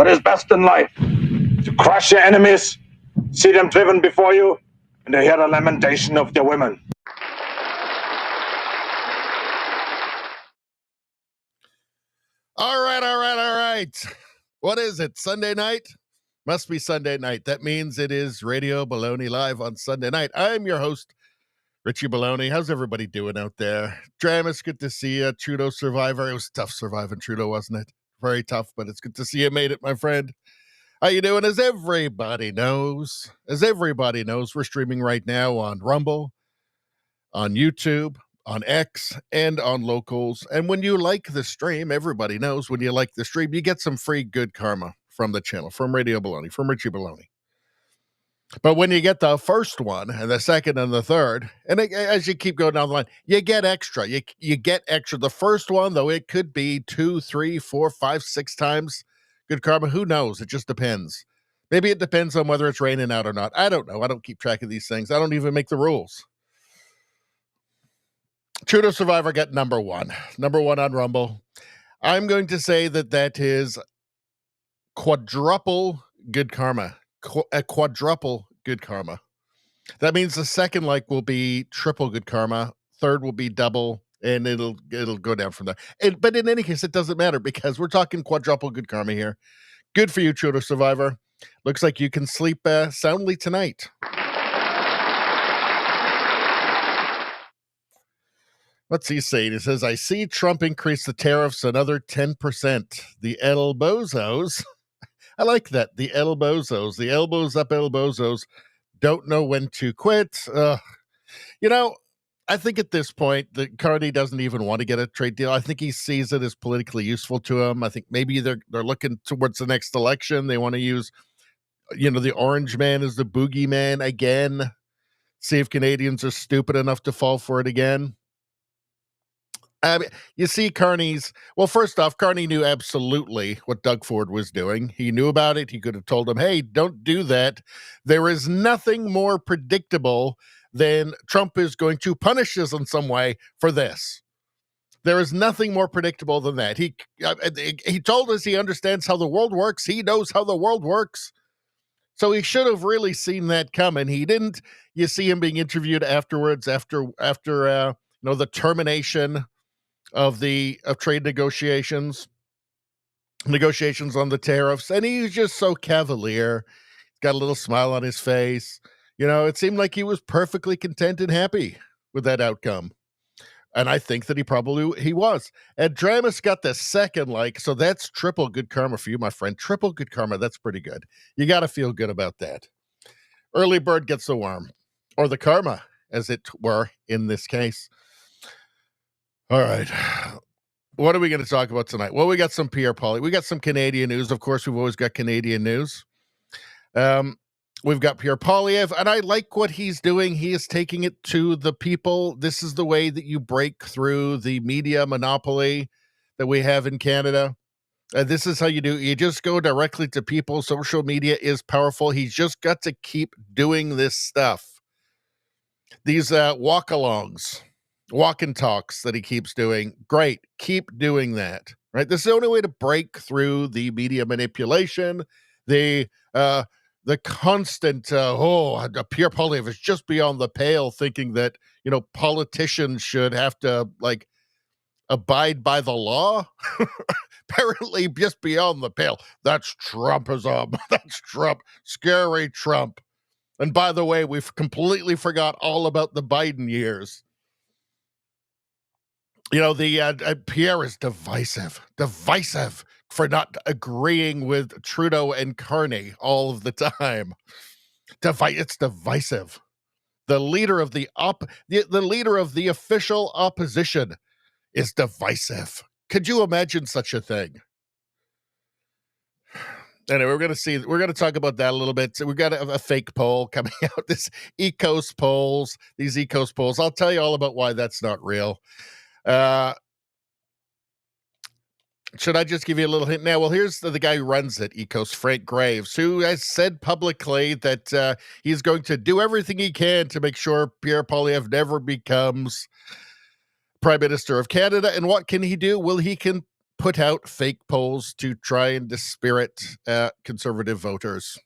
What is best in life? To crush your enemies, see them driven before you, and to hear the lamentation of their women. All right. What is it? Sunday night? Must be Sunday night. That means it is Radio Baloney live on Sunday night. I'm your host, Richie Baloney. How's everybody doing out there? Dramus, good to see you. Trudeau survivor. It was tough surviving Trudeau, wasn't it? Very tough, but it's good to see you made it, my friend. How you doing? As everybody knows, we're streaming right now on Rumble, on YouTube, on X, and on Locals. And when you like the stream, everybody knows when you like the stream, you get some free good karma from the channel, from Radio Baloney, from Richie Baloney. But when you get the first one and the second and the third, and as you keep going down the line, you get extra. You get extra. The first one, though, it could be 2, 3, 4, 5, 6 times good karma. Who knows? It just depends. Maybe it depends on whether it's raining out or not. I don't know. I don't keep track of these things. I don't even make the rules. Trudeau Survivor got number one on Rumble. I'm going to say that is quadruple good karma. A quadruple good karma. That means the second like will be triple good karma, third will be double, and it'll go down from there. But in any case, it doesn't matter because we're talking quadruple good karma here. Good for you, Trudeau Survivor. Looks like you can sleep soundly tonight. What's he saying? He says, I see Trump increase the tariffs another 10%. The elbozos. I like that. The elbozos. The elbows up elbozos don't know when to quit. I think at this point that Carney doesn't even want to get a trade deal. I think he sees it as politically useful to him. I think maybe they're looking towards the next election. They want to use, the orange man as the boogeyman again. See if Canadians are stupid enough to fall for it again. You see Carney's, well, first off, Carney knew absolutely what Doug Ford was doing. He knew about it. He could have told him, hey, don't do that. There is nothing more predictable than Trump is going to punish us in some way for this. There is nothing more predictable than that. He told us he understands how the world works. He knows how the world works. So he should have really seen that coming. He didn't. You see him being interviewed afterwards, after the termination of trade negotiations on the tariffs, and he's just so cavalier. He's got a little smile on his face. It seemed like he was perfectly content and happy with that outcome, and I think that he was. And Dramus got the second so that's triple good karma for you, my friend. Triple good karma. That's pretty good. You got to feel good about that. Early bird gets the worm, or the karma, as it were in this case. All right. What are we going to talk about tonight? Well, we got some Pierre Poilievre. We got some Canadian news. Of course, we've always got Canadian news. We've got Pierre Poilievre, and I like what he's doing. He is taking it to the people. This is the way that you break through the media monopoly that we have in Canada. This is how you do it. You just go directly to people. Social media is powerful. He's just got to keep doing this stuff. These walk-alongs. Walk and talks that he keeps doing. Great. Keep doing that. Right. This is the only way to break through the media manipulation, the constant, Pierre Poilievre is just beyond the pale, thinking that, politicians should have to abide by the law. Apparently just beyond the pale. That's Trumpism. That's Trump. Scary Trump. And by the way, we've completely forgot all about the Biden years. Pierre is divisive for not agreeing with Trudeau and Carney all of the time. It's divisive. The leader of the leader of the official opposition is divisive. Could you imagine such a thing? Anyway, we're going to talk about that a little bit. So we've got a fake poll coming out. These EKOS polls. I'll tell you all about why that's not real. Should I just give you a little hint now? Well, here's the guy who runs it, EKOS, Frank Graves, who has said publicly that he's going to do everything he can to make sure Pierre Poilievre never becomes Prime Minister of Canada. And what can he do? Well, he can put out fake polls to try and dispirit conservative voters.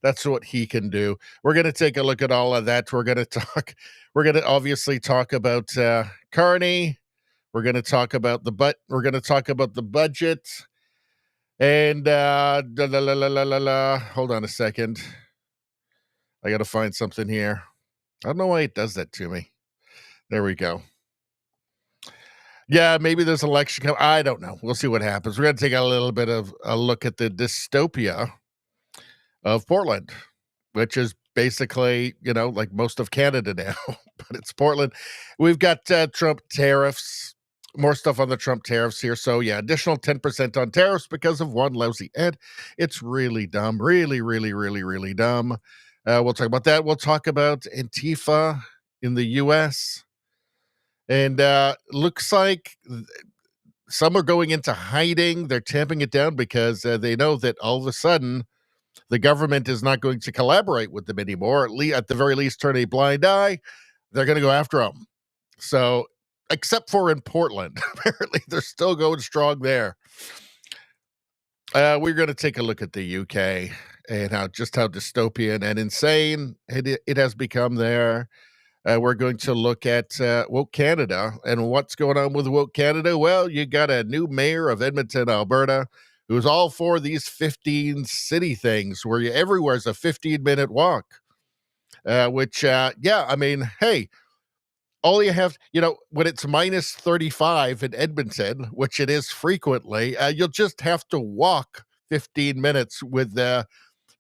That's what he can do. We're going to take a look at all of that. We're going to obviously talk about Carney. We're going to talk about the budget. And hold on a second. I got to find something here. I don't know why it does that to me. There we go. Yeah, maybe there's an election coming. I don't know. We'll see what happens. We're going to take a little bit of a look at the dystopia of Portland, which is basically, like most of Canada now, but it's Portland. We've got Trump tariffs, more stuff on the Trump tariffs here. So yeah, additional 10% on tariffs because of one lousy ad. It's really dumb. Really, really, really, really dumb. We'll talk about that. We'll talk about Antifa in the U.S., and looks like some are going into hiding. They're tamping it down because they know that all of a sudden the government is not going to collaborate with them anymore, at the very least turn a blind eye. They're going to go after them. So, except for in Portland, apparently they're still going strong there. We're going to take a look at the UK and how dystopian and insane it has become there. We're going to look at Woke Canada and what's going on with Woke Canada. Well, you got a new mayor of Edmonton, Alberta, who's all for these 15 city things where everywhere's a 15-minute walk, which, I mean, hey, all you have, when it's minus 35 in Edmonton, which it is frequently, you'll just have to walk 15 minutes with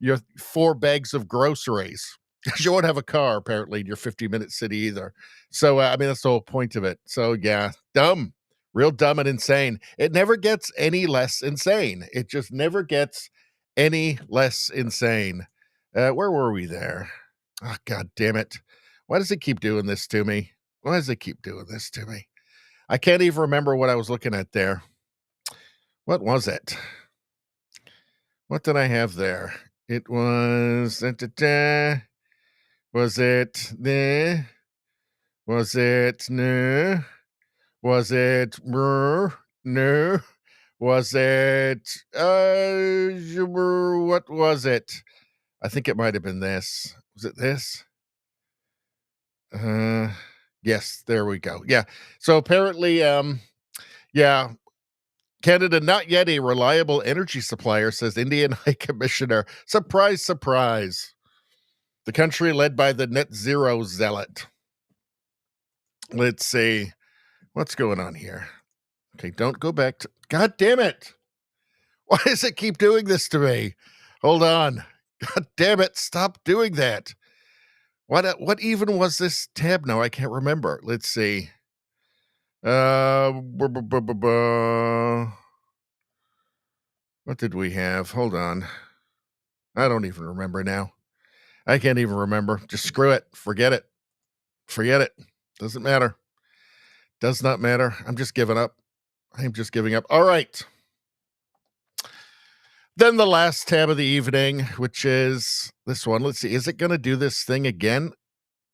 your 4 bags of groceries. You won't have a car, apparently, in your 50-minute city either. So, I mean, that's the whole point of it. So, yeah, dumb. Real dumb and insane. It never gets any less insane. It just never gets any less insane. Where were we there? Oh, God damn it. Why does it keep doing this to me? Why does it keep doing this to me? I can't even remember what I was looking at there. What was it? What did I have there? It was... Was it the? Was it no? Was it no? Was it what was it? I think it might have been this. Was it this? Yes, there we go. Yeah. So apparently, Canada not yet a reliable energy supplier, says Indian High Commissioner. Surprise, surprise. The country led by the net zero zealot. Let's see. What's going on here? Okay, don't go back to... God damn it. Why does it keep doing this to me? Hold on. God damn it. Stop doing that. What even was this tab? No, I can't remember. Let's see. What did we have? Hold on. I don't even remember now. I can't even remember. Just screw it. Forget it. Forget it. Doesn't matter. Does not matter. I'm just giving up. I'm just giving up. All right. Then the last tab of the evening, which is this one. Let's see. Is it going to do this thing again?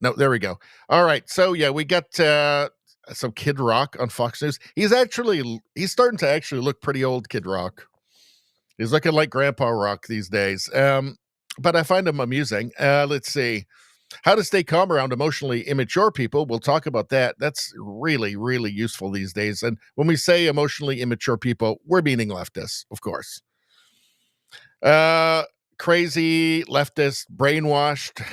No, there we go. All right. So, yeah, we got some Kid Rock on Fox News. He's starting to actually look pretty old, Kid Rock. He's looking like Grandpa Rock these days. But I find him amusing. Let's see. How to stay calm around emotionally immature people. We'll talk about that. That's really, really useful these days. And when we say emotionally immature people, we're meaning leftists, of course. Crazy, leftist, brainwashed,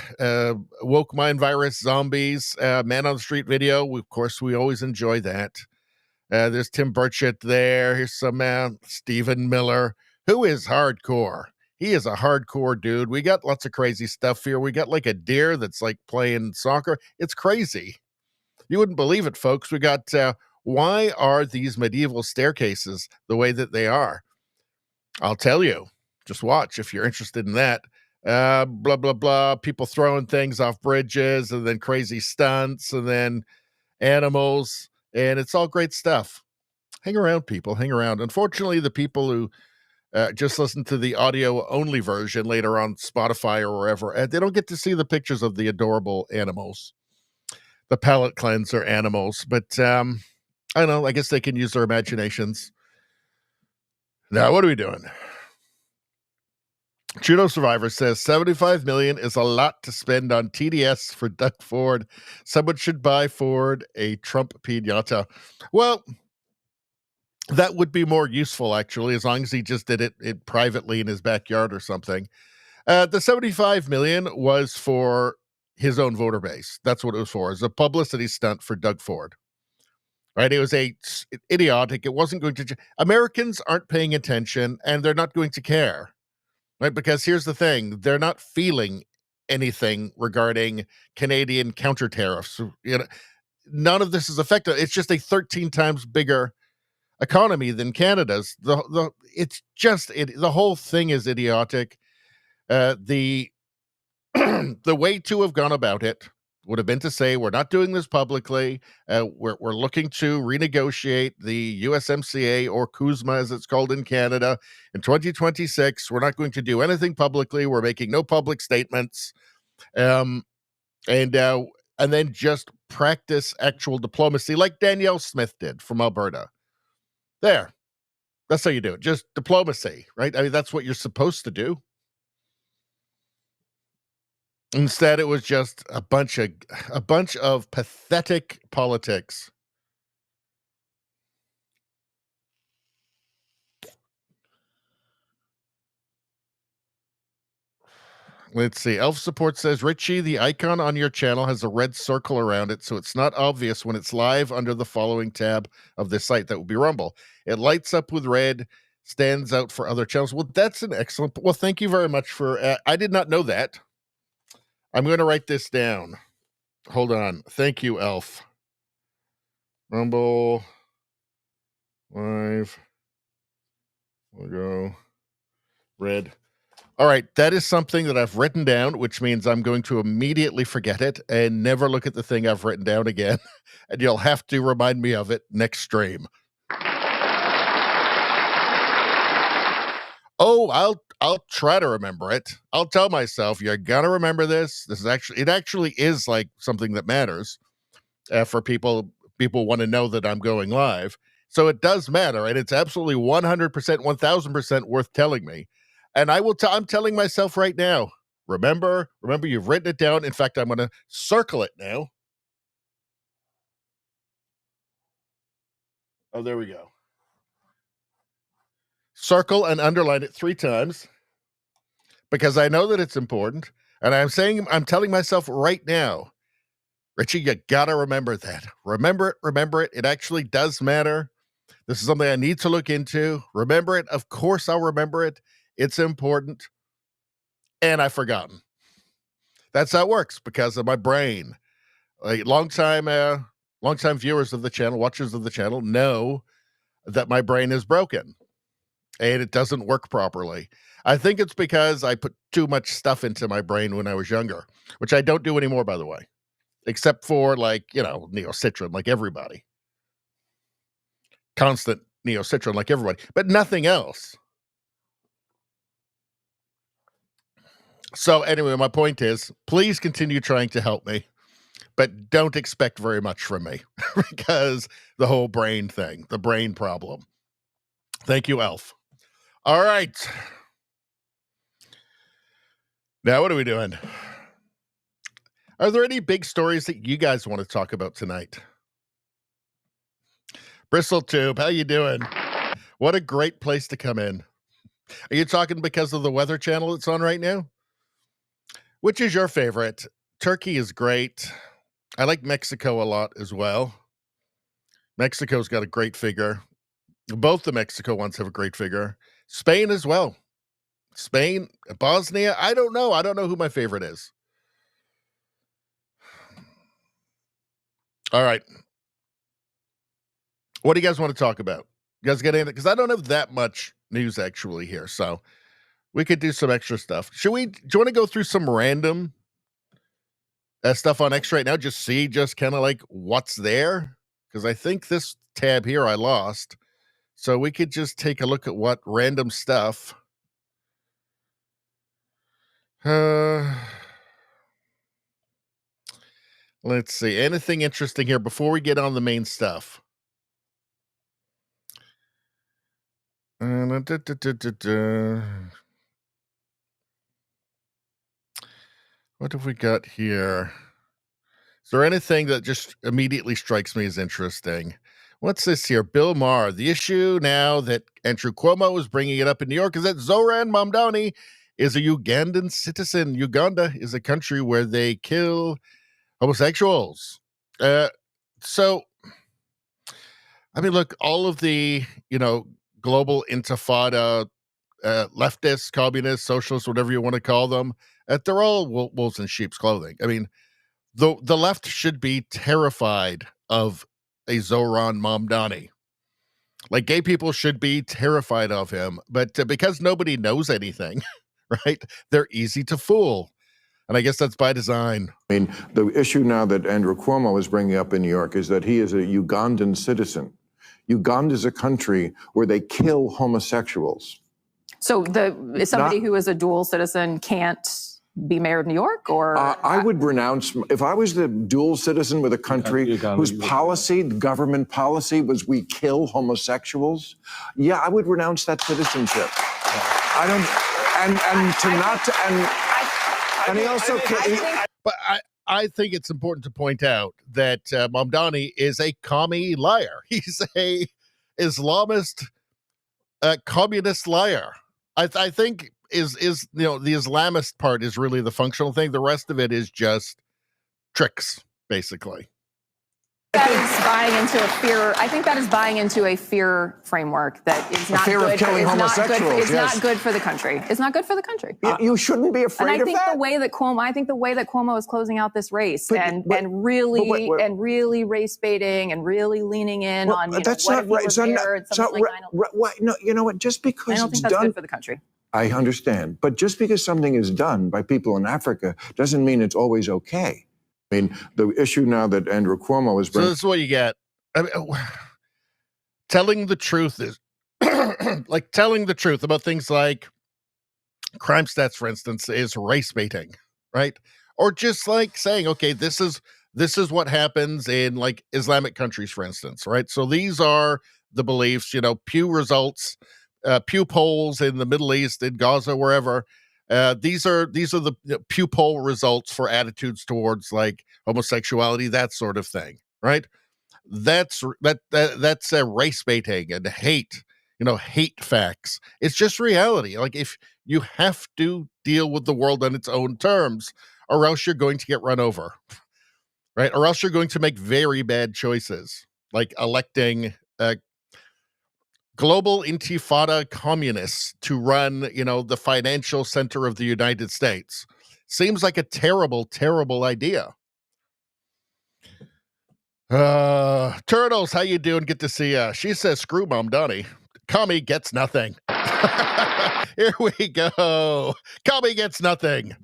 woke mind virus, zombies, man on the street video. Of course, we always enjoy that. There's Tim Burchett there. Here's some Stephen Miller, who is hardcore. He is a hardcore dude. We got lots of crazy stuff here. We got like a deer that's like playing soccer. It's crazy. You wouldn't believe it, folks. We got, why are these medieval staircases the way that they are? I'll tell you. Just watch if you're interested in that. Blah, blah, blah. People throwing things off bridges and then crazy stunts and then animals. And it's all great stuff. Hang around, people. Hang around. Unfortunately, the people who just listen to the audio-only version later on Spotify or wherever, they don't get to see the pictures of the adorable animals, the palate cleanser animals. But I don't know. I guess they can use their imaginations. Now, what are we doing? Trudeau Survivor says $75 million is a lot to spend on TDS for Doug Ford. Someone should buy Ford a Trump pinata. Well, that would be more useful, actually, as long as he just did it privately in his backyard or something. The $75 million was for his own voter base. That's what it was for. It's a publicity stunt for Doug Ford. Right? It was idiotic. It wasn't going to. Americans aren't paying attention, and they're not going to care. Right? Because here's the thing: they're not feeling anything regarding Canadian counter tariffs. None of this is effective. It's just a 13 times bigger economy than Canada's. The whole thing is idiotic. The the way to have gone about it would have been to say, we're not doing this publicly. We're looking to renegotiate the USMCA, or CUSMA as it's called in Canada, in 2026. We're not going to do anything publicly. We're making no public statements. And then just practice actual diplomacy like Danielle Smith did from Alberta. There. That's how you do it. Just diplomacy, right? I mean, that's what you're supposed to do. Instead, it was just a bunch of pathetic politics. Let's see. Elf Support says, Richie, the icon on your channel has a red circle around it, so it's not obvious when it's live under the following tab of this site. That would be Rumble. It lights up with red, stands out for other channels. Well, that's an excellent. Well, thank you very much for. I did not know that. I'm going to write this down. Hold on. Thank you, Elf. Rumble live. We'll go red. All right, that is something that I've written down, which means I'm going to immediately forget it and never look at the thing I've written down again. And you'll have to remind me of it next stream. Oh, I'll try to remember it. I'll tell myself, you're gonna remember this. It actually is like something that matters for people. People want to know that I'm going live. So it does matter, and it's absolutely 100%, 1000% worth telling me. And I'm telling myself right now, remember, you've written it down. In fact, I'm going to circle it now. Oh, there we go. Circle and underline it 3 times because I know that it's important. And I'm telling myself right now, Richie, you got to remember that. Remember it. It actually does matter. This is something I need to look into. Remember it. Of course, I'll remember it. It's important. And I've forgotten. That's how it works because of my brain. Like longtime viewers of the channel, watchers of the channel know that my brain is broken and it doesn't work properly. I think it's because I put too much stuff into my brain when I was younger, which I don't do anymore, by the way, except for Neocitrin, like everybody. Constant Neocitrin, like everybody, but nothing else. So anyway, my point is, please continue trying to help me, but don't expect very much from me because the whole brain thing, the brain problem. Thank you, Elf. All right. Now, what are we doing? Are there any big stories that you guys want to talk about tonight? Bristlетube, how you doing? What a great place to come in. Are you talking because of the Weather Channel that's on right now? Which is your favorite? Turkey is great. I like Mexico a lot as well. Mexico's got a great figure. Both the Mexico ones have a great figure. Spain as well. Spain, Bosnia, I don't know. I don't know who my favorite is. All right. What do you guys want to talk about? You guys get in it? Because I don't have that much news actually here. So we could do some extra stuff. Do you want to go through some random stuff on X right now? Just kind of like what's there? Because I think this tab here I lost. So we could just take a look at what random stuff. Let's see. Anything interesting here before we get on the main stuff? What have we got here? Is there anything that just immediately strikes me as interesting? What's this here? Bill Maher. The issue now that Andrew Cuomo is bringing it up in New York is that Zoran Mamdani is a Ugandan citizen. Uganda is a country where they kill homosexuals. So, I mean, look, all of the, global intifada, leftists, communists, socialists, whatever you want to call them, they're all wolves in sheep's clothing. I mean, the left should be terrified of a Zoran Mamdani. Like, gay people should be terrified of him, but because nobody knows anything, right, they're easy to fool. And I guess that's by design. I mean, the issue now that Andrew Cuomo is bringing up in New York is that he is a Ugandan citizen. Uganda is a country where they kill homosexuals. So somebody who is a dual citizen can't be mayor of New York, or I would renounce, if I was the dual citizen with a country whose policy, government policy, was we kill homosexuals. Yeah, I would renounce that citizenship. I don't, and to not to, and he also but I think it's important to point out that Mamdani is a commie liar. He's a Islamist, communist liar. I think is the Islamist part is really the functional thing. The rest of it is just tricks, basically. That is buying into a fear. I think that is buying into a fear framework that is not fear good. of killing homosexuals. It's not good for the country. It's not good for the country. You shouldn't be afraid and I think of that. the way that Cuomo is closing out this race and really race baiting and really leaning in on that's what not if we right. were It's there and something like no, you know what? Just because I don't it's think that's done good for the country. I understand, but just because something is done by people in Africa doesn't mean it's always okay. I mean, the issue now that Andrew Cuomo is bringing. So this is what you get. I mean, telling the truth is like telling the truth about things like crime stats, for instance, is race baiting, right? Or just like saying, okay, this is what happens in like Islamic countries, for instance, right? So these are the beliefs, Pew results, Pew polls in the Middle East, in Gaza, wherever. These are the Pew poll results for attitudes towards like homosexuality, that sort of thing, right? That's race baiting and hate, hate facts. It's just reality. Like, if you have to deal with the world on its own terms, or else you're going to get run over, right? Or else you're going to make very bad choices, like electing global intifada communists to run, the financial center of the United States. Seems like a terrible, terrible idea. Turtles, how you doing? Good to see ya. She says, screw Mamdani. Commie gets nothing. Here we go. Commie gets nothing.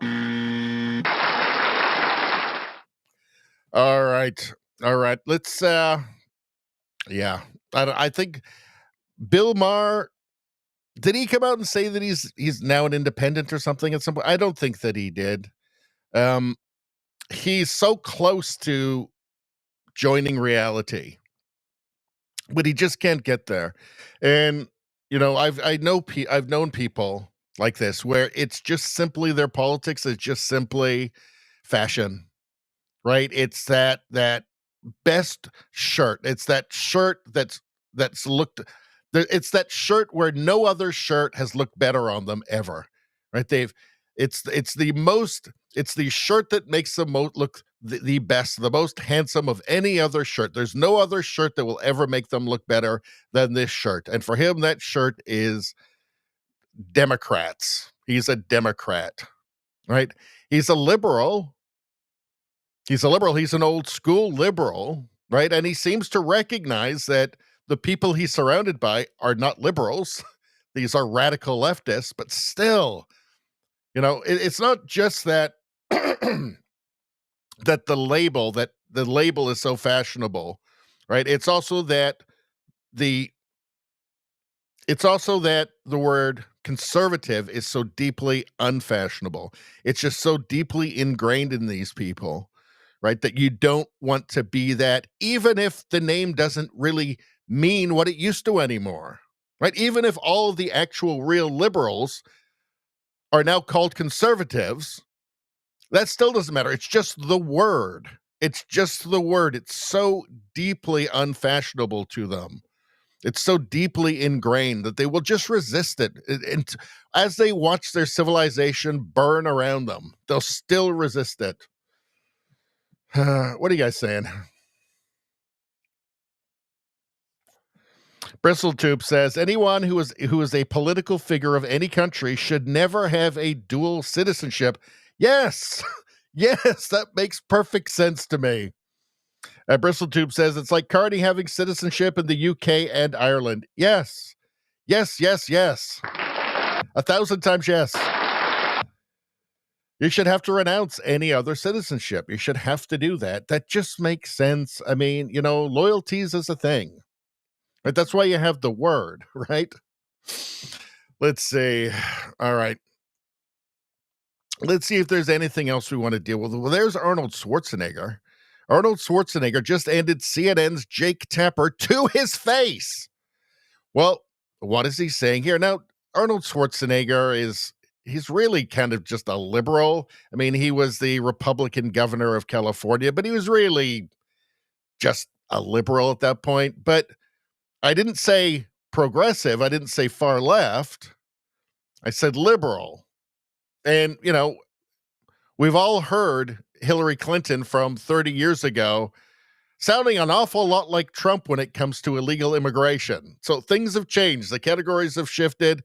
All right. Let's, yeah. I think Bill Maher, did he come out and say that he's now an independent or something at some point? I don't think that he did. He's so close to joining reality, but he just can't get there. And I've known people like this where it's just simply their politics is just simply fashion, right? It's that best shirt. It's that shirt that's looked. It's that shirt where no other shirt has looked better on them ever, right? It's the shirt that makes them look the best, the most handsome of any other shirt. There's no other shirt that will ever make them look better than this shirt. And for him, that shirt is Democrats. He's a Democrat, right? He's a liberal. He's an old school liberal, right? And he seems to recognize that the people he's surrounded by are not liberals. These are radical leftists, but still, it's not just that that the label is so fashionable, right? It's also that the word conservative is so deeply unfashionable. It's just so deeply ingrained in these people, right? That you don't want to be that, even if the name doesn't really mean what it used to anymore, right? Even if all of the actual real liberals are now called conservatives, that still doesn't matter. It's just the word. It's just the word. It's so deeply unfashionable to them. It's so deeply ingrained that they will just resist it. And as they watch their civilization burn around them, they'll still resist it. What are you guys saying? Bristletube says, anyone who is a political figure of any country should never have a dual citizenship. Yes, yes, that makes perfect sense to me. Bristletube says, it's like Carney having citizenship in the UK and Ireland. Yes, yes, yes, yes. 1,000 times yes. You should have to renounce any other citizenship. You should have to do that. That just makes sense. I mean, loyalties is a thing. Right? That's why you have the word, right? Let's see. All right. Let's see if there's anything else we want to deal with. Well, there's Arnold Schwarzenegger. Arnold Schwarzenegger just ended CNN's Jake Tapper to his face. Well, what is he saying here? Now, Arnold Schwarzenegger he's really kind of just a liberal. I mean, he was the Republican governor of California, but he was really just a liberal at that point. But I didn't say progressive. I didn't say far left. I said liberal. And, we've all heard Hillary Clinton from 30 years ago sounding an awful lot like Trump when it comes to illegal immigration. So things have changed. The categories have shifted.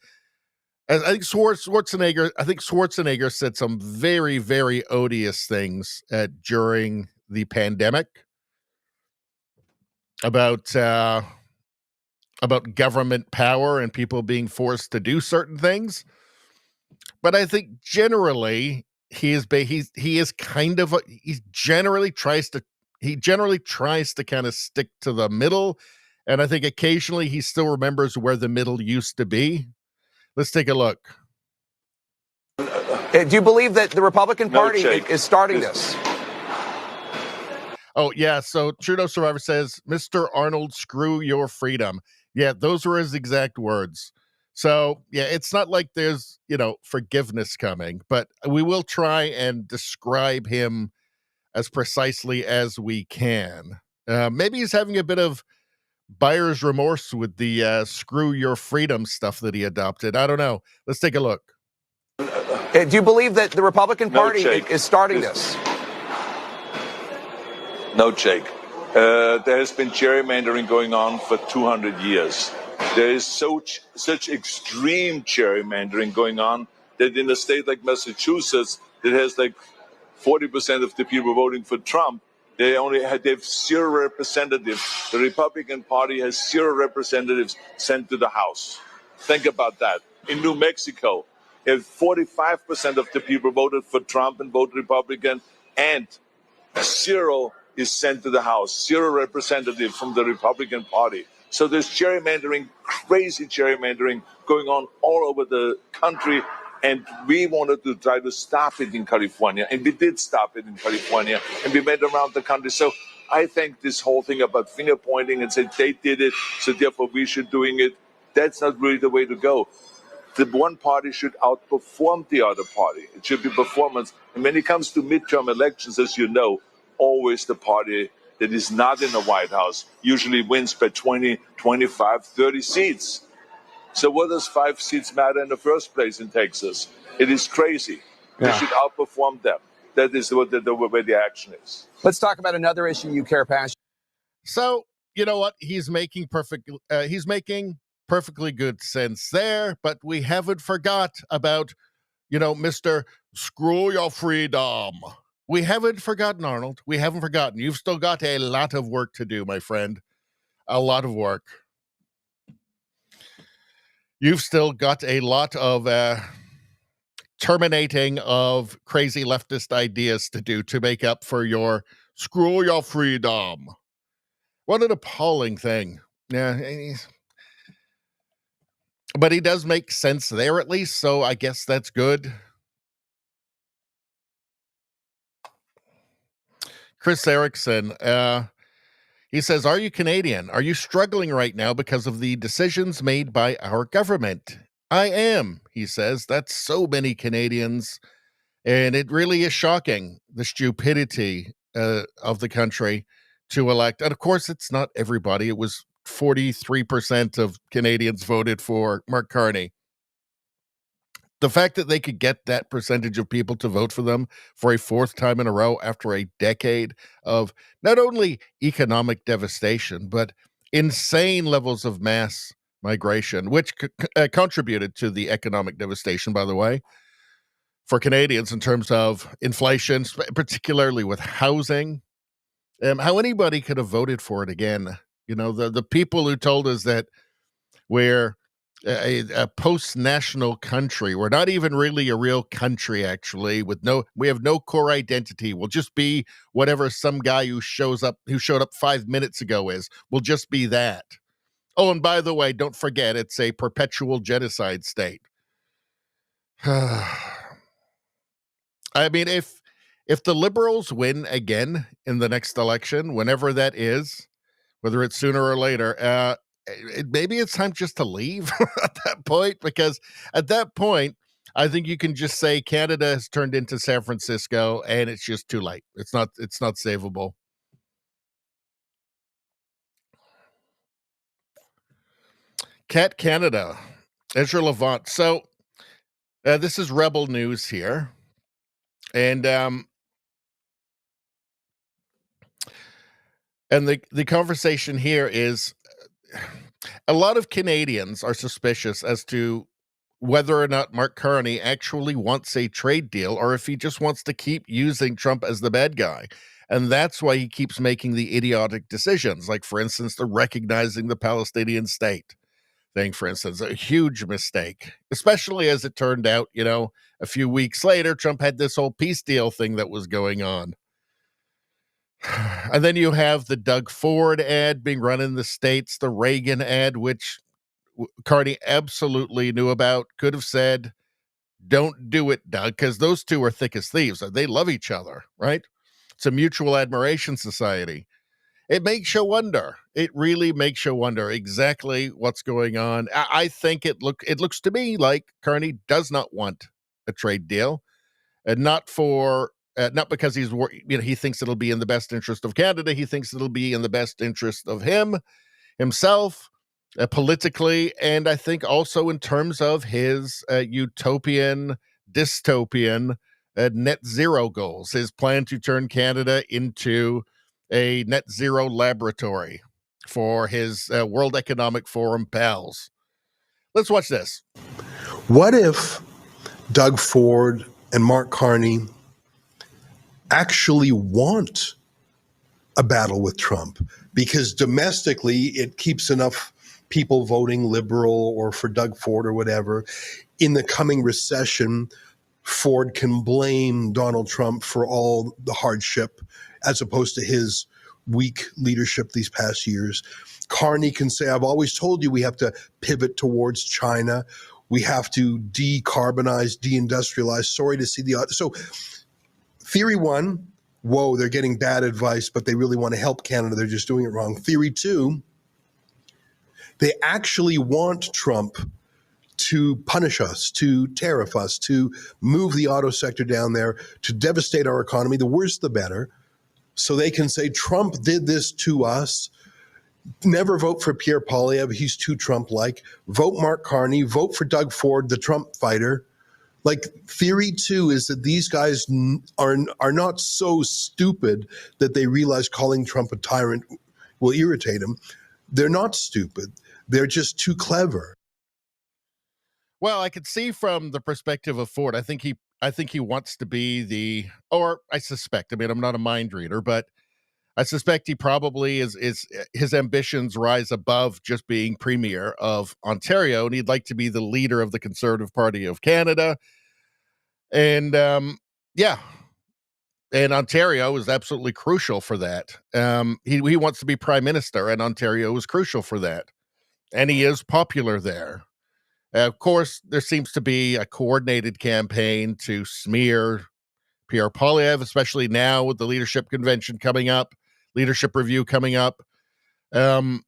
I think Schwarzenegger said some very, very odious things during the pandemic about government power and people being forced to do certain things. But I think generally he generally tries to kind of stick to the middle, and I think occasionally he still remembers where the middle used to be. Let's take a look. Do you believe that the Republican Party is starting this? Oh, yeah. So Trudeau Survivor says, Mr. Arnold, screw your freedom. Yeah, those were his exact words. So, yeah, it's not like there's, forgiveness coming, but we will try and describe him as precisely as we can. Maybe he's having a bit of buyer's remorse with the screw your freedom stuff that he adopted. I don't know. Let's take a look. Do you believe that the Republican Party is starting this? No, Jake. There has been gerrymandering going on for 200 years. There is such extreme gerrymandering going on that in a state like Massachusetts, that has like 40% of the people voting for Trump, they have zero representatives. The Republican Party has zero representatives sent to the House. Think about that. In New Mexico, if 45% of the people voted for Trump and voted Republican, and zero is sent to the House, zero representative from the Republican Party. So there's gerrymandering, crazy gerrymandering going on all over the country. And we wanted to try to stop it in California. And we did stop it in California. And we went around the country. So I think this whole thing about finger pointing and saying they did it, so therefore we should doing it, that's not really the way to go. The one party should outperform the other party. It should be performance. And when it comes to midterm elections, as you know, always the party that is not in the White House usually wins by 20, 25, 30 seats. So what does 5 seats matter in the first place in Texas? It is crazy. They should outperform them. That is where the action is. Let's talk about another issue you care passionately. So, you know what? He's making perfectly good sense there, but we haven't forgot about, Mr. Screw your freedom. We haven't forgotten, Arnold. We haven't forgotten. You've still got a lot of work to do, my friend. A lot of work. You've still got a lot of terminating of crazy leftist ideas to do to make up for your screw your freedom. What an appalling thing. Yeah. But he does make sense there at least, so I guess that's good. Chris Erickson, He says, "Are you Canadian? Are you struggling right now because of the decisions made by our government?" I am, he says. That's so many Canadians. And it really is shocking, the stupidity of the country to elect. And of course, it's not everybody. It was 43% of Canadians voted for Mark Carney. The fact that they could get that percentage of people to vote for them for a fourth time in a row after a decade of not only economic devastation, but insane levels of mass migration, which contributed to the economic devastation, by the way, for Canadians in terms of inflation, particularly with housing. How anybody could have voted for it again. You know, the people who told us that we're a post-national country. We're not even really a real country, actually. We have no core identity. We'll just be whatever some guy who showed up 5 minutes ago is. We'll just be that. Oh, and by the way, don't forget, it's a perpetual genocide state. I mean, if the Liberals win again in the next election, whenever that is, whether it's sooner or later, maybe it's time just to leave at that point, because at that point, I think you can just say Canada has turned into San Francisco and it's just too late. It's not savable. Cat Canada, Ezra Levant. So this is Rebel News here. And the conversation here is a lot of Canadians are suspicious as to whether or not Mark Carney actually wants a trade deal or if he just wants to keep using Trump as the bad guy. And that's why he keeps making the idiotic decisions, like, for instance, the recognizing the Palestinian state thing, for instance, a huge mistake, especially as it turned out, a few weeks later, Trump had this whole peace deal thing that was going on. And then you have the Doug Ford ad being run in the States, the Reagan ad, which Carney absolutely knew about, could have said, don't do it, Doug, because those two are thick as thieves. They love each other, right? It's a mutual admiration society. It makes you wonder. It really makes you wonder exactly what's going on. I think it looks to me like Carney does not want a trade deal, and not because he thinks it'll be in the best interest of Canada. He thinks it'll be in the best interest of himself, politically, and I think also in terms of his utopian, dystopian net zero goals. His plan to turn Canada into a net zero laboratory for his World Economic Forum pals. Let's watch this. What if Doug Ford and Mark Carney actually want a battle with Trump? Because domestically, it keeps enough people voting liberal or for Doug Ford or whatever. In the coming recession, Ford can blame Donald Trump for all the hardship as opposed to his weak leadership these past years. Carney can say, I've always told you we have to pivot towards China. We have to decarbonize, deindustrialize. Sorry to see so theory one, whoa, they're getting bad advice, but they really want to help Canada. They're just doing it wrong. Theory two, they actually want Trump to punish us, to tariff us, to move the auto sector down there, to devastate our economy. The worse, the better. So they can say, Trump did this to us. Never vote for Pierre Poilievre. He's too Trump-like. Vote Mark Carney. Vote for Doug Ford, the Trump fighter. Like, theory two is that these guys are not so stupid that they realize calling Trump a tyrant will irritate him. They're not stupid. They're just too clever. Well, I could see from the perspective of Ford, I think he wants to be I suspect, I'm not a mind reader, but I suspect he probably is his ambitions rise above just being premier of Ontario, and he'd like to be the leader of the Conservative Party of Canada. And and Ontario is absolutely crucial for that. He wants to be prime minister, and Ontario is crucial for that. And he is popular there. Of course, there seems to be a coordinated campaign to smear Pierre Poilievre, especially now with the leadership convention coming up, leadership review coming up. Yeah,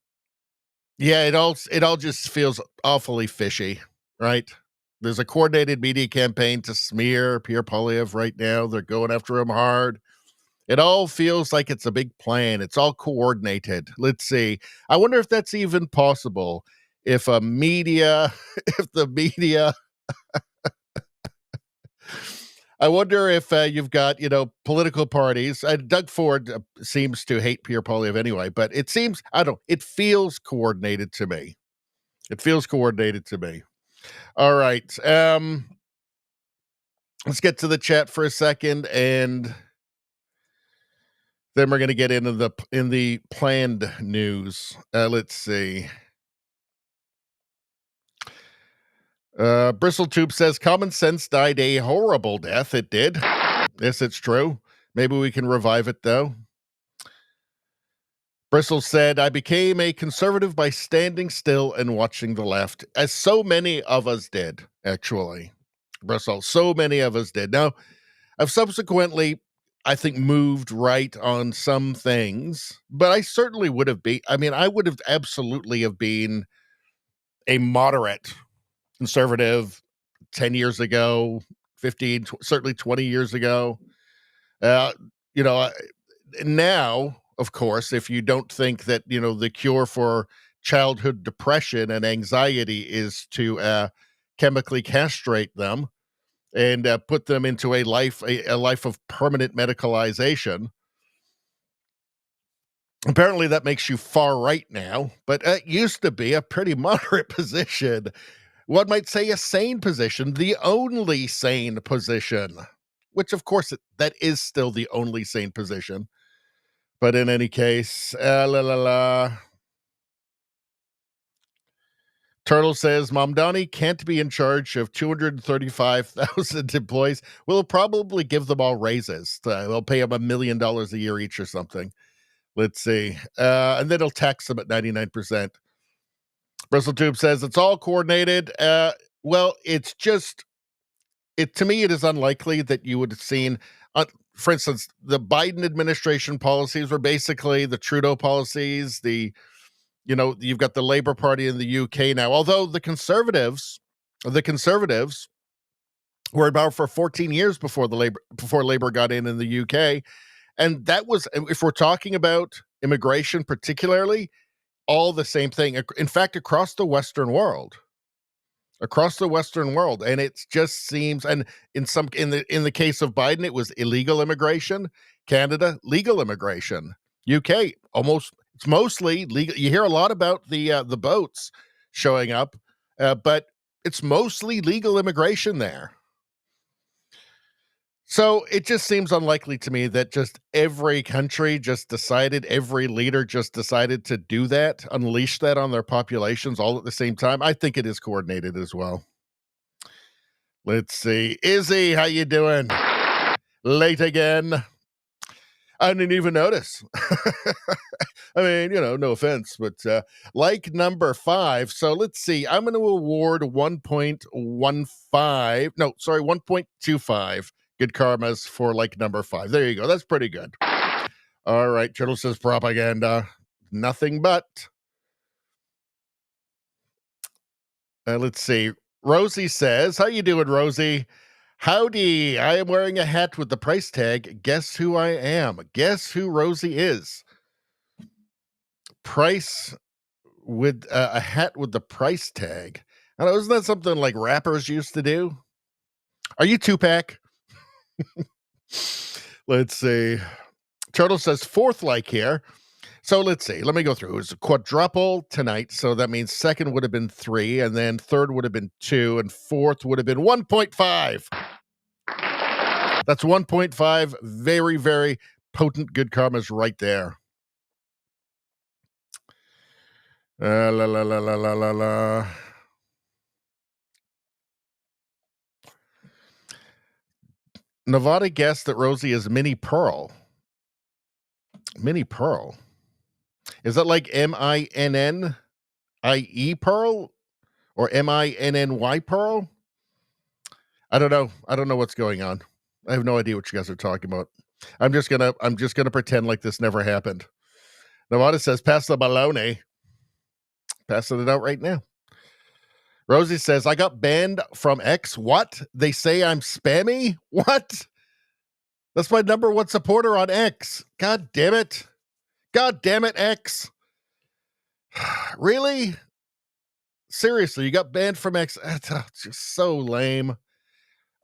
it all just feels awfully fishy, right? There's a coordinated media campaign to smear Pierre Poilievre right now. They're going after him hard. It all feels like it's a big plan. It's all coordinated. Let's see. I wonder if that's even possible. If the media, I wonder if you've got, political parties. Doug Ford seems to hate Pierre Poilievre anyway, but it feels coordinated to me. It feels coordinated to me. All right. Let's get to the chat for a second, and then we're going to get into the planned news. Let's see. Bristletube says common sense died a horrible death. It did. Yes, it's true. Maybe we can revive it, though. Bristle said, I became a conservative by standing still and watching the left, as so many of us did, actually. Bristle, so many of us did. Now, I've subsequently, I think, moved right on some things, but I certainly would have been, I would have absolutely have been a moderate conservative 10 years ago, 15, certainly 20 years ago. Now, of course, if you don't think that, the cure for childhood depression and anxiety is to chemically castrate them and put them into a life of permanent medicalization. Apparently that makes you far right now, but it used to be a pretty moderate position. One might say a sane position, the only sane position, which of course that is still the only sane position. But in any case, Turtle says Mamdani can't be in charge of 235,000 employees. We'll probably give them all raises. They'll pay them $1 million a year each or something. Let's see. And then he'll tax them at 99%. Bristletube says it's all coordinated. Well, it's just, to me, it is unlikely that you would have seen, for instance, the Biden administration policies were basically the Trudeau policies. You've got the Labour Party in the UK now, although the Conservatives were about for 14 years before Labour got in the UK. And that was, if we're talking about immigration particularly, all the same thing. In fact, across the Western world. And it just seems, and in the case of Biden, it was illegal immigration. Canada, legal immigration. UK, it's mostly legal. You hear a lot about the boats showing up, but it's mostly legal immigration there. So it just seems unlikely to me that just every leader just decided to do that, unleash that on their populations all at the same time. I think it is coordinated as well. Let's see. Izzy, how you doing? Late again. I didn't even notice. No offense, but like number 5. So let's see. I'm going to award 1.25 good karmas for like number 5. There you go. That's pretty good. All right. Turtle says propaganda. Nothing but. Let's see. Rosie says, how you doing, Rosie? Howdy. I am wearing a hat with the price tag. Guess who I am? Guess who Rosie is? Price with a hat with the price tag. I don't know, isn't that something like rappers used to do? Are you Tupac? Let's see. Turtle says 4th like here. So let's see. Let me go through. It was a quadruple tonight. So that means second would have been 3, and then third would have been 2, and fourth would have been 1.5. That's 1.5. Very, very potent good karmas right there. Nevada guessed that Rosie is Mini Pearl. Mini Pearl. Is that like MINNIE Pearl? Or MINNY Pearl? I don't know. I don't know what's going on. I have no idea what you guys are talking about. I'm just gonna pretend like this never happened. Nevada says, pass the baloney. Passing it out right now. Rosie says, I got banned from X. What? They say I'm spammy? What? That's my number one supporter on X. God damn it. God damn it, X. Really? Seriously, you got banned from X? That's just so lame.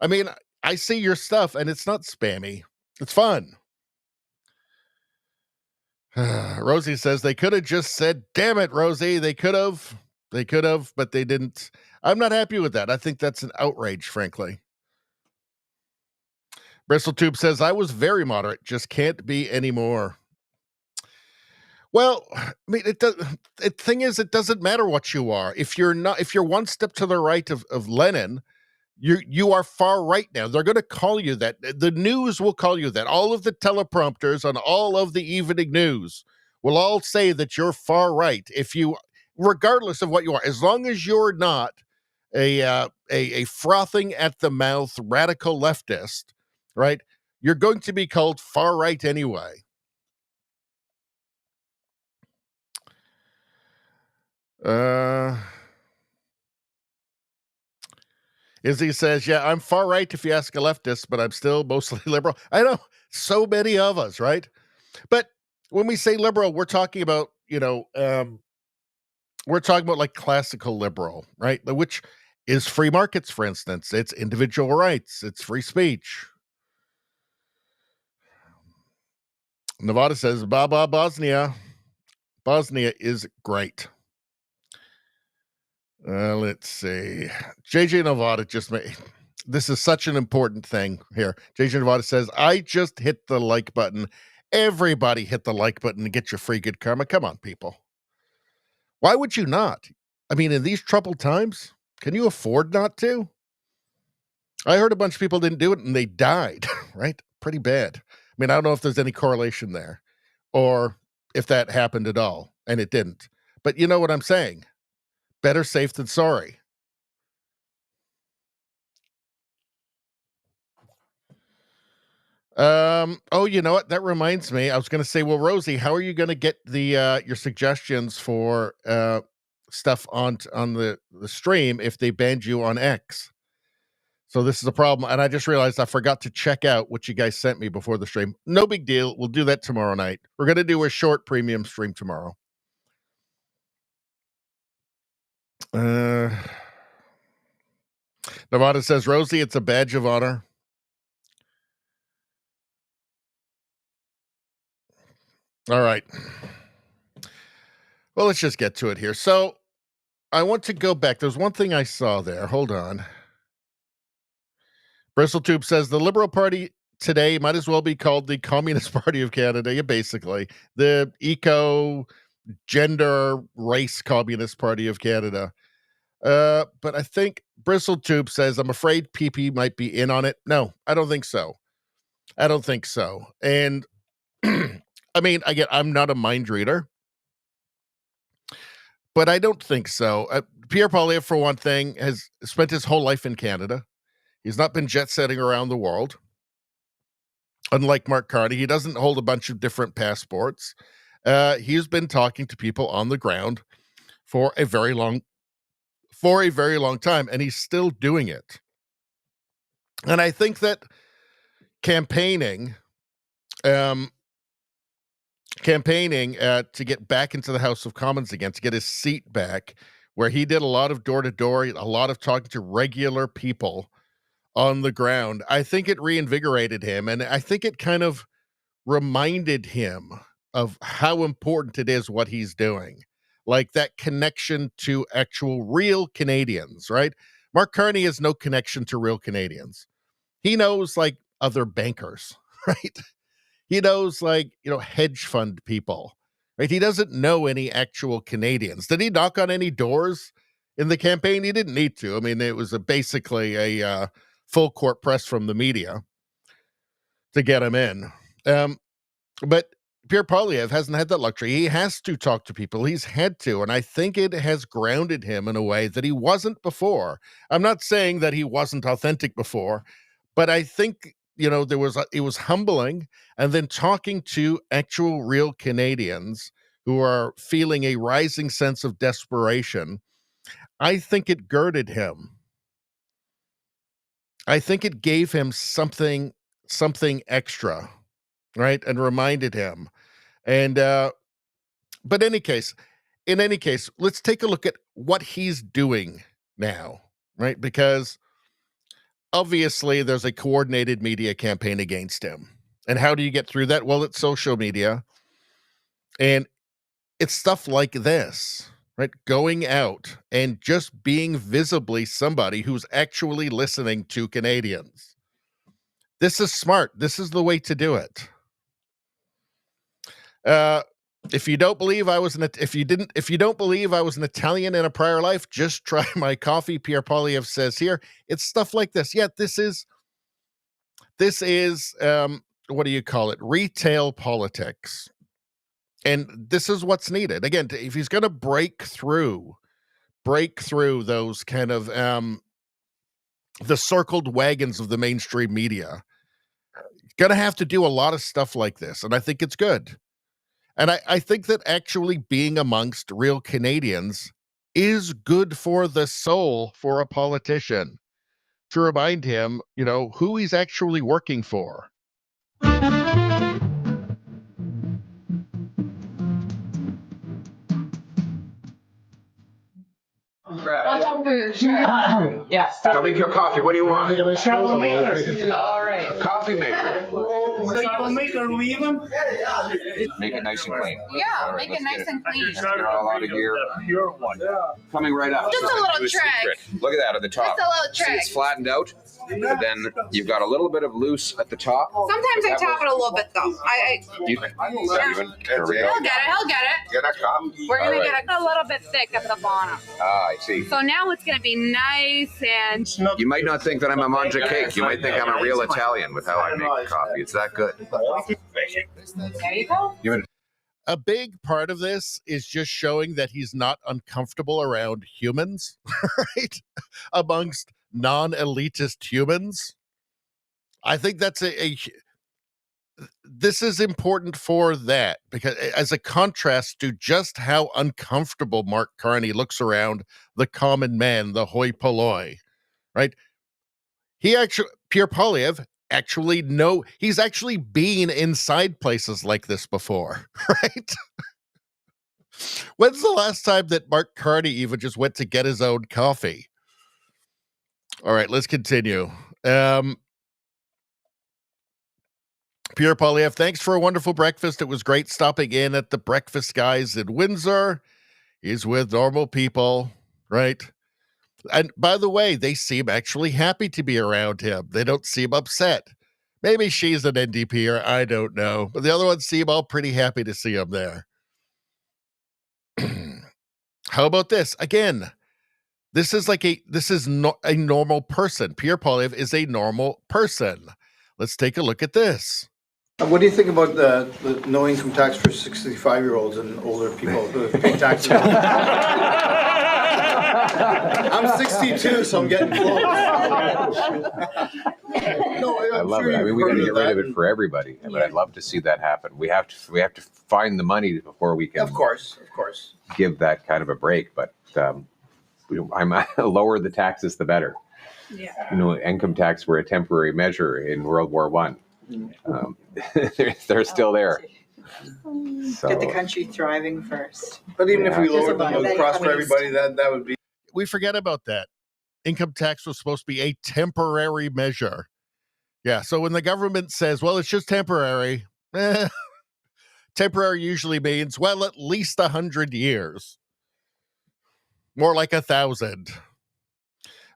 I mean, I see your stuff and it's not spammy. It's fun. Rosie says they could have just said, damn it, Rosie. They could have, but they didn't. I'm not happy with that. I think that's an outrage, frankly. Bristletube says, I was very moderate, just can't be anymore. Well, I mean, the thing is, it doesn't matter what you are. If you're one step to the right of Lenin, you are far right now. They're going to call you that. The news will call you that. All of the teleprompters on all of the evening news will all say that you're far right. Regardless of what you are, as long as you're not a frothing at the mouth radical leftist, right? You're going to be called far right anyway. Izzy says, yeah, I'm far right if you ask a leftist, but I'm still mostly liberal. I know, so many of us, right? But when we say liberal, we're talking about, we're talking about like classical liberal, right? Which is free markets, for instance. It's individual rights. It's free speech. Nevada says, Baba Bosnia. Bosnia is great. Let's see. JJ Nevada just made, this is such an important thing here. JJ Nevada says, I just hit the like button. Everybody hit the like button to get your free good karma. Come on, people. Why would you not? I mean, in these troubled times, can you afford not to? I heard a bunch of people didn't do it and they died, right? Pretty bad. I mean, I don't know if there's any correlation there or if that happened at all, and it didn't. But you know what I'm saying? Better safe than sorry. Oh, you know what? That reminds me. I was going to say, well, Rosie, how are you going to get the your suggestions for stuff on the stream if they banned you on X? So this is a problem, and I just realized I forgot to check out what you guys sent me before the stream. No big deal. We'll do that tomorrow night. We're going to do a short premium stream tomorrow. Nevada says, Rosie, it's a badge of honor. All right. Well, let's just get to it here. So I want to go back. There's one thing I saw there. Hold on. Bristletube says the Liberal Party today might as well be called the Communist Party of Canada. Yeah, basically. The gender, race Communist Party of Canada. But I think Bristletube says, I'm afraid PP might be in on it. No, I don't think so. I don't think so. And I mean, again, I'm not a mind reader, but I don't think so. Pierre Poilievre, for one thing, has spent his whole life in Canada. He's not been jet-setting around the world. Unlike Mark Carney, he doesn't hold a bunch of different passports. He's been talking to people on the ground for a very long time, and he's still doing it. And I think that campaigning to get back into the House of Commons again, to get his seat back, where he did a lot of door-to-door, a lot of talking to regular people on the ground, I think it reinvigorated him, and I think it kind of reminded him of how important it is what he's doing. Like that connection to actual real Canadians, right? Mark Carney has no connection to real Canadians. He knows like other bankers, right? He knows like, hedge fund people, right? He doesn't know any actual Canadians. Did he knock on any doors in the campaign? He didn't need to. I mean, it was basically a full court press from the media to get him in. But Pierre Poilievre hasn't had that luxury. He has to talk to people. He's had to, and I think it has grounded him in a way that he wasn't before. I'm not saying that he wasn't authentic before, but I think, it was humbling, and then talking to actual real Canadians who are feeling a rising sense of desperation, I think it girded him. I think it gave him something extra, right? And reminded him. And but in any case, let's take a look at what he's doing now, right? Because obviously there's a coordinated media campaign against him. And how do you get through that? Well, it's social media. And it's stuff like this, right? Going out and just being visibly somebody who's actually listening to Canadians. This is smart. This is the way to do it. If you don't believe I was an Italian in a prior life, just try my coffee. Pierre Poilievre says here. It's stuff like this. Yeah, this is what do you call it? Retail politics. And this is what's needed. Again, if he's going to break through those kind of the circled wagons of the mainstream media, going to have to do a lot of stuff like this. And I think it's good. And I think that actually being amongst real Canadians is good for the soul for a politician, to remind him, who he's actually working for. Yeah. I'll make your coffee. What do you want? All right. Coffee maker. Troublemaker, we even? Make it nice and clean. Yeah, make it nice and clean. Get it all out of here. Pure one. Coming right up. Just a little trick. Look at that at the top. Just a little See, trick. it's flattened out, but then you've got a little bit of loose at the top. Sometimes I tap it a little bit though. Is that even? There we go. He'll get it. Get that coffee. We're gonna get a little bit thick at the bottom. Ah, I see. So now it's gonna be nice and. You might not think that I'm a manja cake. You might think I'm a real Italian with how I make coffee. It's that good. There you go. A big part of this is just showing that he's not uncomfortable around humans, right? Amongst non-elitist humans. I think that's this is important for that, because as a contrast to just how uncomfortable Mark Carney looks around the common man, the hoi polloi, right? Pierre Poilievre he's actually been inside places like this before, right? When's the last time that Mark Carney even just went to get his own coffee? All right, let's continue. Pierre Poilievre, thanks for a wonderful breakfast. It was great stopping in at the Breakfast Guys in Windsor. He's with normal people, right? And by the way, they seem actually happy to be around him. They don't seem upset. Maybe she's an NDPer, I don't know. But the other ones seem all pretty happy to see him there. How about this? Again, this is a normal person. Pierre Poilievre is a normal person. Let's take a look at this. What do you think about the no income tax for 65-year-olds and older people who pay taxes? I'm 62, so I'm getting close. I love it. I mean, we got to get rid of it for everybody. I mean, I'd love to see that happen. We have to find the money before we can. Of course. Give that kind of a break. But I'm lower the taxes, the better. Yeah. Income tax were a temporary measure in World War I. They're still there. So, get the country thriving first. But even if we lowered them across for everybody, that would be. We forget about that. Income tax was supposed to be a temporary measure. Yeah, so when the government says, well, it's just temporary, temporary usually means, well, at least 100 years. More like 1,000.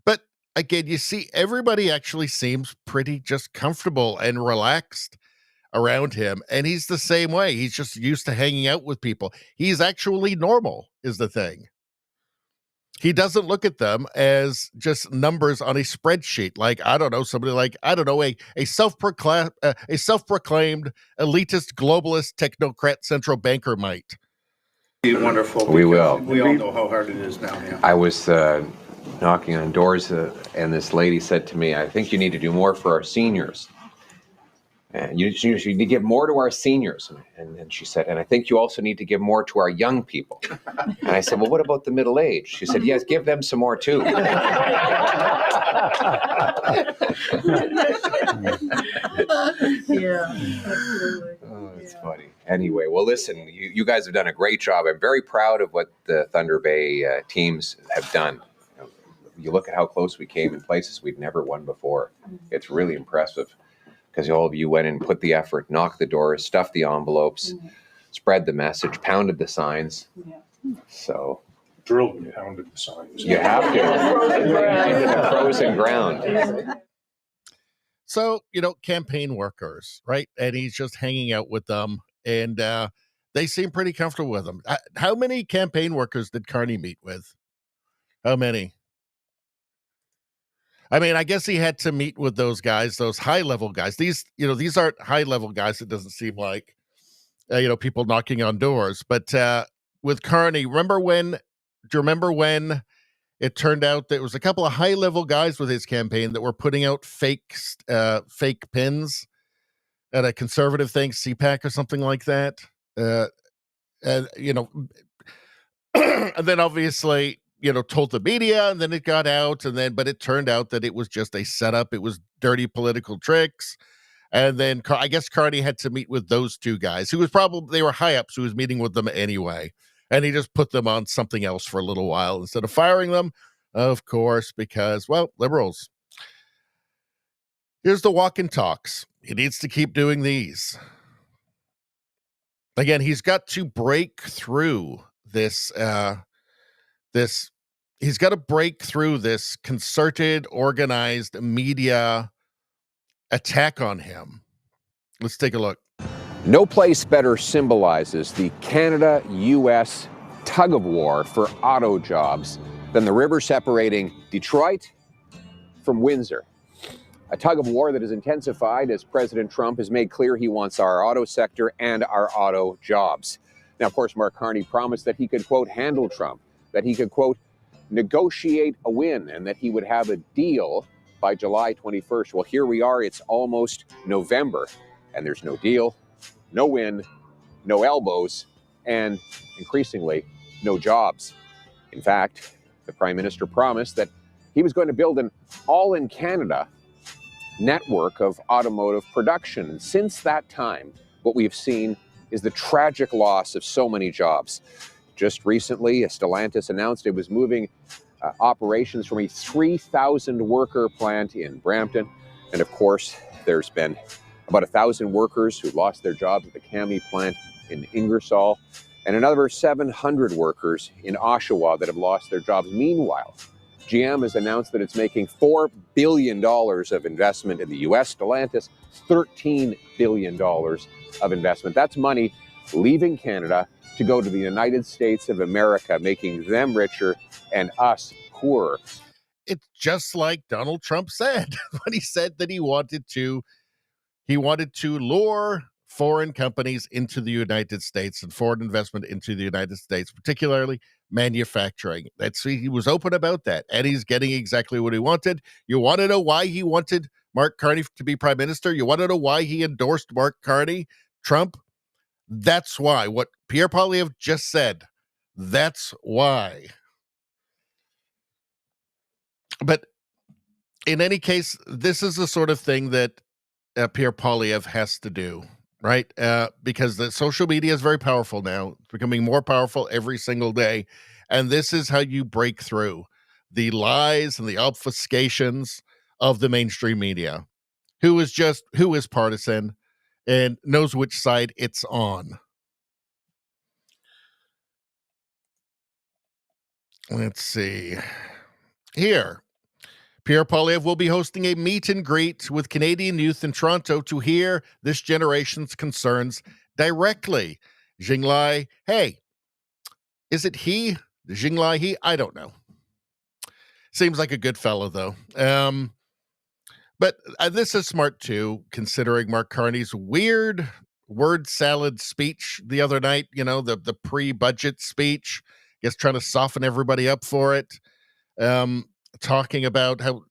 But again, you see, everybody actually seems pretty just comfortable and relaxed around him. And he's the same way. He's just used to hanging out with people. He's actually normal, is the thing. He doesn't look at them as just numbers on a spreadsheet. Like, I don't know, somebody like, I don't know, a self-proclaimed elitist, globalist, technocrat central banker might. Wonderful. We will. We all know how hard it is now. Yeah. I was knocking on doors and this lady said to me, I think you need to do more for our seniors. And you need to give more to our seniors. And she said, and I think you also need to give more to our young people. And I said, well, what about the middle-aged? She said, yes, give them some more too. Yeah, absolutely. Oh, it's funny. Anyway, well, listen, you guys have done a great job. I'm very proud of what the Thunder Bay teams have done. You look at how close we came in places we'd never won before. It's really impressive because all of you went and put the effort, knocked the doors, stuffed the envelopes, spread the message, pounded the signs. So drilled and pounded the signs. You have to. Into the frozen ground. So, campaign workers, right? And he's just hanging out with them, and they seem pretty comfortable with him. How many campaign workers did Carney meet with? How many? I mean, I guess he had to meet with those guys, those high-level guys. These aren't high-level guys. It doesn't seem like, people knocking on doors. But with Carney, do you remember when it turned out that it was a couple of high-level guys with his campaign that were putting out fake pins at a conservative thing, CPAC or something like that? And then obviously, told the media, and then it got out, but it turned out that it was just a setup. It was dirty political tricks. And then I guess Carney had to meet with those two guys they were high ups who was meeting with them anyway. And he just put them on something else for a little while instead of firing them, of course, because, well, liberals. Here's the walk and talks. He needs to keep doing these. Again, he's got to break through this he's got to break through this concerted, organized media attack on him. Let's take a look. No place better symbolizes the Canada-U.S. tug of war for auto jobs than the river separating Detroit from Windsor. A tug of war that has intensified as President Trump has made clear he wants our auto sector and our auto jobs. Now, of course, Mark Carney promised that he could, quote, handle Trump, that he could, quote, negotiate a win, and that he would have a deal by July 21st. Well, here we are. It's almost November, and there's no deal, no win, no elbows, and increasingly, no jobs. In fact, the Prime Minister promised that he was going to build an all-in-Canada network of automotive production. And since that time, what we've seen is the tragic loss of so many jobs. Just recently, Stellantis announced it was moving operations from a 3,000 worker plant in Brampton. And of course, there's been about 1,000 workers who lost their jobs at the Carney plant in Ingersoll, and another 700 workers in Oshawa that have lost their jobs. Meanwhile, GM has announced that it's making $4 billion of investment in the U.S. Stellantis, $13 billion of investment. That's money leaving Canada to go to the United States of America, making them richer and us poorer. It's just like Donald Trump said when he said that he wanted to lure foreign companies into the United States and foreign investment into the United States, particularly manufacturing. He was open about that, and he's getting exactly what he wanted. You want to know why he wanted Mark Carney to be prime minister? You want to know why he endorsed Mark Carney, Trump? That's why. What Pierre Poilievre just said, that's why. But in any case, this is the sort of thing that Pierre Poilievre has to do, right? Because the social media is very powerful now. It's becoming more powerful every single day. And this is how you break through the lies and the obfuscations of the mainstream media, who is partisan and knows which side it's on. Let's see. Here, Pierre Poilievre will be hosting a meet and greet with Canadian youth in Toronto to hear this generation's concerns directly. Jinglai, hey, is it he? Jinglai, he? I don't know. Seems like a good fellow, though. But this is smart, too, considering Mark Carney's weird word salad speech the other night, the pre-budget speech, I guess trying to soften everybody up for it. Talking about how,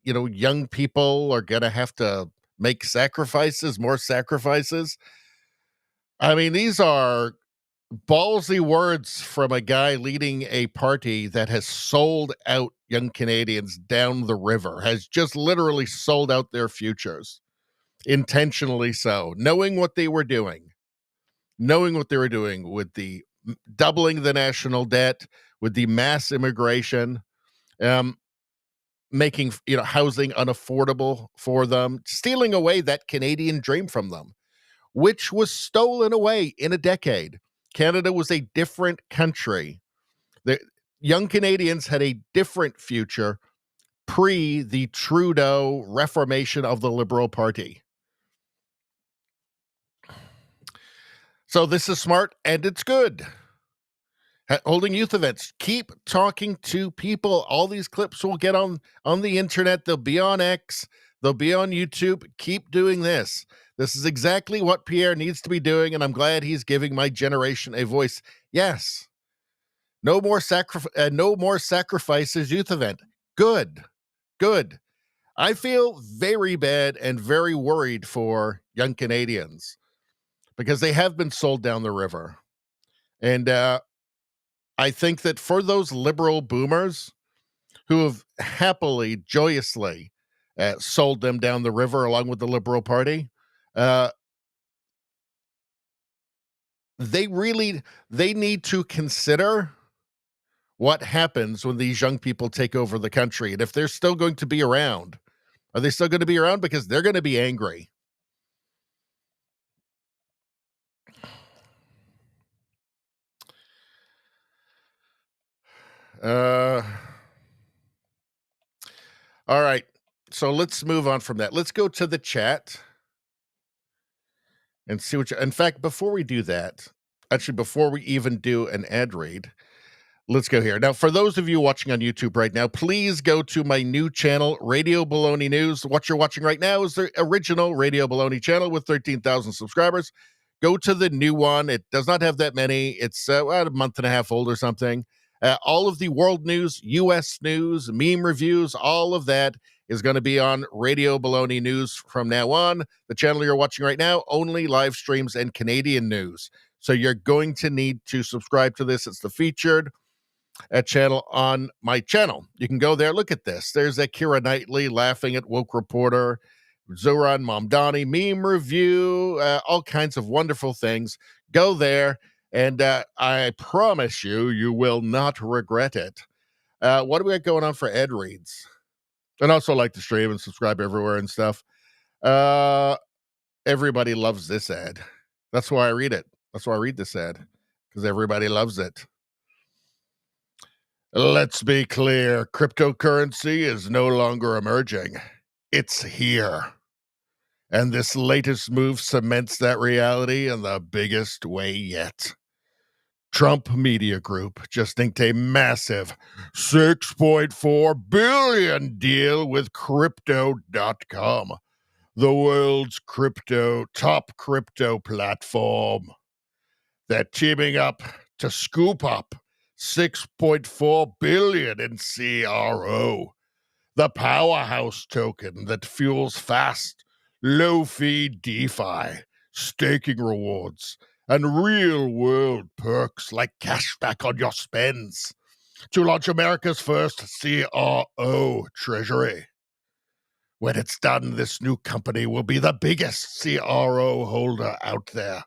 young people are going to have to make sacrifices, more sacrifices. I mean, these are ballsy words from a guy leading a party that has sold out young Canadians down the river, has just literally sold out their futures, intentionally so, knowing what they were doing with the doubling the national debt, with the mass immigration, making housing unaffordable for them, stealing away that Canadian dream from them, which was stolen away in a decade. Canada was a different country. The young Canadians had a different future pre the Trudeau reformation of the Liberal Party. So this is smart and it's good. Holding youth events. Keep talking to people. All these clips will get on the internet. They'll be on X. They'll be on YouTube. Keep doing this. This is exactly what Pierre needs to be doing, and I'm glad he's giving my generation a voice. Yes. No more sacrifices youth event. Good. I feel very bad and very worried for young Canadians because they have been sold down the river. And I think that for those liberal boomers who have happily, joyously sold them down the river along with the Liberal Party, they need to consider what happens when these young people take over the country. And if they're still going to be around, are they still going to be around? Because they're going to be angry. All right. So let's move on from that. Let's go to the chat and see in fact, before we do that, actually, before we even do an ad read, let's go here. Now, for those of you watching on YouTube right now, please go to my new channel, Radio Baloney News. What you're watching right now is the original Radio Baloney channel with 13,000 subscribers. Go to the new one. It does not have that many. It's about a month and a half old or something. All of the world news, U.S. news, meme reviews, all of that is going to be on Radio Baloney News from now on. The channel you're watching right now, only live streams and Canadian news. So you're going to need to subscribe to this. It's the featured channel on my channel. You can go there. Look at this. There's Keira Knightley laughing at Woke Reporter, Zoran Mamdani, meme review, all kinds of wonderful things. Go there. And I promise you will not regret it. What do we got going on for ad reads? And also like to stream and subscribe everywhere and stuff. Everybody loves this ad. That's why I read it. That's why I read this ad. Because everybody loves it. Let's be clear. Cryptocurrency is no longer emerging. It's here. And this latest move cements that reality in the biggest way yet. Trump Media Group just inked a massive $6.4 billion deal with Crypto.com, the world's top crypto platform. They're teaming up to scoop up $6.4 billion in CRO, the powerhouse token that fuels fast, low-fee DeFi, staking rewards, and real-world perks like cashback on your spends to launch America's first CRO treasury. When it's done, this new company will be the biggest CRO holder out there.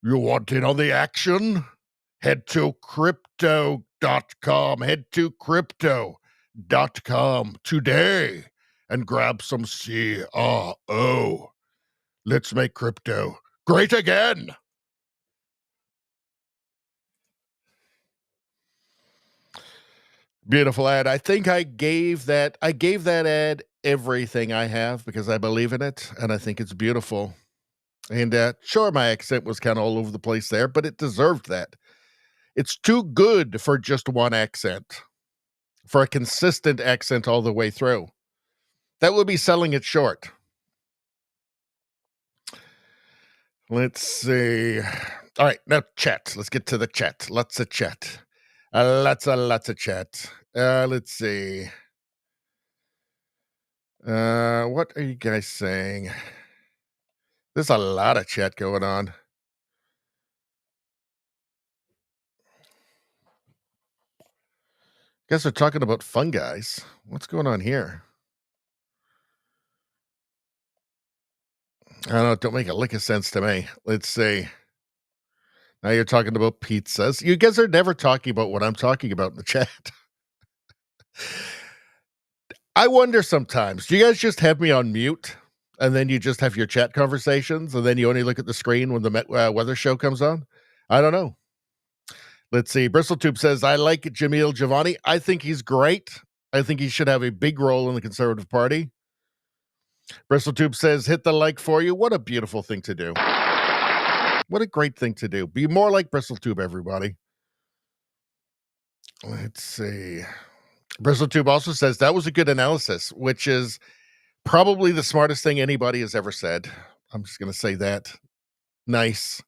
You want in on the action? Head to Crypto.com. Head to Crypto.com today and grab some CRO. Let's make crypto great again. Beautiful ad. I think I gave that ad everything I have because I believe in it and I think it's beautiful. And sure, my accent was kind of all over the place there, but it deserved that. It's too good for just one accent, for a consistent accent all the way through. That would be selling it short. Let's see. All right, now chat. Let's get to the chat. Lots of chat. Lots of chat. Let's see. What are you guys saying? There's a lot of chat going on. Guess they're talking about fungi. What's going on here? I don't know. Don't make a lick of sense to me. Let's see. Now you're talking about pizzas. You guys are never talking about what I'm talking about in the chat. I wonder sometimes, do you guys just have me on mute and then you just have your chat conversations and then you only look at the screen when the weather show comes on? I don't know. Let's see. Bristletube says, I like Jamil Giovanni. I think he's great. I think he should have a big role in the Conservative Party. Bristletube says, hit the like for you. What a beautiful thing to do. What a great thing to do. Be more like Bristletube, everybody. Let's see. Bristletube also says, that was a good analysis, which is probably the smartest thing anybody has ever said. I'm just going to say that. Nice.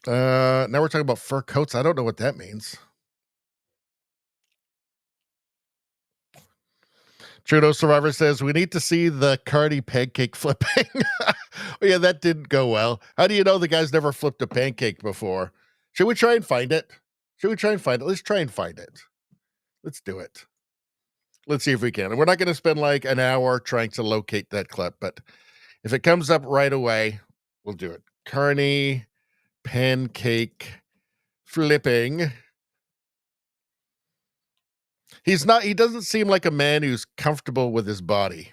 Now we're talking about fur coats. I don't know what that means. Trudeau Survivor says, we need to see the Carney pancake flipping. Oh, yeah, that didn't go well. How do you know the guy's never flipped a pancake before? Should we try and find it? Let's try and find it. Let's do it. Let's see if we can. And we're not going to spend like an hour trying to locate that clip, but if it comes up right away, we'll do it. Carney pancake flipping. He doesn't seem like a man who's comfortable with his body,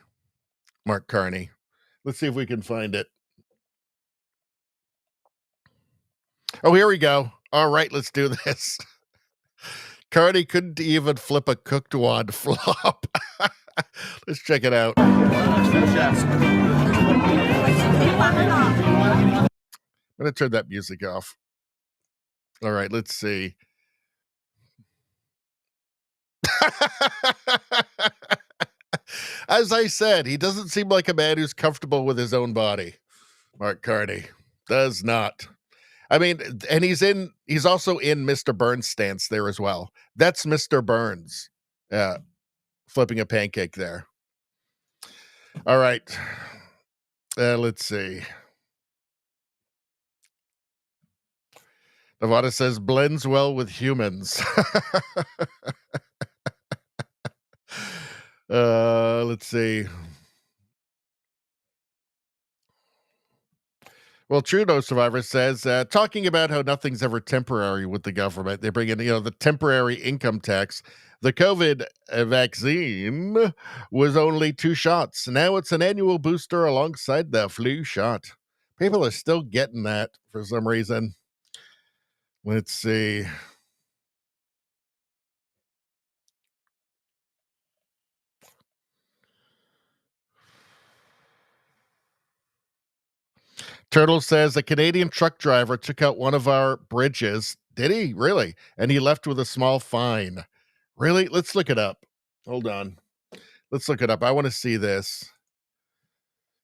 Mark Carney. Let's see if we can find it. Oh, here we go. All right, let's do this. Carney couldn't even flip a cooked wad flop. Let's check it out. I'm going to turn that music off. All right, let's see. As I said, he doesn't seem like a man who's comfortable with his own body. Mark Carney does not. I mean, and he's also in Mr. Burns' stance there as well. That's Mr. Burns flipping a pancake there. All right. Let's see. Nevada says blends well with humans. Let's see. Well, Trudeau Survivor says, talking about how nothing's ever temporary with the government. They bring in, the temporary income tax. The COVID vaccine was only 2 shots. Now it's an annual booster alongside the flu shot. People are still getting that for some reason. Let's see. Turtle says a Canadian truck driver took out one of our bridges. Did he? Really? And he left with a small fine. Really? Let's look it up. Hold on. Let's look it up. I want to see this.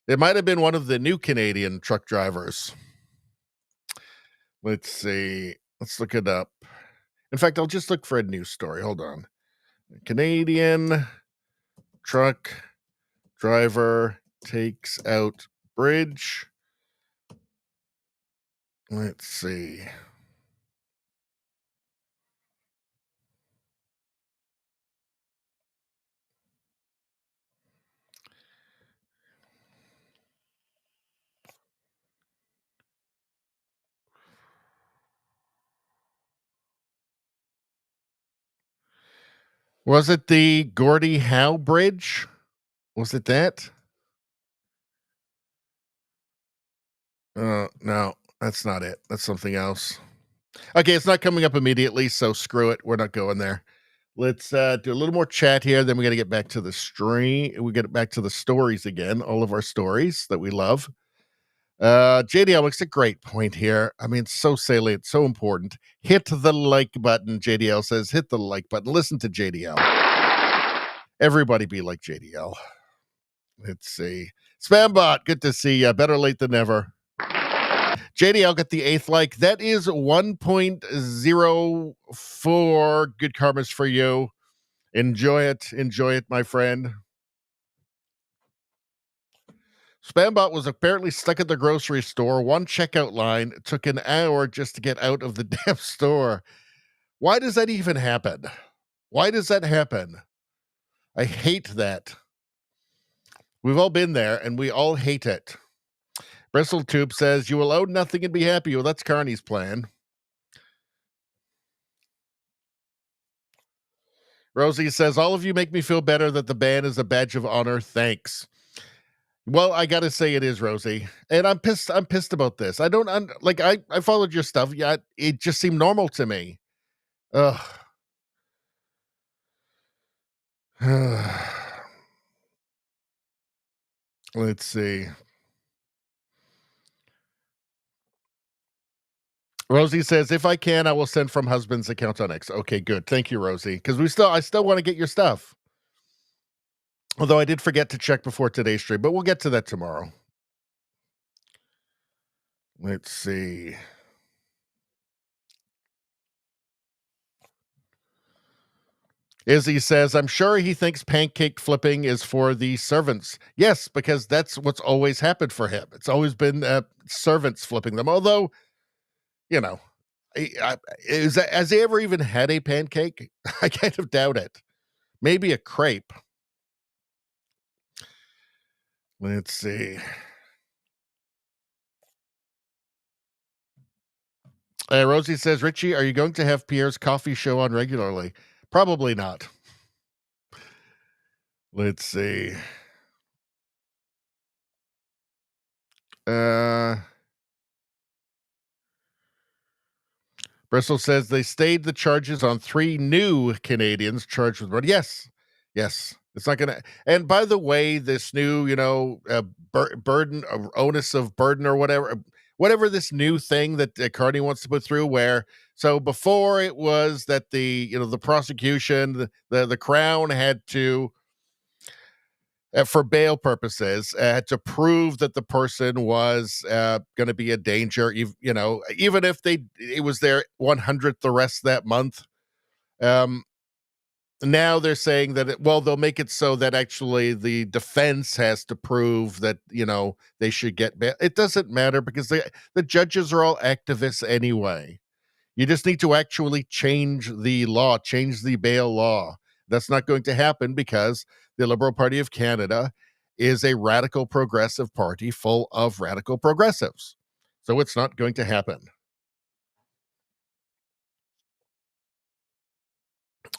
It might have been one of the new Canadian truck drivers. Let's see. Let's look it up. In fact, I'll just look for a news story. Hold on. Canadian truck driver takes out bridge. Let's see. Was it the Gordie Howe Bridge? Was it that? No, that's not it. That's something else. Okay, it's not coming up immediately, so screw it. We're not going there. Let's do a little more chat here. Then we got to get back to the stream. We get back to the stories again. All of our stories that we love. JDL makes a great point here. I mean, so salient, so important. Hit the like button. JDL says, hit the like button. Listen to JDL. Everybody be like JDL. Let's see. Spambot, good to see you. Better late than never. JDL got the 8th like. That is 1.04 good karmas for you. Enjoy it, my friend. Spambot was apparently stuck at the grocery store. One checkout line. It took an hour just to get out of the damn store. Why does that even happen? Why does that happen? I hate that. We've all been there, and we all hate it. Bristletoop says, you will own nothing and be happy. Well, that's Carney's plan. Rosie says, all of you make me feel better that the ban is a badge of honor. Thanks. Well, I got to say it is, Rosie. And I'm pissed about this. I don't, I followed your stuff. Yeah, it just seemed normal to me. Ugh. Let's see. Rosie says, if I can, I will send from husband's account on X. Okay, good. Thank you, Rosie. Because I still want to get your stuff. Although I did forget to check before today's stream, but we'll get to that tomorrow. Let's see. Izzy says, I'm sure he thinks pancake flipping is for the servants. Yes, because that's what's always happened for him. It's always been servants flipping them. Although, has he ever even had a pancake? I kind of doubt it. Maybe a crepe. Let's see. Rosie says, Richie, are you going to have Pierre's coffee show on regularly? Probably not. Let's see. Bristol says they stayed the charges on 3 new Canadians charged with murder. Yes. It's not going to. And by the way, this new, burden, onus of burden or whatever this new thing that Carney wants to put through, where so before it was that the prosecution, the Crown had to, for bail purposes, had to prove that the person was going to be a danger, even if it was their 100th arrest that month. Now they're saying that, they'll make it so that actually the defense has to prove that, they should get bail. It doesn't matter because the judges are all activists anyway. You just need to actually change the law, change the bail law. That's not going to happen because the Liberal Party of Canada is a radical progressive party full of radical progressives. So it's not going to happen.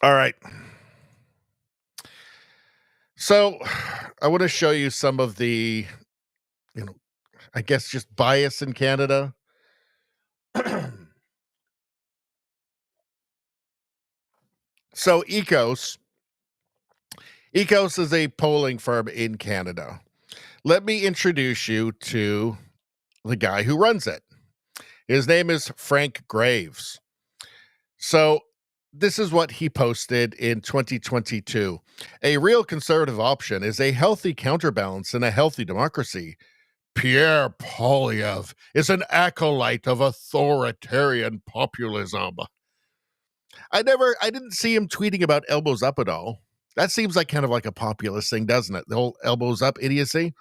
All right. So I want to show you some of the, I guess just bias in Canada. So EKOS is a polling firm in Canada. Let me introduce you to the guy who runs it. His name is Frank Graves. So this is what he posted in 2022. A real conservative option is a healthy counterbalance in a healthy democracy. Pierre Poilievre is an acolyte of authoritarian populism. I didn't see him tweeting about elbows up at all. That seems like kind of like a populist thing, doesn't it? The whole elbows up idiocy.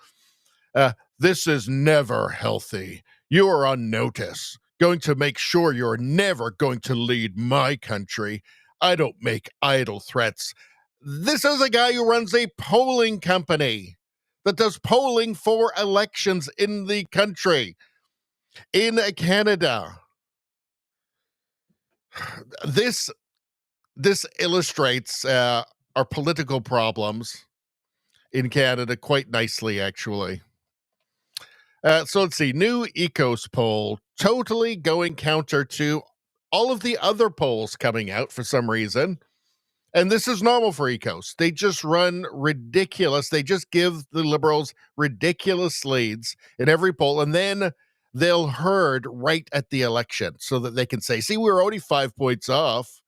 This is never healthy. You are on notice. Going to make sure you're never going to lead my country. I don't make idle threats. This is a guy who runs a polling company that does polling for elections in the country, in Canada. This illustrates our political problems in Canada quite nicely, actually. So let's see. New EKOS poll, totally going counter to all of the other polls coming out for some reason. And this is normal for EKOS. They just run ridiculous. They just give the Liberals ridiculous leads in every poll, and then they'll herd right at the election so that they can say, see, we were only 5 points off.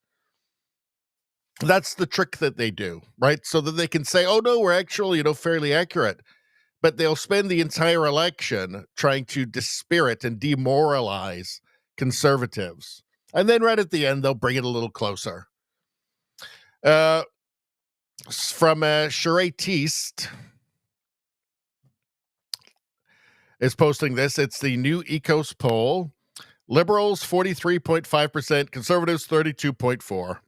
That's the trick that they do, right? So that they can say, oh, no, we're actually, fairly accurate. But they'll spend the entire election trying to dispirit and demoralize conservatives. And then right at the end, they'll bring it a little closer. from Charest is posting this. It's the new EKOS poll. Liberals 43.5%, conservatives 32.4%.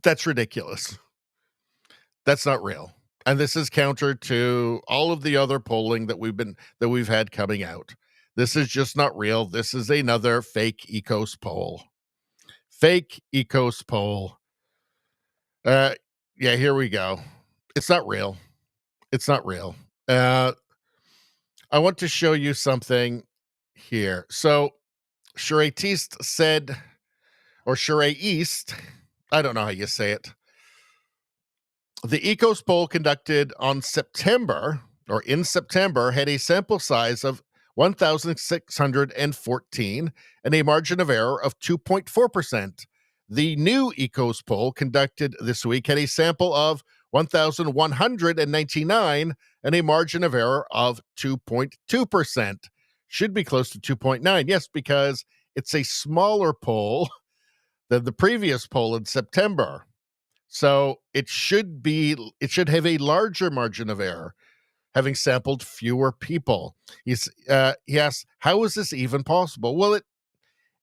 That's ridiculous. That's not real. And this is counter to all of the other polling that we've had coming out. This is just not real. This is another fake EKOS poll. Fake EKOS poll. Yeah, here we go. It's not real. It's not real. I want to show you something here. So Charest said, or Charest, I don't know how you say it. The EKOS poll conducted in September had a sample size of 1,614 and a margin of error of 2.4%. The new EKOS poll conducted this week had a sample of 1,199 and a margin of error of 2.2%. Should be close to 2.9. Yes, because it's a smaller poll than the previous poll in September. So it should have a larger margin of error, having sampled fewer people. He asks, how is this even possible? Well,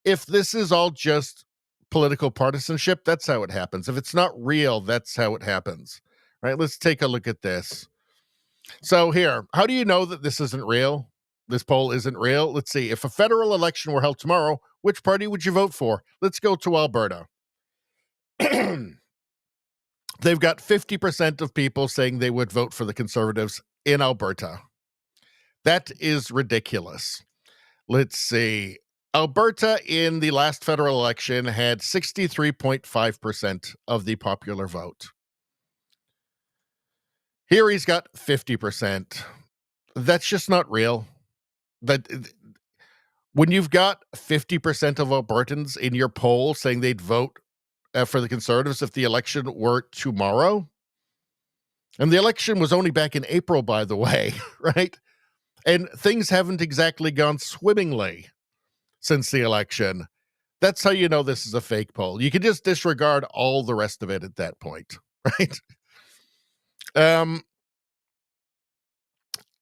if this is all just political partisanship, that's how it happens. If it's not real, that's how it happens. Right? Let's take a look at this. So here, how do you know that this isn't real? This poll isn't real? Let's see. If a federal election were held tomorrow, which party would you vote for? Let's go to Alberta. They've got 50% of people saying they would vote for the Conservatives in Alberta. That is ridiculous. Let's see. Alberta in the last federal election had 63.5% of the popular vote. Here he's got 50%. That's just not real. When you've got 50% of Albertans in your poll saying they'd vote for the Conservatives if the election were tomorrow, and the election was only back in April, by the way, right? And things haven't exactly gone swimmingly since the election. That's how you know this is a fake poll. You can just disregard all the rest of it at that point, right?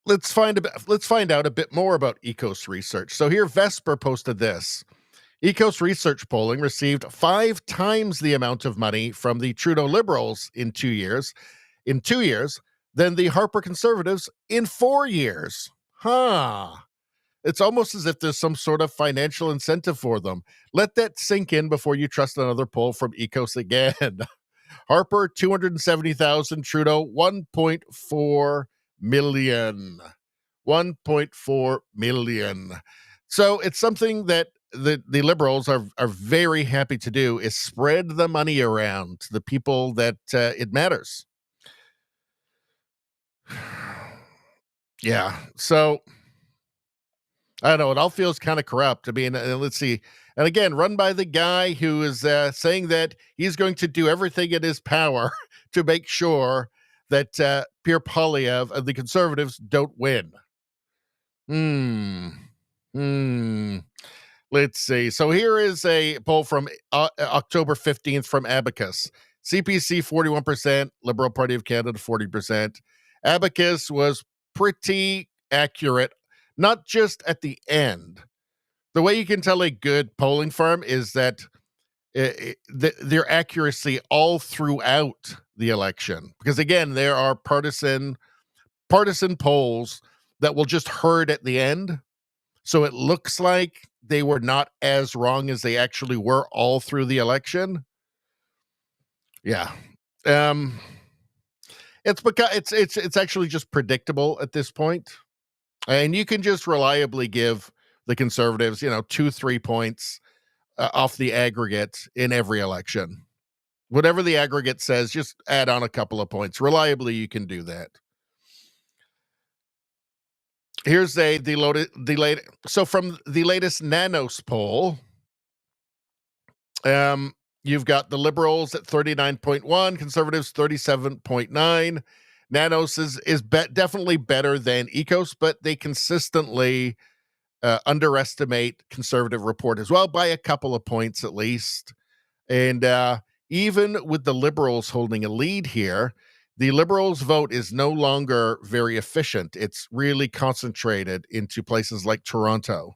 Let's find out a bit more about EKOS research. So here, Vesper posted this. EKOS research polling received 5 times the amount of money from the Trudeau Liberals in 2 years, than the Harper Conservatives in 4 years. It's almost as if there's some sort of financial incentive for them. Let that sink in before you trust another poll from EKOS again. Harper, 270,000. Trudeau, 1.4 million. 1.4 million. So it's something that the Liberals are very happy to do, is spread the money around to the people that it matters. Yeah. So I don't know. It all feels kind of corrupt. I mean, let's see. And again, run by the guy who is saying that he's going to do everything in his power to make sure that Pierre Poilievre of the Conservatives don't win. Let's see. So here is a poll from October 15th from Abacus. CPC 41%, Liberal Party of Canada 40%. Abacus was pretty accurate, not just at the end. The way you can tell a good polling firm is that their accuracy all throughout the election. Because again, there are partisan polls that will just herd at the end. So it looks like they were not as wrong as they actually were all through the election. Yeah. It's because it's actually just predictable at this point. And you can just reliably give the Conservatives, 2-3 points off the aggregate in every election. Whatever the aggregate says, just add on a couple of points. Reliably, you can do that. Here's so from the latest Nanos poll, you've got the Liberals at 39.1, Conservatives 37.9. Nanos is definitely better than EKOS, but they consistently underestimate Conservative report as well by a couple of points at least. And even with the Liberals holding a lead here, the Liberals' vote is no longer very efficient. It's really concentrated into places like Toronto.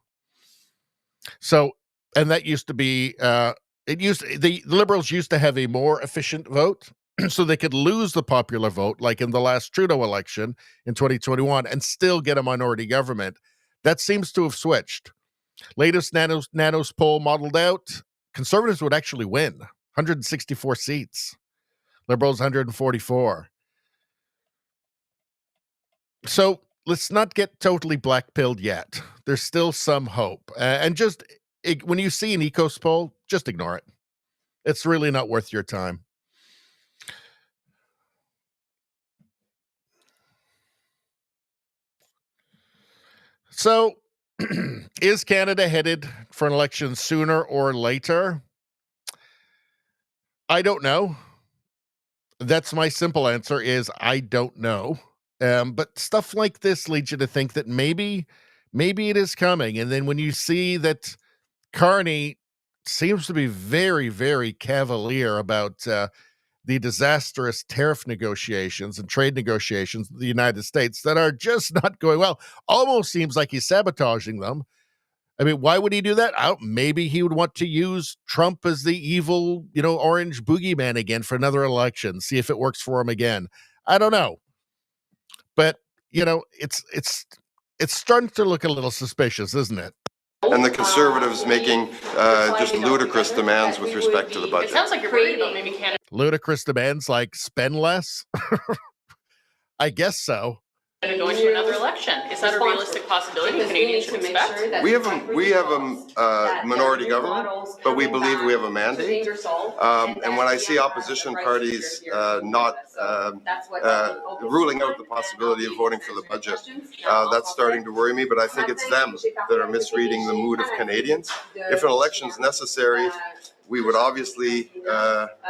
So, and that used to be, the Liberals used to have a more efficient vote, so they could lose the popular vote, like in the last Trudeau election in 2021, and still get a minority government. That seems to have switched. Latest Nanos poll modeled out, Conservatives would actually win 164 seats. Liberals 144. So let's not get totally black-pilled yet. There's still some hope. And just when you see an EKOS poll, just ignore it. It's really not worth your time. So is Canada headed for an election sooner or later? I don't know. That's my simple answer is I don't know. But stuff like this leads you to think that maybe it is coming. And then when you see that Carney seems to be very, very cavalier about the disastrous tariff negotiations and trade negotiations with the United States that are just not going well, almost seems like he's sabotaging them. I mean, why would he do that? Maybe he would want to use Trump as the evil, orange boogeyman again for another election, see if it works for him again. I don't know. But, it's starting to look a little suspicious, isn't it? And the Conservatives making just ludicrous demands with respect to the budget. It sounds like you're worried about maybe Canada. Ludicrous demands like spend less? I guess so. Going to another election. Is that a realistic possibility Canadians should expect? We have a minority government, but we believe we have a mandate. And when I see opposition parties not ruling out the possibility of voting for the budget, that's starting to worry me. But I think it's them that are misreading the mood of Canadians. If an election is necessary, we would obviously,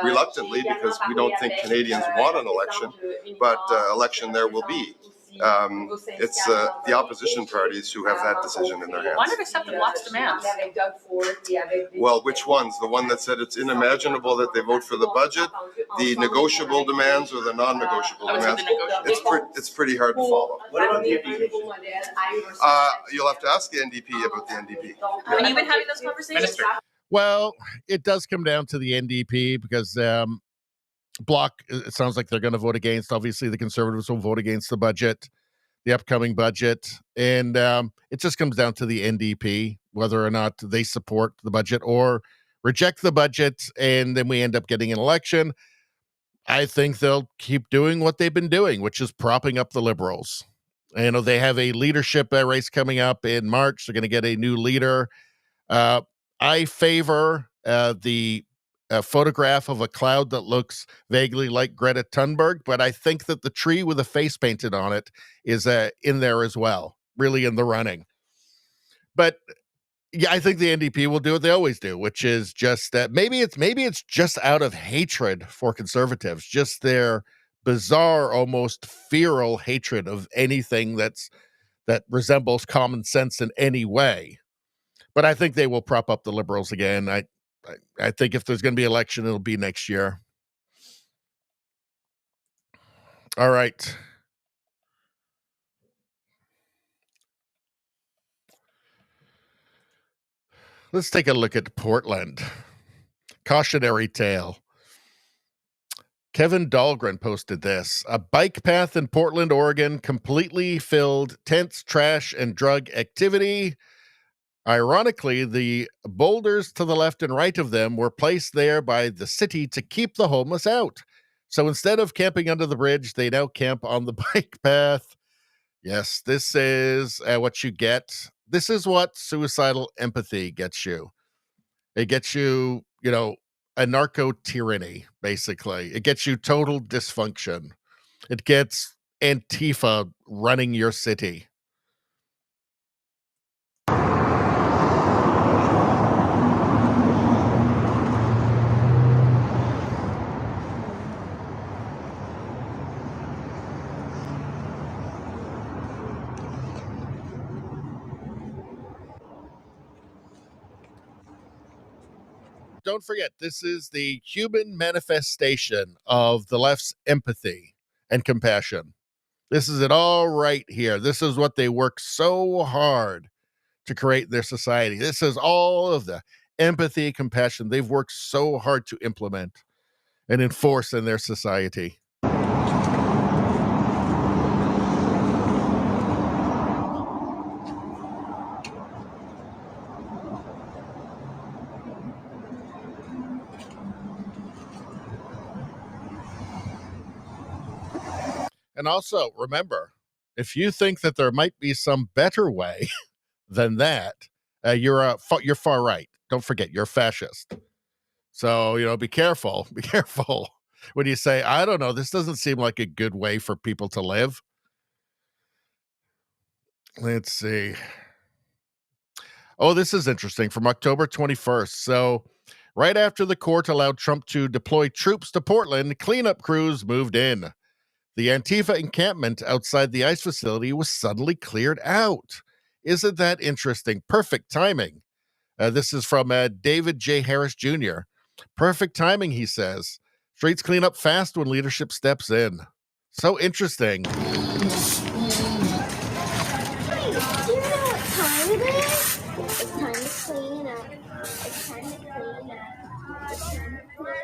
reluctantly, because we don't think Canadians want an election, but election there will be. It's the opposition parties who have that decision in their hands. Why not accept the Bloc's demands? Well, which ones? The one that said it's unimaginable that they vote for the budget, the negotiable demands, or the non-negotiable demands? It's pretty hard to follow. What about the NDP? You'll have to ask the NDP about the NDP. Have you been having those conversations? Well, it does come down to the NDP because Bloc, it sounds like they're going to vote against. Obviously, the Conservatives will vote against the budget, the upcoming budget. And it just comes down to the NDP, whether or not they support the budget or reject the budget. And then we end up getting an election. I think they'll keep doing what they've been doing, which is propping up the Liberals. They have a leadership race coming up in March. They're going to get a new leader. I favor the photograph of a cloud that looks vaguely like Greta Thunberg, but I think that the tree with a face painted on it is in there as well, really in the running. But yeah, I think the NDP will do what they always do, which is just that maybe it's just out of hatred for Conservatives, just their bizarre, almost feral hatred of anything that resembles common sense in any way. But I think they will prop up the Liberals again. I think if there's going to be an election, it'll be next year. All right. Let's take a look at Portland. Cautionary tale. Kevin Dahlgren posted this. A bike path in Portland, Oregon, completely filled tents, trash, and drug activity. Ironically, the boulders to the left and right of them were placed there by the city to keep the homeless out. So instead of camping under the bridge, they now camp on the bike path. Yes, this is what you get. This is what suicidal empathy gets you. It gets you, a narco tyranny, basically. It gets you total dysfunction. It gets Antifa running your city. don't forget, this is the human manifestation of the left's empathy and compassion. This is it all right here. This is what they work so hard to create in their society. This is all of the empathy, compassion they've worked so hard to implement and enforce in their society. And also, remember, if you think that there might be some better way than that, you're far right. Don't forget, you're a fascist. So, be careful. Be careful when you say, I don't know, this doesn't seem like a good way for people to live. Let's see. Oh, this is interesting. From October 21st. So, right after the court allowed Trump to deploy troops to Portland, cleanup crews moved in. The Antifa encampment outside the ICE facility was suddenly cleared out. Isn't that interesting? Perfect timing. This is from David J. Harris Jr. Perfect timing, he says. Streets clean up fast when leadership steps in. So interesting. Do you know what time it is? It's time to clean up. It's time to clean up. It's time to clean up.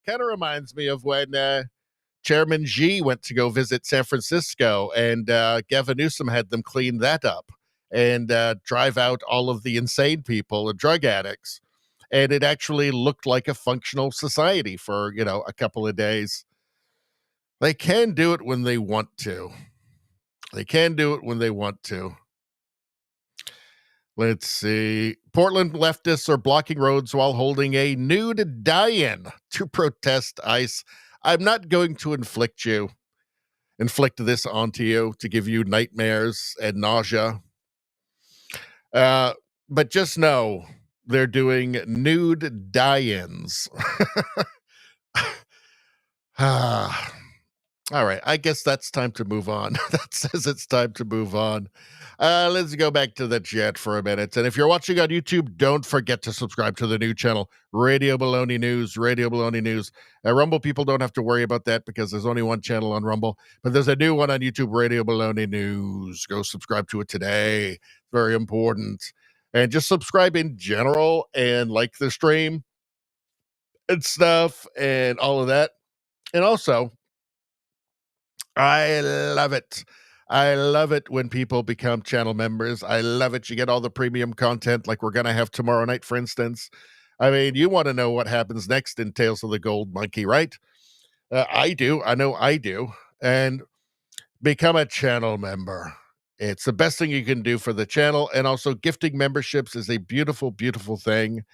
Kind of reminds me of when Chairman Xi went to go visit San Francisco, and Gavin Newsom had them clean that up and drive out all of the insane people and drug addicts. And it actually looked like a functional society for, a couple of days. They can do it when they want to. They can do it when they want to. Let's see. Portland leftists are blocking roads while holding a nude die-in to protest ICE. I'm not going to inflict this onto you to give you nightmares and nausea. But just know they're doing nude die-ins. All right, I guess that's time to move on. That says it's time to move on. Let's go back to the chat for a minute. And if you're watching on YouTube, don't forget to subscribe to the new channel, Radio Baloney News, Radio Baloney News. Rumble people don't have to worry about that because there's only one channel on Rumble. But there's a new one on YouTube, Radio Baloney News. Go subscribe to it today. Very important. And just subscribe in general and like the stream and stuff and all of that. And also, I love it. I love it when people become channel members. I love it. You get all the premium content like we're going to have tomorrow night, for instance. I mean, you want to know what happens next in Tales of the Gold Monkey, right? I do. I know I do. And become a channel member. It's the best thing you can do for the channel. And also gifting memberships is a beautiful, beautiful thing.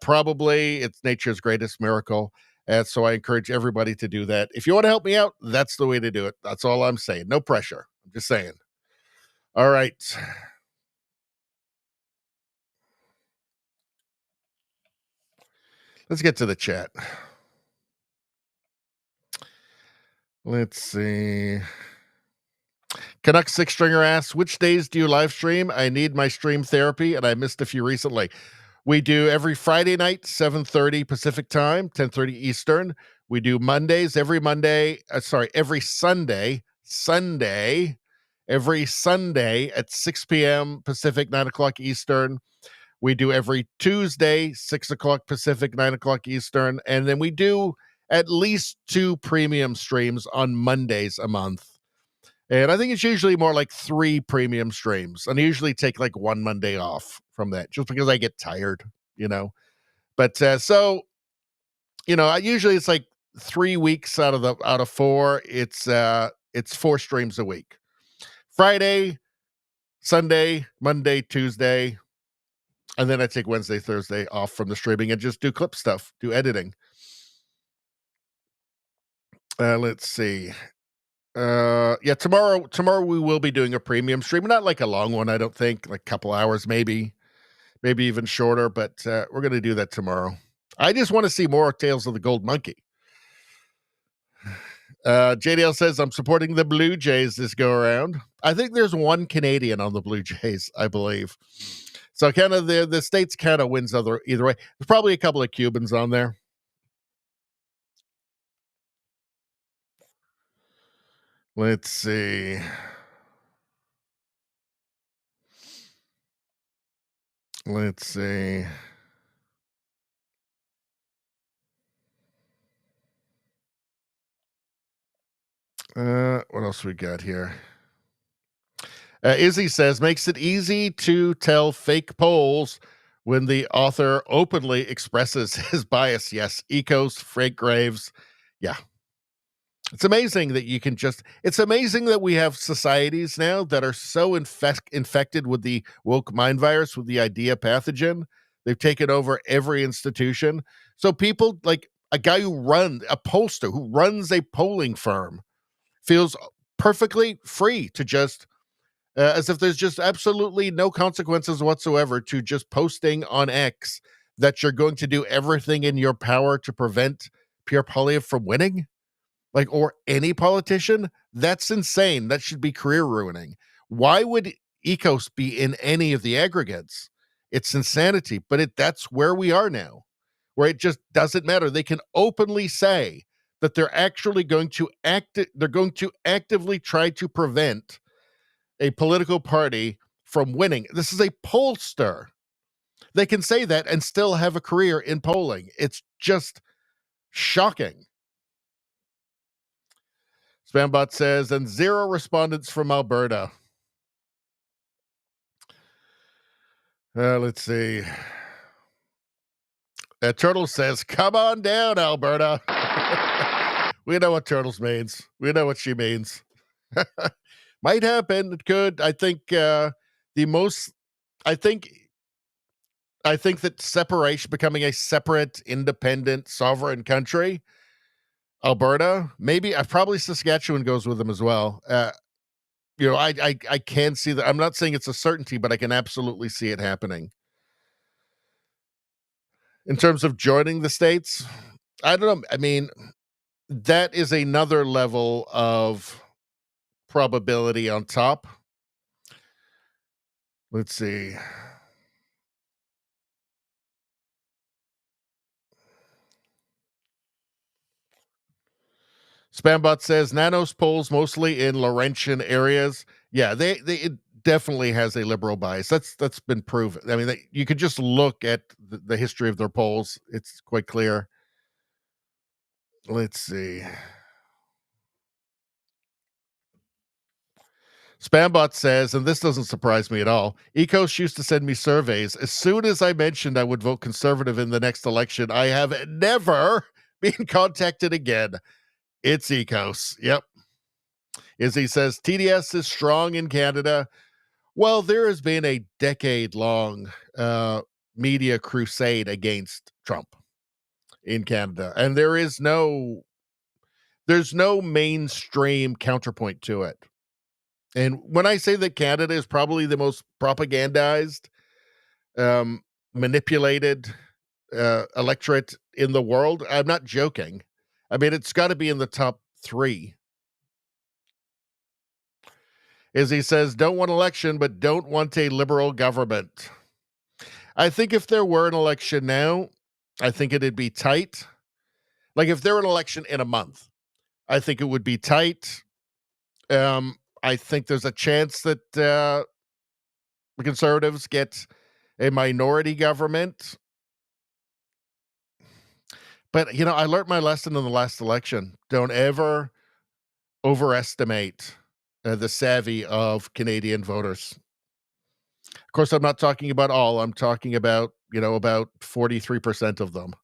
Probably it's nature's greatest miracle. And so I encourage everybody to do that. If you want to help me out, that's the way to do it. That's all I'm saying. No pressure. I'm just saying. All right. Let's get to the chat. Let's see. Canucks Six Stringer asks, which days do you live stream? I need my stream therapy, and I missed a few recently. We do every Friday night, 7:30 Pacific time, 10:30 Eastern. We do Mondays, every Sunday, every Sunday at 6 p.m. Pacific, 9 o'clock Eastern. We do every Tuesday, 6 o'clock Pacific, 9 o'clock Eastern. And then we do at least 2 premium streams on Mondays a month. And I think it's usually more like 3 premium streams. And I usually take like 1 Monday off from that just because I get tired, But so, usually it's like 3 weeks out of 4. It's 4 streams a week. Friday, Sunday, Monday, Tuesday. And then I take Wednesday, Thursday off from the streaming and just do clip stuff, do editing. Let's see. Tomorrow we will be doing a premium stream, not like a long one, I don't think, like a couple hours, maybe even shorter, but we're going to do that tomorrow. I just want to see more Tales of the Gold Monkey. JDL says, I'm supporting the Blue Jays this go around. I think there's one Canadian on the Blue Jays, I believe. So kind of the States kind of wins either way. There's probably a couple of Cubans on there. Let's see. Let's see. What else we got here? Izzy says, makes it easy to tell fake polls when the author openly expresses his bias. Yes, EKOS, Frank Graves. Yeah. It's amazing that you can it's amazing that we have societies now that are so infected with the woke mind virus, with the idea pathogen. They've taken over every institution. So people like a guy a pollster who runs a polling firm feels perfectly free to just as if there's just absolutely no consequences whatsoever to just posting on X that you're going to do everything in your power to prevent Pierre Poilievre from winning, or any politician. That's insane. That should be career ruining. Why would EKOS be in any of the aggregates? It's insanity, but that's where we are now, where it just doesn't matter. They can openly say that they're actually going to actively try to prevent a political party from winning. This is a pollster. They can say that and still have a career in polling. It's just shocking. Spambot says, and 0 respondents from Alberta. Let's see. Turtle says, come on down, Alberta. We know what Turtles means. We know what she means. Might happen. It could. I think I think that separation, becoming a separate, independent, sovereign country, Alberta, maybe, probably Saskatchewan goes with them as well. I can see that. I'm not saying it's a certainty, but I can absolutely see it happening. In terms of joining the States, I don't know. I mean, that is another level of probability on top. Let's see. Spambot says Nanos polls mostly in Laurentian areas. Yeah, it definitely has a liberal bias. That's been proven. I mean, you could just look at the history of their polls. It's quite clear. Let's see. Spambot says, and this doesn't surprise me at all, EKOS used to send me surveys. As soon as I mentioned I would vote Conservative in the next election, I have never been contacted again. It's EKOS. Yep. Izzy says, TDS is strong in Canada. Well, there has been a decade-long media crusade against Trump in Canada, and there's no mainstream counterpoint to it. And when I say that Canada is probably the most propagandized, manipulated electorate in the world, I'm not joking. I mean, it's got to be in the top 3. As he says, don't want election, but don't want a liberal government. I think if there were an election now, I think it'd be tight. Like if there were an election in a month, I think it would be tight. I think there's a chance that the Conservatives get a minority government. But, I learned my lesson in the last election. Don't ever overestimate the savvy of Canadian voters. Of course, I'm not talking about all. I'm talking about, about 43% of them.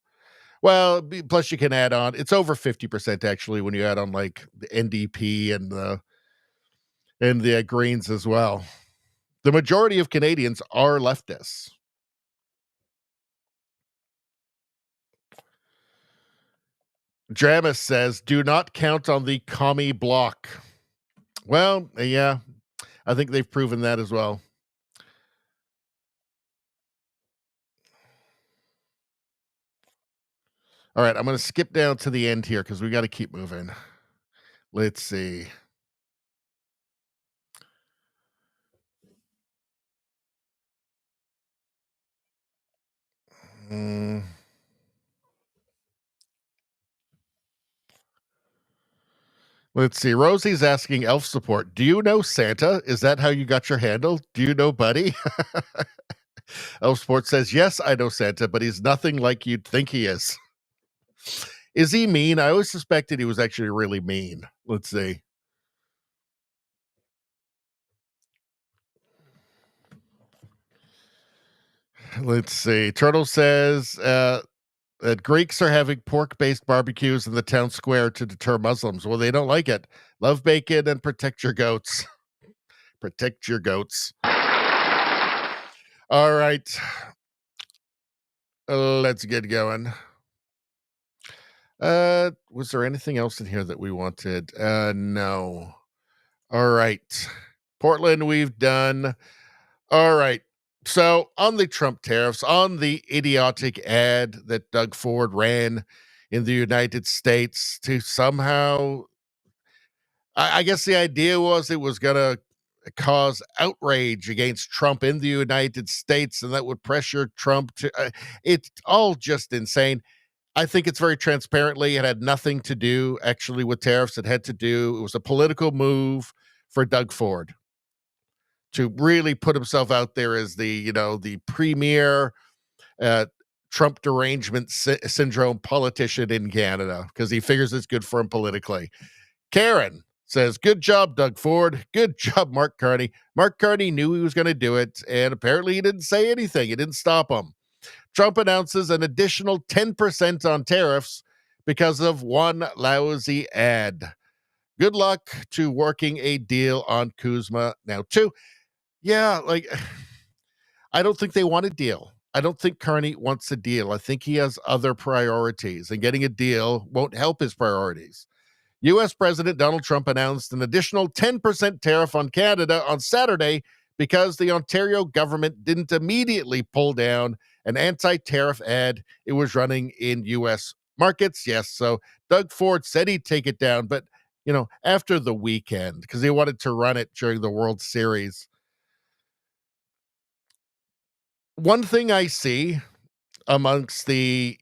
Well, plus you can add on. It's over 50% actually when you add on like the NDP and the Greens as well. The majority of Canadians are leftists. Dramus says, do not count on the commie bloc. Well, yeah, I think they've proven that as well. All right, I'm going to skip down to the end here because we got to keep moving. Let's see. Let's see. Rosie's asking Elf Support, do you know Santa? Is that how you got your handle? Do you know Buddy? Elf Support says, yes, I know Santa, but he's nothing like you'd think he is. Is he mean? I always suspected he was actually really mean. Let's see. Let's see. Turtle says that Greeks are having pork-based barbecues in the town square to deter Muslims. Well, they don't like it. Love bacon and protect your goats. Protect your goats. All right. Let's get going. Was there anything else in here that we wanted? No. All right. Portland, we've done. All right. So on the Trump tariffs, on the idiotic ad that Doug Ford ran in the United States to somehow, I guess the idea was it was going to cause outrage against Trump in the United States, and that would pressure Trump to, it's all just insane. I think it's very transparently, it had nothing to do actually with tariffs. It was a political move for Doug Ford to really put himself out there as the premier Trump derangement syndrome politician in Canada, because he figures it's good for him politically. Karen says, good job, Doug Ford. Good job, Mark Carney. Mark Carney knew he was going to do it, and apparently he didn't say anything. It didn't stop him. Trump announces an additional 10% on tariffs because of one lousy ad. Good luck to working a deal on Kuzma now, too. Yeah, I don't think they want a deal. I don't think Carney wants a deal. I think he has other priorities, and getting a deal won't help his priorities. U.S. President Donald Trump announced an additional 10% tariff on Canada on Saturday because the Ontario government didn't immediately pull down an anti-tariff ad it was running in U.S. markets. Yes, so Doug Ford said he'd take it down, but, after the weekend, because he wanted to run it during the World Series. One thing I see amongst the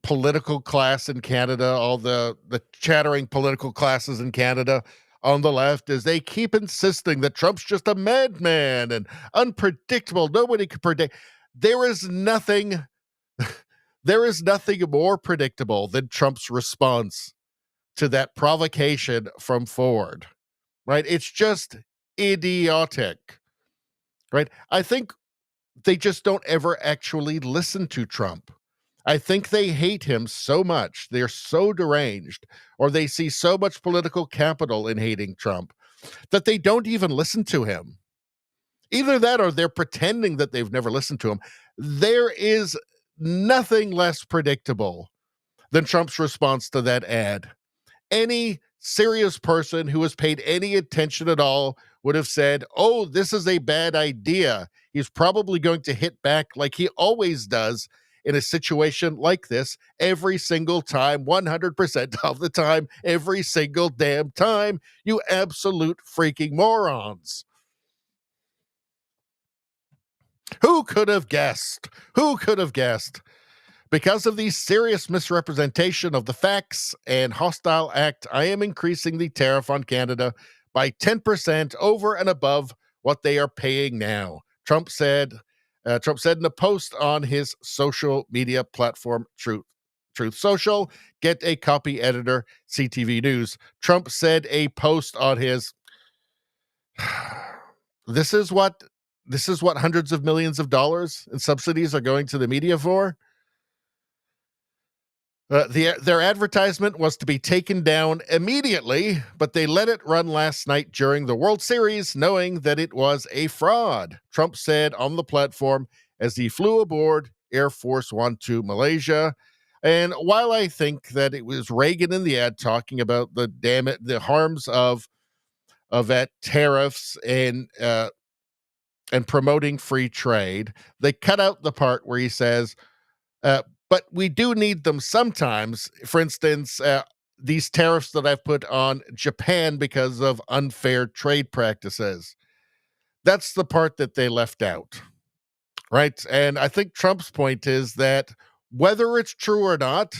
political class in Canada, all the chattering political classes in Canada on the left, is they keep insisting that Trump's just a madman and unpredictable. Nobody can predict. There is nothing more predictable than Trump's response to that provocation from Ford, right? It's just idiotic. Right? I think they just don't ever actually listen to Trump. I think they hate him so much. They're so deranged, or they see so much political capital in hating Trump that they don't even listen to him. Either that or they're pretending that they've never listened to him. There is nothing less predictable than Trump's response to that ad. Any serious person who has paid any attention at all would have said, oh, this is a bad idea. He's probably going to hit back like he always does in a situation like this every single time, 100% of the time, every single damn time. You absolute freaking morons. Who could have guessed? Who could have guessed? Because of the serious misrepresentation of the facts and hostile act, I am increasing the tariff on Canada by 10% over and above what they are paying now. Trump said in a post on his social media platform, Truth Social. Get a copy, editor, CTV News. Trump said a post on his. This is what hundreds of millions of dollars in subsidies are going to the media for. Their advertisement was to be taken down immediately, but they let it run last night during the World Series, knowing that it was a fraud, Trump said on the platform as he flew aboard Air Force One to Malaysia. And while I think that it was Reagan in the ad talking about the harms of that tariffs and promoting free trade, they cut out the part where he says, but we do need them sometimes. For instance, these tariffs that I've put on Japan because of unfair trade practices. That's the part that they left out, right? And I think Trump's point is that whether it's true or not,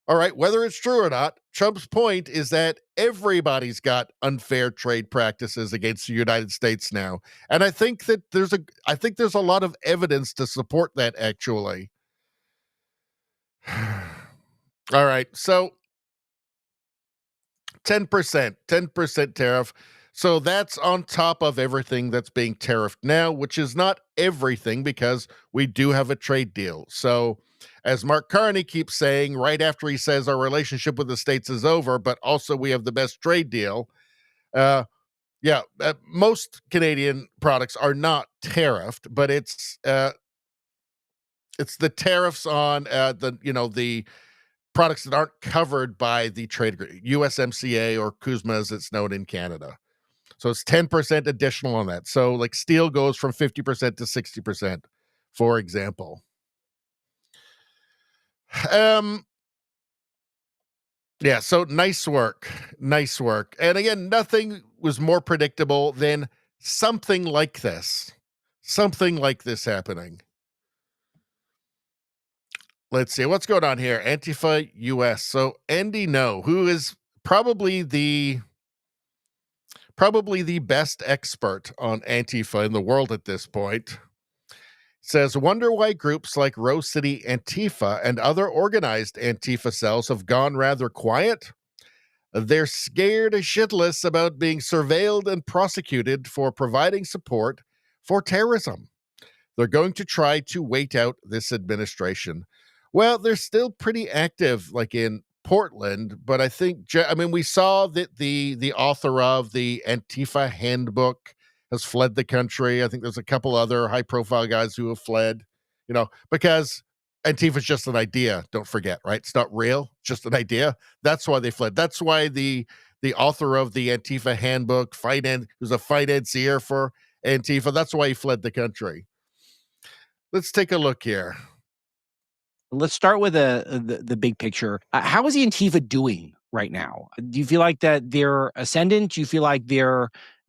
all right, whether it's true or not, Trump's point is that everybody's got unfair trade practices against the United States now. And I think that there's a lot of evidence to support that, actually. All right, so 10% tariff. So that's on top of everything that's being tariffed now, which is not everything because we do have a trade deal. So as Mark Carney keeps saying, right after he says our relationship with the states is over, but also we have the best trade deal. Most Canadian products are not tariffed, but it's the tariffs on the products that aren't covered by the trade agreement, USMCA or CUSMA as it's known in Canada. So it's 10% additional on that. So like steel goes from 50% to 60%, for example. So nice work. And again, nothing was more predictable than something like this happening. Let's see what's going on here. Antifa US. So Andy No, who is probably the best expert on Antifa in the world at this point, says, wonder why groups like Rose City Antifa and other organized Antifa cells have gone rather quiet. They're scared shitless about being surveilled and prosecuted for providing support for terrorism. They're going to try to wait out this administration. Well, they're still pretty active, like in Portland, but I think, we saw that the author of the Antifa handbook has fled the country. I think there's a couple other high-profile guys who have fled, because Antifa is just an idea, don't forget, right? It's not real, just an idea. That's why they fled. That's why the author of the Antifa handbook, who's a financier for Antifa, that's why he fled the country. Let's take a look here. Let's start with the big picture. How is the Antifa doing right now? Do you feel like that they're ascendant? Do you feel like they're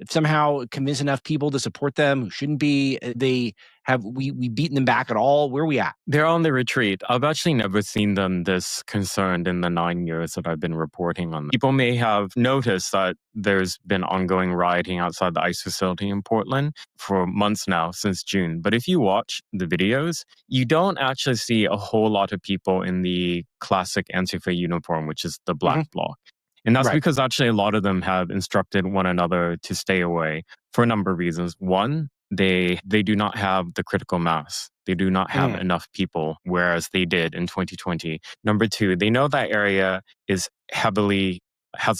somehow convinced enough people to support them who shouldn't be? Have we beaten them back at all? Where are we at? They're on the retreat. I've actually never seen them this concerned in the 9 years that I've been reporting on them. People may have noticed that there's been ongoing rioting outside the ICE facility in Portland for months now, since June. But if you watch the videos, you don't actually see a whole lot of people in the classic Antifa uniform, which is the black bloc. And that's because actually a lot of them have instructed one another to stay away for a number of reasons. One, they do not have the critical mass. They do not have enough people, whereas they did in 2020. Number two, they know that area has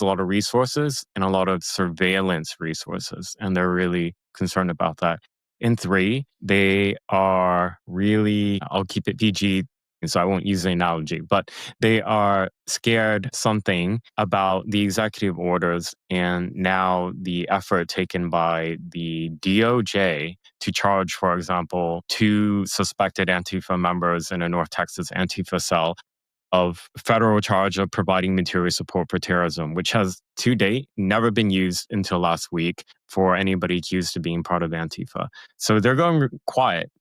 a lot of resources and a lot of surveillance resources, and they're really concerned about that. And three, they are really, I'll keep it PG, so I won't use the analogy, but they are scared something about the executive orders and now the effort taken by the DOJ to charge, for example, 2 suspected Antifa members in a North Texas Antifa cell of federal charge of providing material support for terrorism, which has to date never been used until last week for anybody accused of being part of Antifa. So they're going quiet.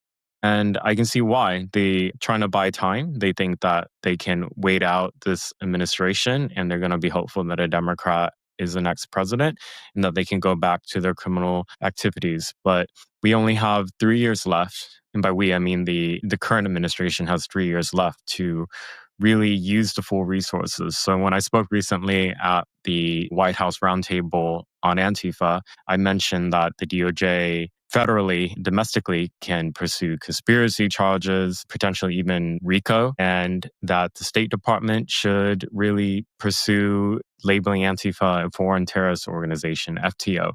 And I can see why. They trying to buy time. They think that they can wait out this administration and they're going to be hopeful that a Democrat is the next president and that they can go back to their criminal activities. But we only have 3 years left. And by we, I mean the current administration has 3 years left to really use the full resources. So when I spoke recently at the White House Roundtable on Antifa, I mentioned that the DOJ federally, domestically, can pursue conspiracy charges, potentially even RICO, and that the State Department should really pursue labeling Antifa a foreign terrorist organization, FTO.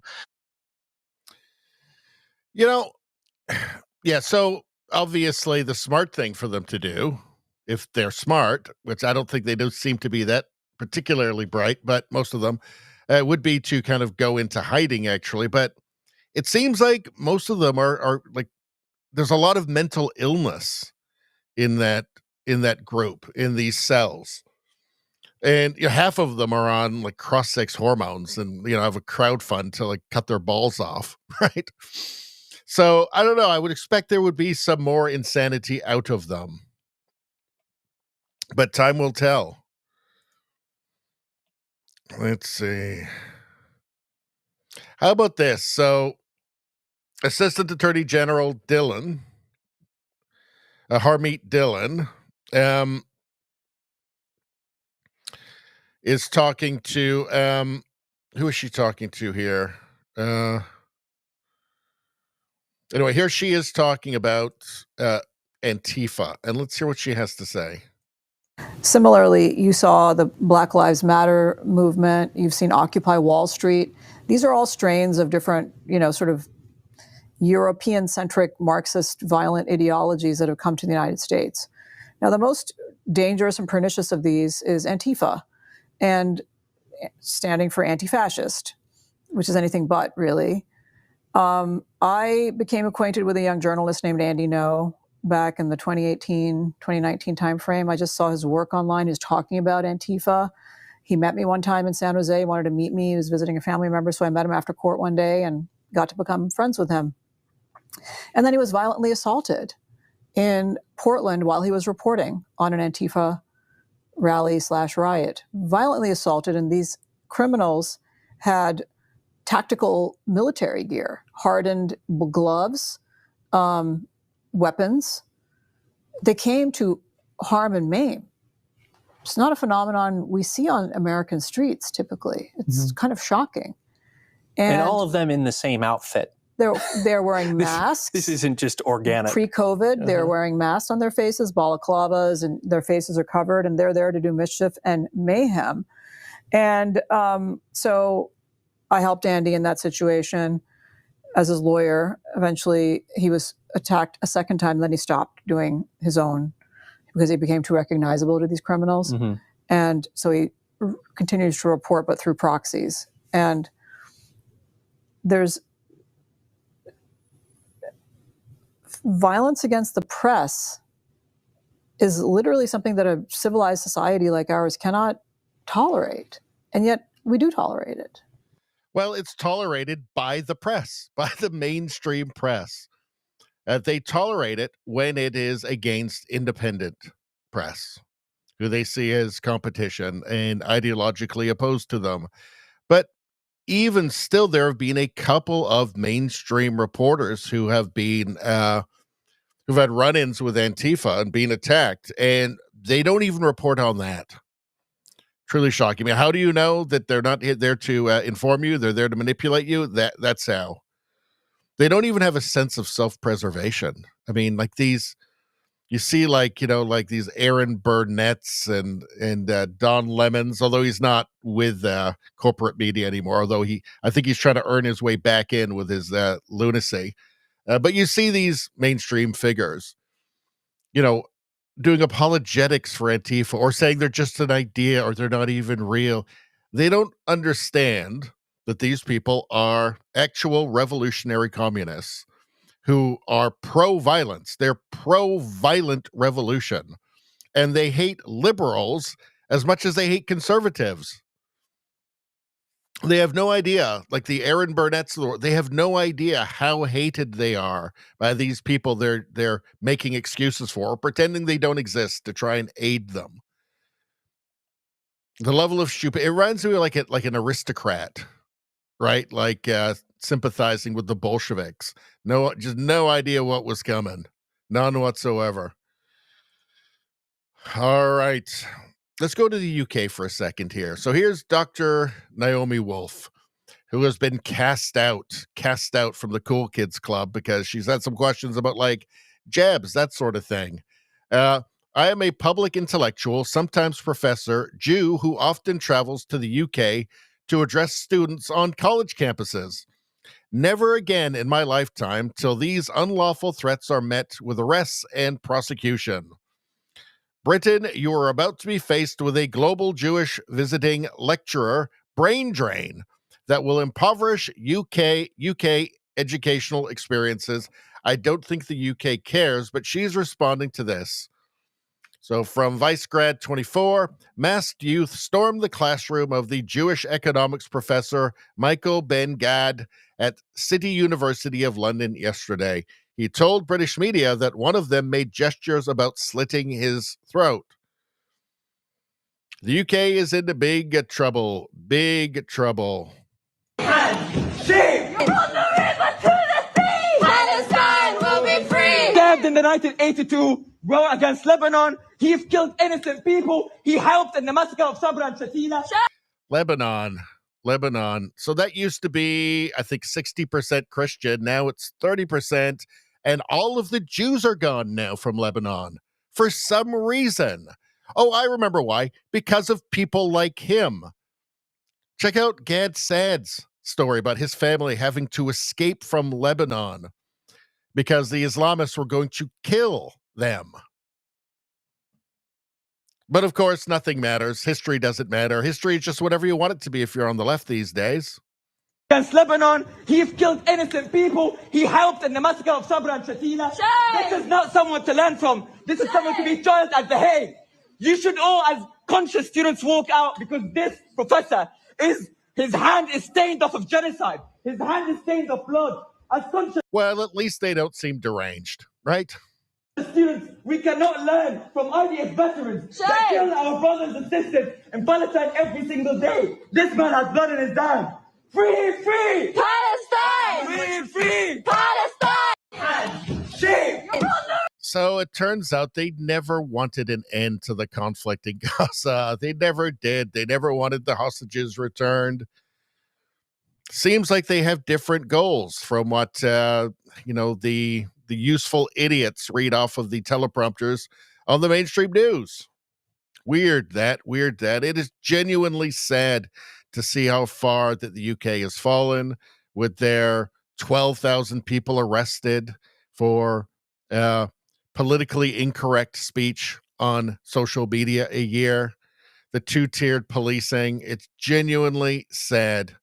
So obviously the smart thing for them to do, if they're smart, which I don't think they do seem to be that particularly bright, but most of them would be to kind of go into hiding, actually. But it seems like most of them are like, there's a lot of mental illness in that group, in these cells. And half of them are on like cross-sex hormones and, have a crowd fund to like cut their balls off, right? So I don't know. I would expect there would be some more insanity out of them. But time will tell. Let's see. How about this? So Assistant Attorney General Harmeet Dillon, is talking to, who is she talking to here? Anyway, here she is talking about Antifa, and let's hear what she has to say. Similarly, you saw the Black Lives Matter movement. You've seen Occupy Wall Street. These are all strains of different, sort of European-centric Marxist violent ideologies that have come to the United States. Now, the most dangerous and pernicious of these is Antifa, and standing for anti-fascist, which is anything but, really. I became acquainted with a young journalist named Andy No back in the 2018, 2019 timeframe. I just saw his work online. He was talking about Antifa. He met me one time in San Jose. He wanted to meet me. He was visiting a family member, so I met him after court one day and got to become friends with him. And then he was violently assaulted in Portland while he was reporting on an Antifa rally/riot. Violently assaulted, and these criminals had tactical military gear, hardened gloves, weapons. They came to harm and maim. It's not a phenomenon we see on American streets typically. It's kind of shocking. And all of them in the same outfit. They're wearing masks. This isn't just organic. Pre-COVID, they're wearing masks on their faces, balaclavas, and their faces are covered, and they're there to do mischief and mayhem. And so I helped Andy in that situation as his lawyer. Eventually, he was attacked a second time, then he stopped doing his own because he became too recognizable to these criminals. And so he continues to report, but through proxies. And there's violence against the press is literally something that a civilized society like ours cannot tolerate. And yet we do tolerate it. Well, it's tolerated by the press, by the mainstream press. They tolerate it when it is against independent press, who they see as competition and ideologically opposed to them. But even still, there have been a couple of mainstream reporters who have been who've had run-ins with Antifa and been attacked, and they don't even report on that. Truly shocking. I mean, how do you know that they're not there to inform you? They're there to manipulate you? That's how. They don't even have a sense of self-preservation. I mean, like these, you see, like these Aaron Burnett's and Don Lemons, although he's not with corporate media anymore. Although I think he's trying to earn his way back in with his lunacy. But you see these mainstream figures, doing apologetics for Antifa or saying they're just an idea or they're not even real. They don't understand that these people are actual revolutionary communists who are pro-violence. They're pro-violent revolution. And they hate liberals as much as they hate conservatives. They have no idea, like the Aaron Burnett's, they have no idea how hated they are by these people they're making excuses for, or pretending they don't exist to try and aid them. The level of stupid, it reminds me like an aristocrat, right? Like sympathizing with the Bolsheviks. Just no idea what was coming. None whatsoever. All right. Let's go to the UK for a second here. So here's Dr. Naomi Wolf, who has been cast out from the Cool Kids Club because she's had some questions about like jabs, that sort of thing. I am a public intellectual, sometimes professor, Jew who often travels to the UK to address students on college campuses. Never again in my lifetime till these unlawful threats are met with arrests and prosecution. Britain, you are about to be faced with a global Jewish visiting lecturer brain drain that will impoverish UK educational experiences. I don't think the UK cares, but she's responding to this. So from Vicegrad 24, masked youth stormed the classroom of the Jewish economics professor Michael Ben Gad at City University of London yesterday. He told British media that one of them made gestures about slitting his throat. The UK is in big trouble. Big trouble. Shame! From the river to the sea! Palestine will be free! Stabbed in the 1982 war against Lebanon, he's killed innocent people. He helped in the massacre of Sabra and Shatila. Lebanon. So that used to be, I think, 60% Christian. Now it's 30%. And all of the Jews are gone now from Lebanon for some reason. Oh, I remember why. Because of people like him. Check out Gad Saad's story about his family having to escape from Lebanon because the Islamists were going to kill them. But of course, nothing matters. History doesn't matter. History is just whatever you want it to be if you're on the left these days. Against Lebanon, he's killed innocent people. He helped in the massacre of Sabra and Shatila. This is not someone to learn from. This is someone to be tried at The Hague. You should all, as conscious students, walk out because this professor his hand is stained off of genocide. His hand is stained of blood. As conscious Well, at least they don't seem deranged, right? students, we cannot learn from IDF veterans that kill our brothers and sisters in Palestine every single day. This man has blood in his hand. Free, free! Palestine! Free, free! Palestine! Shame! So it turns out they never wanted an end to the conflict in Gaza. They never did. They never wanted the hostages returned. Seems like they have different goals from what, the useful idiots read off of the teleprompters on the mainstream news. Weird that. It is genuinely sad to see how far that the UK has fallen with their 12,000 people arrested for politically incorrect speech on social media a year, the two-tiered policing. It's genuinely sad.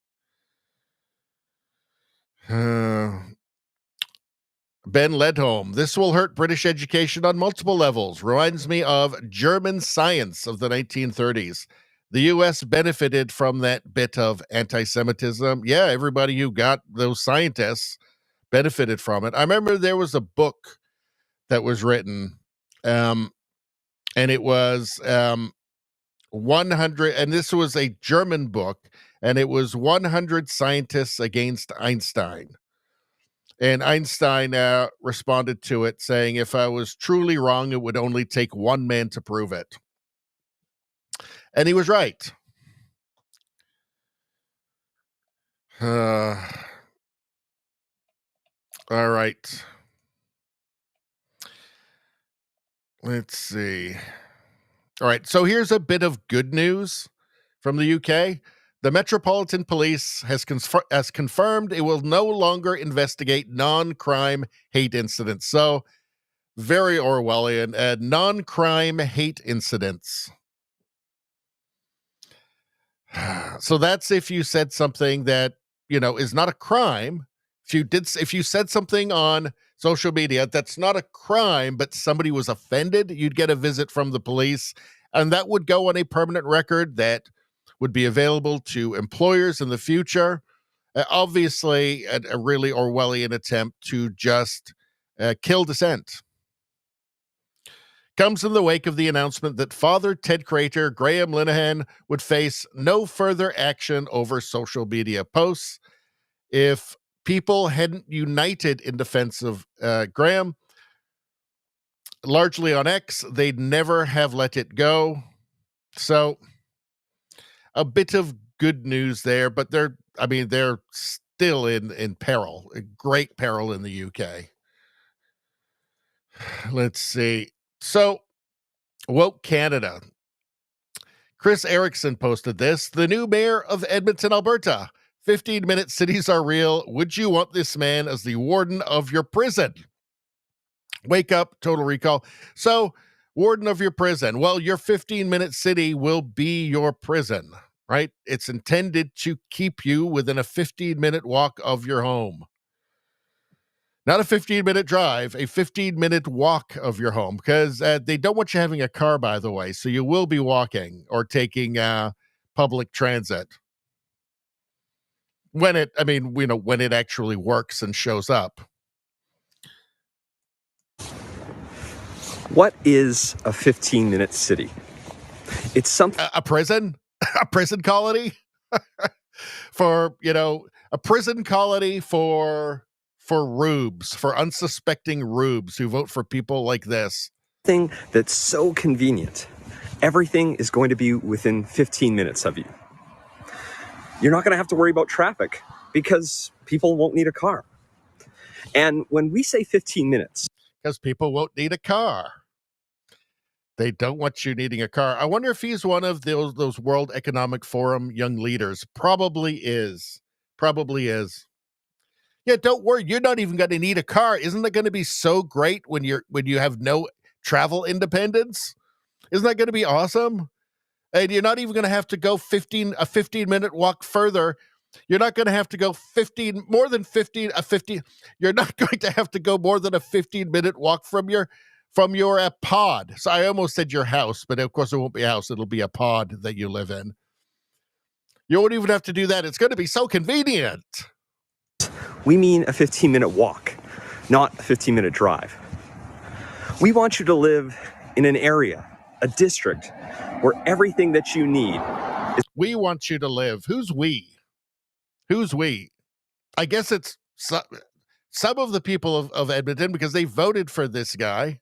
Ben Ledholm, this will hurt British education on multiple levels. Reminds me of German science of the 1930s. The U.S. benefited from that bit of anti-Semitism. Yeah, everybody who got those scientists benefited from it. I remember there was a book that was written, and it was 100, and this was a German book, and it was 100 scientists against Einstein. And Einstein responded to it saying, if I was truly wrong, it would only take one man to prove it. And he was right. All right. Let's see. All right. So here's a bit of good news from the UK. The Metropolitan Police has confirmed it will no longer investigate non-crime hate incidents. So very Orwellian. Non-crime hate incidents. So that's if you said something that, is not a crime. If you said something on social media that's not a crime, but somebody was offended, you'd get a visit from the police, and that would go on a permanent record that would be available to employers in the future. Obviously, a really Orwellian attempt to just kill dissent. Comes in the wake of the announcement that Father Ted creator Graham Linehan would face no further action over social media posts. If people hadn't united in defense of Graham, largely on X, they'd never have let it go. So a bit of good news there, but they're still in peril, great peril in the UK. Let's see. So, Woke Canada. Chris Erickson posted this. The new mayor of Edmonton, Alberta. 15-minute cities are real. Would you want this man as the warden of your prison? Wake up, Total Recall. So, warden of your prison. Well, your 15-minute city will be your prison, right? It's intended to keep you within a 15-minute walk of your home. Not a 15-minute drive, a 15-minute walk of your home, because they don't want you having a car, by the way. So you will be walking or taking public transit. When it actually works and shows up. What is a 15-minute city? It's something. A prison? A prison colony? For, a prison colony for rubes, for unsuspecting rubes who vote for people like this. Thing that's so convenient. Everything is going to be within 15 minutes of you. You're not going to have to worry about traffic because people won't need a car. And when we say 15 minutes, because people won't need a car. They don't want you needing a car. I wonder if he's one of those World Economic Forum young leaders. Probably is. Yeah, don't worry. You're not even going to need a car. Isn't that going to be so great when you have no travel independence? Isn't that going to be awesome? And you're not even going to have to go a 15-minute walk further. You're not going to have to go more than 15. You're not going to have to go more than a 15-minute walk from your pod. So I almost said your house, but of course it won't be a house. It'll be a pod that you live in. You won't even have to do that. It's going to be so convenient. We mean a 15-minute walk, not a 15-minute drive. We want you to live in an area, a district, where everything that you need is. We want you to live. Who's we? Who's we? I guess it's some of the people of Edmonton, because they voted for this guy.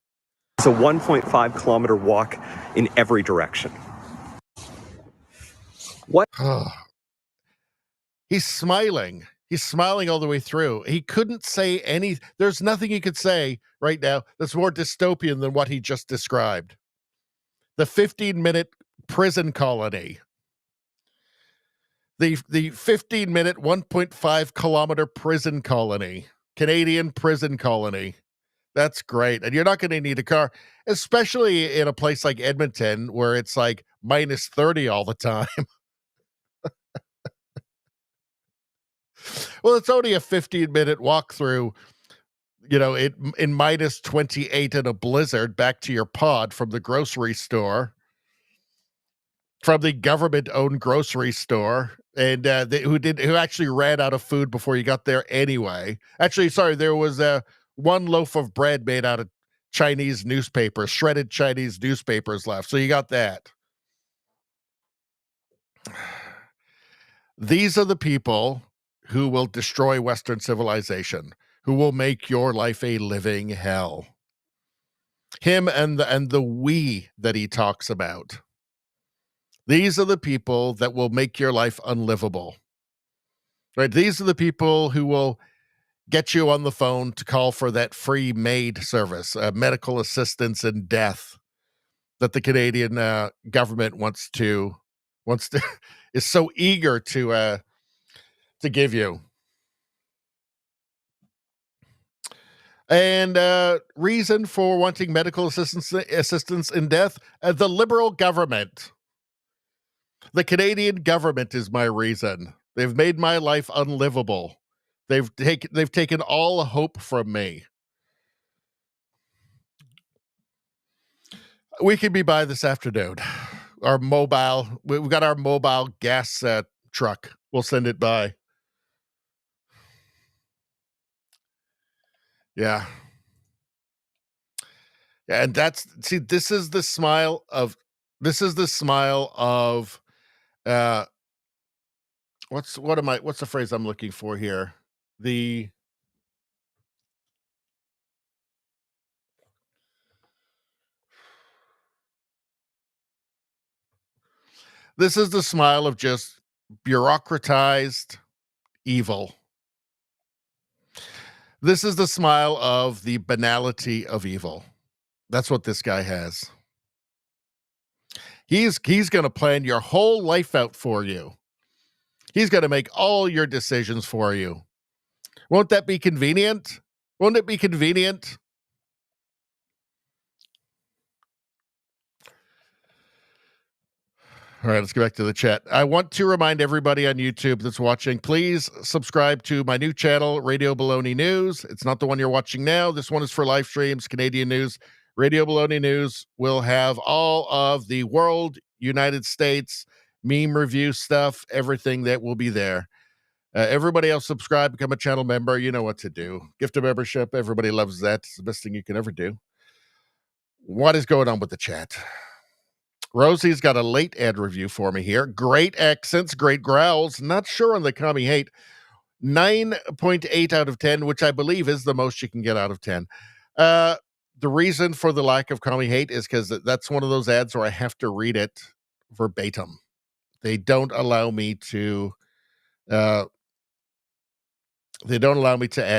It's a 1.5 kilometer walk in every direction. What? He's smiling. He's smiling all the way through. He couldn't say any. There's nothing he could say right now that's more dystopian than what he just described. The 15-minute prison colony. The 15-minute, 1.5 kilometer prison colony. Canadian prison colony. That's great. And you're not going to need a car, especially in a place like Edmonton where it's like minus 30 all the time. Well, it's only a 15-minute walk through, in minus 28 in a blizzard back to your pod from the grocery store, from the government-owned grocery store, and who actually ran out of food before you got there anyway. Actually, sorry, there was one loaf of bread made out of Chinese newspapers, shredded Chinese newspapers left. So you got that. These are the people who will destroy Western civilization, who will make your life a living hell. Him and the we that he talks about. These are the people that will make your life unlivable. Right? These are the people who will get you on the phone to call for that free MAID service, medical assistance in death, that the Canadian government wants to is so eager to give you. And reason for wanting medical assistance in death, the Liberal government. The Canadian government is my reason. They've made my life unlivable. They've taken all hope from me. We could be by this afternoon. We've got our mobile gas truck. We'll send it by. Yeah. And this is the smile of what's the phrase I'm looking for here? This is the smile of just bureaucratized evil. This is the smile of the banality of evil. That's what this guy has. He's going to plan your whole life out for you. He's going to make all your decisions for you. Won't that be convenient? Won't it be convenient? All right, let's get back to the chat. I want to remind everybody on YouTube that's watching, please subscribe to my new channel, Radio Baloney News. It's not the one you're watching now. This one is for live streams, Canadian news. Radio Baloney News will have all of the world, United States, meme review stuff, everything that will be there. Everybody else subscribe, become a channel member. You know what to do. Gift a membership. Everybody loves that. It's the best thing you can ever do. What is going on with the chat? Rosie's got a late ad review for me here. Great accents, great growls. Not sure on the commie hate. 9.8 out of 10, which I believe is the most you can get out of 10. The reason for the lack of commie hate is because that's one of those ads where I have to read it verbatim. They don't allow me to add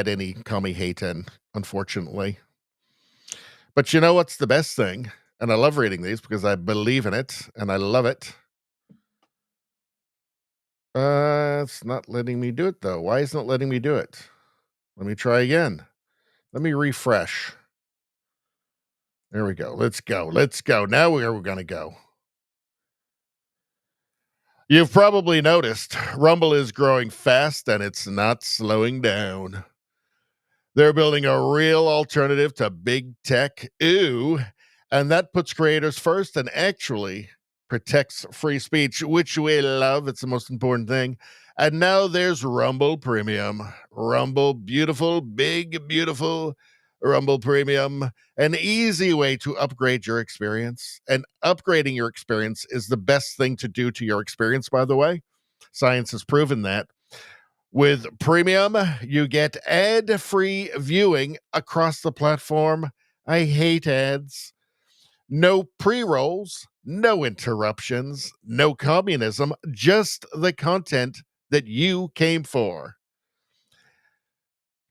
any commie hate in, unfortunately. But you know what's the best thing? And I love reading these because I believe in it and I love it. It's not letting me do it, though. Why isn't it letting me do it? Let me try again. Let me refresh. There we go. Let's go. Let's go. Now where are we going to go? You've probably noticed Rumble is growing fast and it's not slowing down. They're building a real alternative to big tech. Ooh. And that puts creators first and actually protects free speech, which we love. It's the most important thing. And now there's Rumble Premium. Rumble, beautiful, big, beautiful Rumble Premium. An easy way to upgrade your experience. And upgrading your experience is the best thing to do to your experience, by the way. Science has proven that. With Premium, you get ad-free viewing across the platform. I hate ads. No pre-rolls, no interruptions, no communism, just the content that you came for.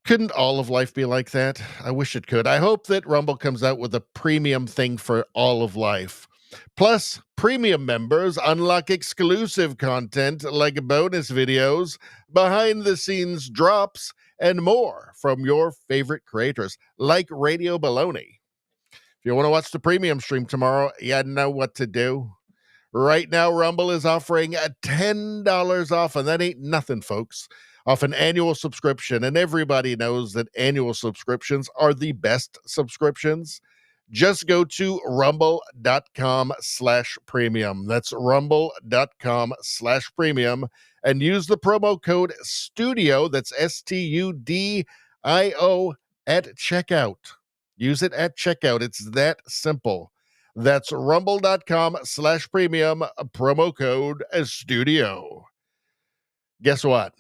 Couldn't all of life be like that? I wish it could. I hope that Rumble comes out with a premium thing for all of life. Plus, premium members unlock exclusive content like bonus videos, behind-the-scenes drops, and more from your favorite creators, like Radio Baloney. If you want to watch the premium stream tomorrow, you know what to do. Right now, Rumble is offering $10 off, and that ain't nothing, folks, off an annual subscription. And everybody knows that annual subscriptions are the best subscriptions. Just go to rumble.com/premium. That's rumble.com/premium and use the promo code STUDIO, that's STUDIO, at checkout. Use it at checkout. It's that simple. That's rumble.com/premium, promo code STUDIO. Guess what?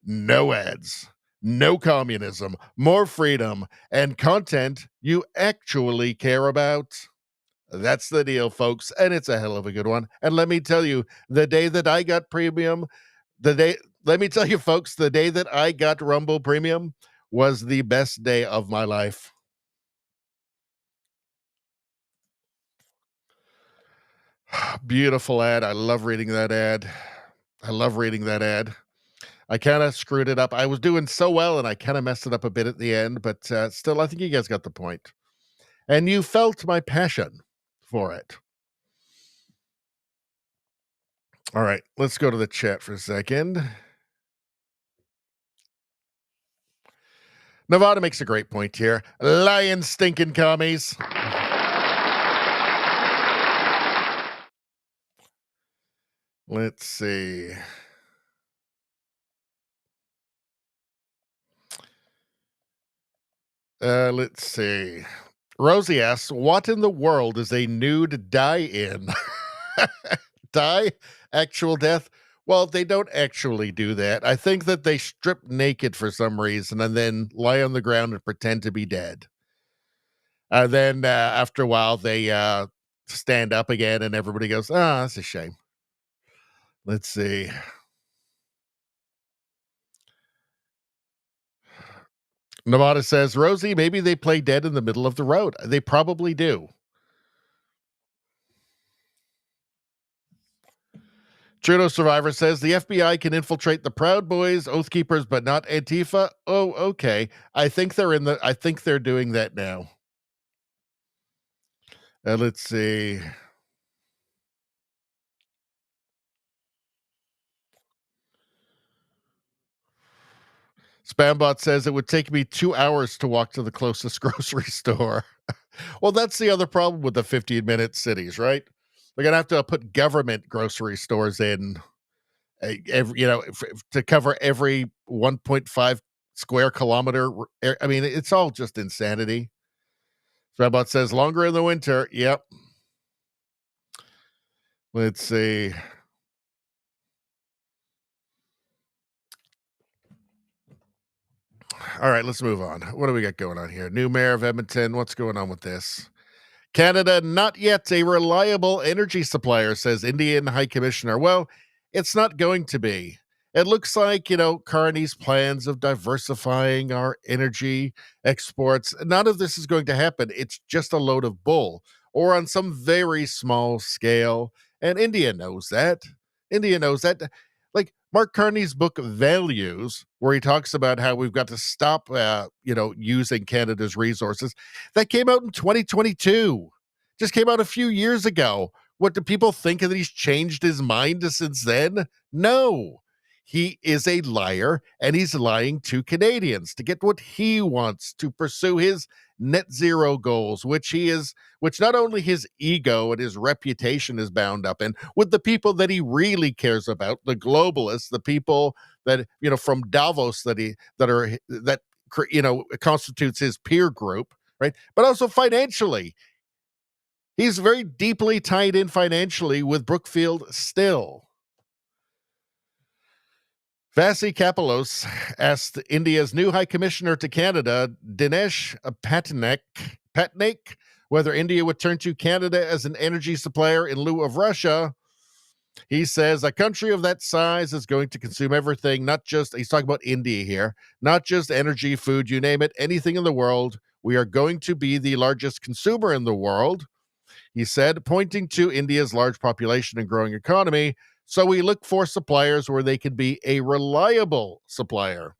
No ads, no communism, more freedom, and content you actually care about. That's the deal, folks, and it's a hell of a good one. And let me tell you, the day that I got premium, let me tell you, folks, the day that I got Rumble Premium was the best day of my life. Beautiful ad. I love reading that ad. I kind of screwed it up. I was doing so well, and I kind of messed it up a bit at the end, but still, I think you guys got the point. And you felt my passion for it. All right, let's go to the chat for a second. Nevada makes a great point here. Lying stinking commies. Let's see. Let's see. Rosie asks, what in the world is a nude die-in? Die? Actual death? Well, they don't actually do that. I think that they strip naked for some reason and then lie on the ground and pretend to be dead. Then after a while, they stand up again and everybody goes, that's a shame. Let's see. Nevada says, Rosie, maybe they play dead in the middle of the road. They probably do. Trudeau Survivor says, the FBI can infiltrate the Proud Boys, Oath Keepers, but not Antifa. Oh, okay. I think they're doing that now. Let's see. Spambot says it would take me 2 hours to walk to the closest grocery store. Well, that's the other problem with the 15-minute cities, right? They're going to have to put government grocery stores in every, to cover every 1.5 square kilometer. I mean, it's all just insanity. Spambot says longer in the winter. Yep. Let's see. All right, let's move on. What do we got going on here? New mayor of Edmonton. What's going on with this? Canada, not yet a reliable energy supplier, says Indian High Commissioner. Well, it's not going to be. It looks like, Carney's plans of diversifying our energy exports, none of this is going to happen. It's just a load of bull, or on some very small scale. And India knows that. Like Mark Carney's book Values, where he talks about how we've got to stop, using Canada's resources, that came out in 2022. Just came out a few years ago. What do people think that he's changed his mind since then? No. He is a liar, and he's lying to Canadians to get what he wants, to pursue his net zero goals, which not only his ego and his reputation is bound up in, with the people that he really cares about, the globalists, the people that, from Davos that constitutes his peer group, right? But also financially. He's very deeply tied in financially with Brookfield still. Vasi Kapelos asked India's new High Commissioner to Canada, Dinesh Patnaik, whether India would turn to Canada as an energy supplier in lieu of Russia. He says a country of that size is going to consume everything, he's talking about India here, not just energy, food, you name it, anything in the world. We are going to be the largest consumer in the world, he said, pointing to India's large population and growing economy. So we look for suppliers where they can be a reliable supplier.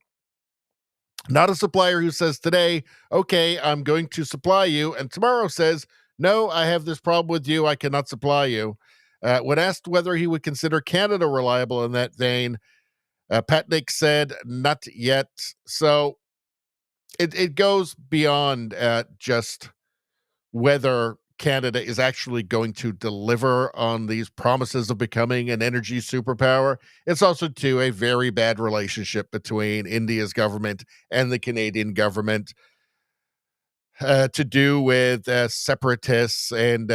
Not a supplier who says today, okay, I'm going to supply you, and tomorrow says, no, I have this problem with you, I cannot supply you. When asked whether he would consider Canada reliable in that vein, Patnaik said, not yet. So it goes beyond just whether Canada is actually going to deliver on these promises of becoming an energy superpower. It's also to a very bad relationship between India's government and the Canadian government, to do with separatists and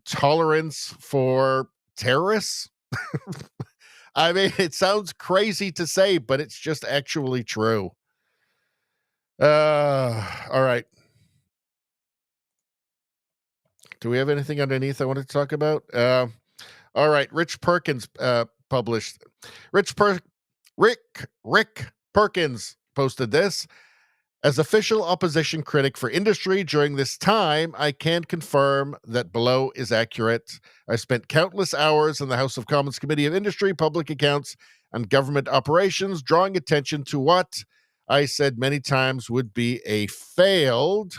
tolerance for terrorists. I mean, it sounds crazy to say, but it's just actually true. All right. Do we have anything underneath I wanted to talk about? All right. Rich Perkins published. Rick Perkins posted this. As official opposition critic for industry during this time, I can confirm that below is accurate. I spent countless hours in the House of Commons Committee of Industry, Public Accounts, and Government Operations, drawing attention to what I said many times would be a failed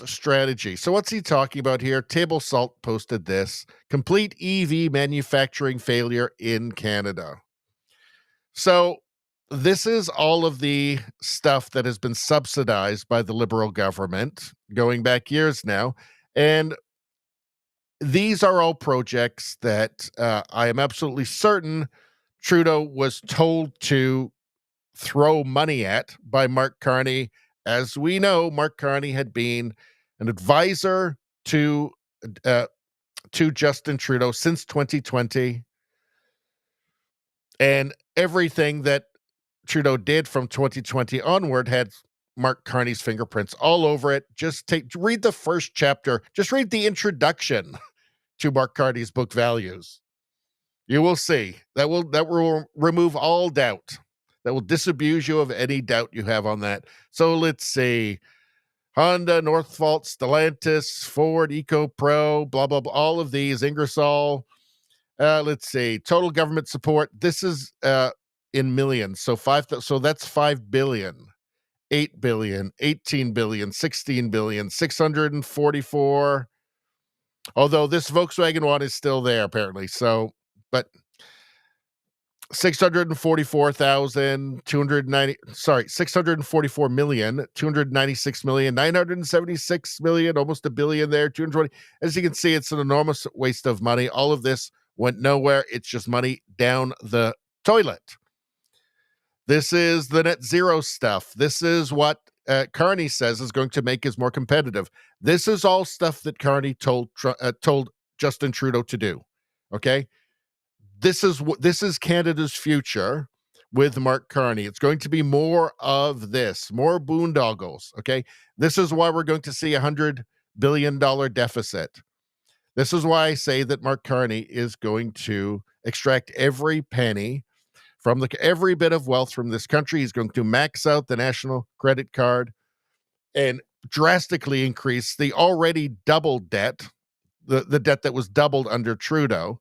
strategy. So what's he talking about here? Table Salt posted this. Complete EV manufacturing failure in Canada. So this is all of the stuff that has been subsidized by the Liberal government going back years now. And these are all projects that I am absolutely certain Trudeau was told to throw money at by Mark Carney. As we know, Mark Carney had been an advisor to Justin Trudeau since 2020. And everything that Trudeau did from 2020 onward had Mark Carney's fingerprints all over it. Read the first chapter. Just read the introduction to Mark Carney's book Values. You will see. That will remove all doubt. That will disabuse you of any doubt you have on that. So let's see. Honda, Northvolt, Stellantis, Ford, EcoPro, blah, blah, blah, all of these, Ingersoll. Let's see. Total government support. This is in millions. So that's 5 billion, 8 billion, 18 billion, 16 billion, 644. Although this Volkswagen one is still there, apparently. So, but 644,296,976,000, almost $1 billion there, 220. As you can see, it's an enormous waste of money. All of this went nowhere. It's just money down the toilet. This is the net zero stuff. This is what Carney says is going to make us more competitive. This is all stuff that Carney told Justin Trudeau to do. Okay? This is Canada's future with Mark Carney. It's going to be more of this, more boondoggles. Okay, this is why we're going to see $100 billion deficit. This is why I say that Mark Carney is going to extract every penny from every bit of wealth from this country. He's going to max out the national credit card and drastically increase the already doubled debt, the debt that was doubled under Trudeau.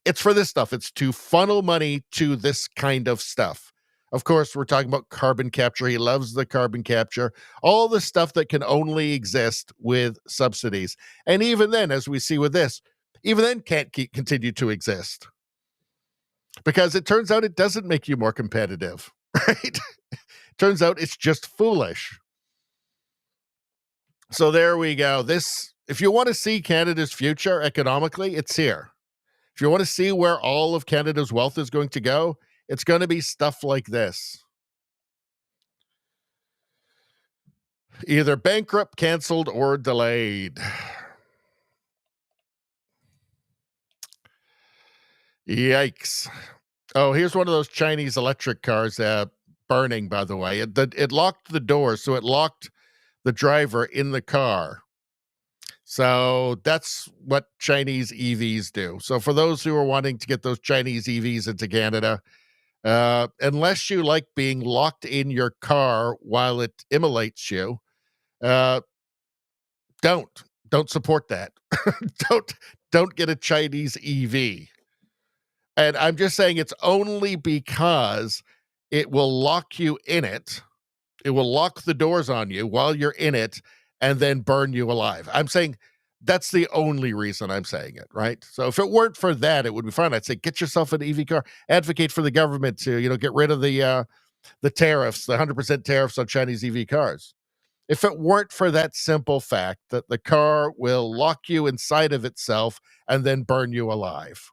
It's for this stuff. It's to funnel money to this kind of stuff. Of course, we're talking about carbon capture. He loves the carbon capture, all the stuff that can only exist with subsidies. And even then, as we see with this, even then can't continue to exist. Because it turns out it doesn't make you more competitive, right? Turns out it's just foolish. So there we go. If you want to see Canada's future economically, it's here. If you want to see where all of Canada's wealth is going to go, it's going to be stuff like this. Either bankrupt, canceled, or delayed. Yikes. Oh, here's one of those Chinese electric cars burning, by the way. It locked the door, so it locked the driver in the car. So that's what Chinese EVs do. So for those who are wanting to get those Chinese EVs into Canada, unless you like being locked in your car while it immolates you, don't support that. don't get a Chinese EV. And I'm just saying it's only because it will lock you in it. It will lock the doors on you while you're in it and then burn you alive. I'm saying that's the only reason I'm saying it, right? So if it weren't for that, it would be fine. I'd say get yourself an EV car. Advocate for the government to, get rid of the tariffs, the 100% tariffs on Chinese EV cars. If it weren't for that simple fact that the car will lock you inside of itself and then burn you alive.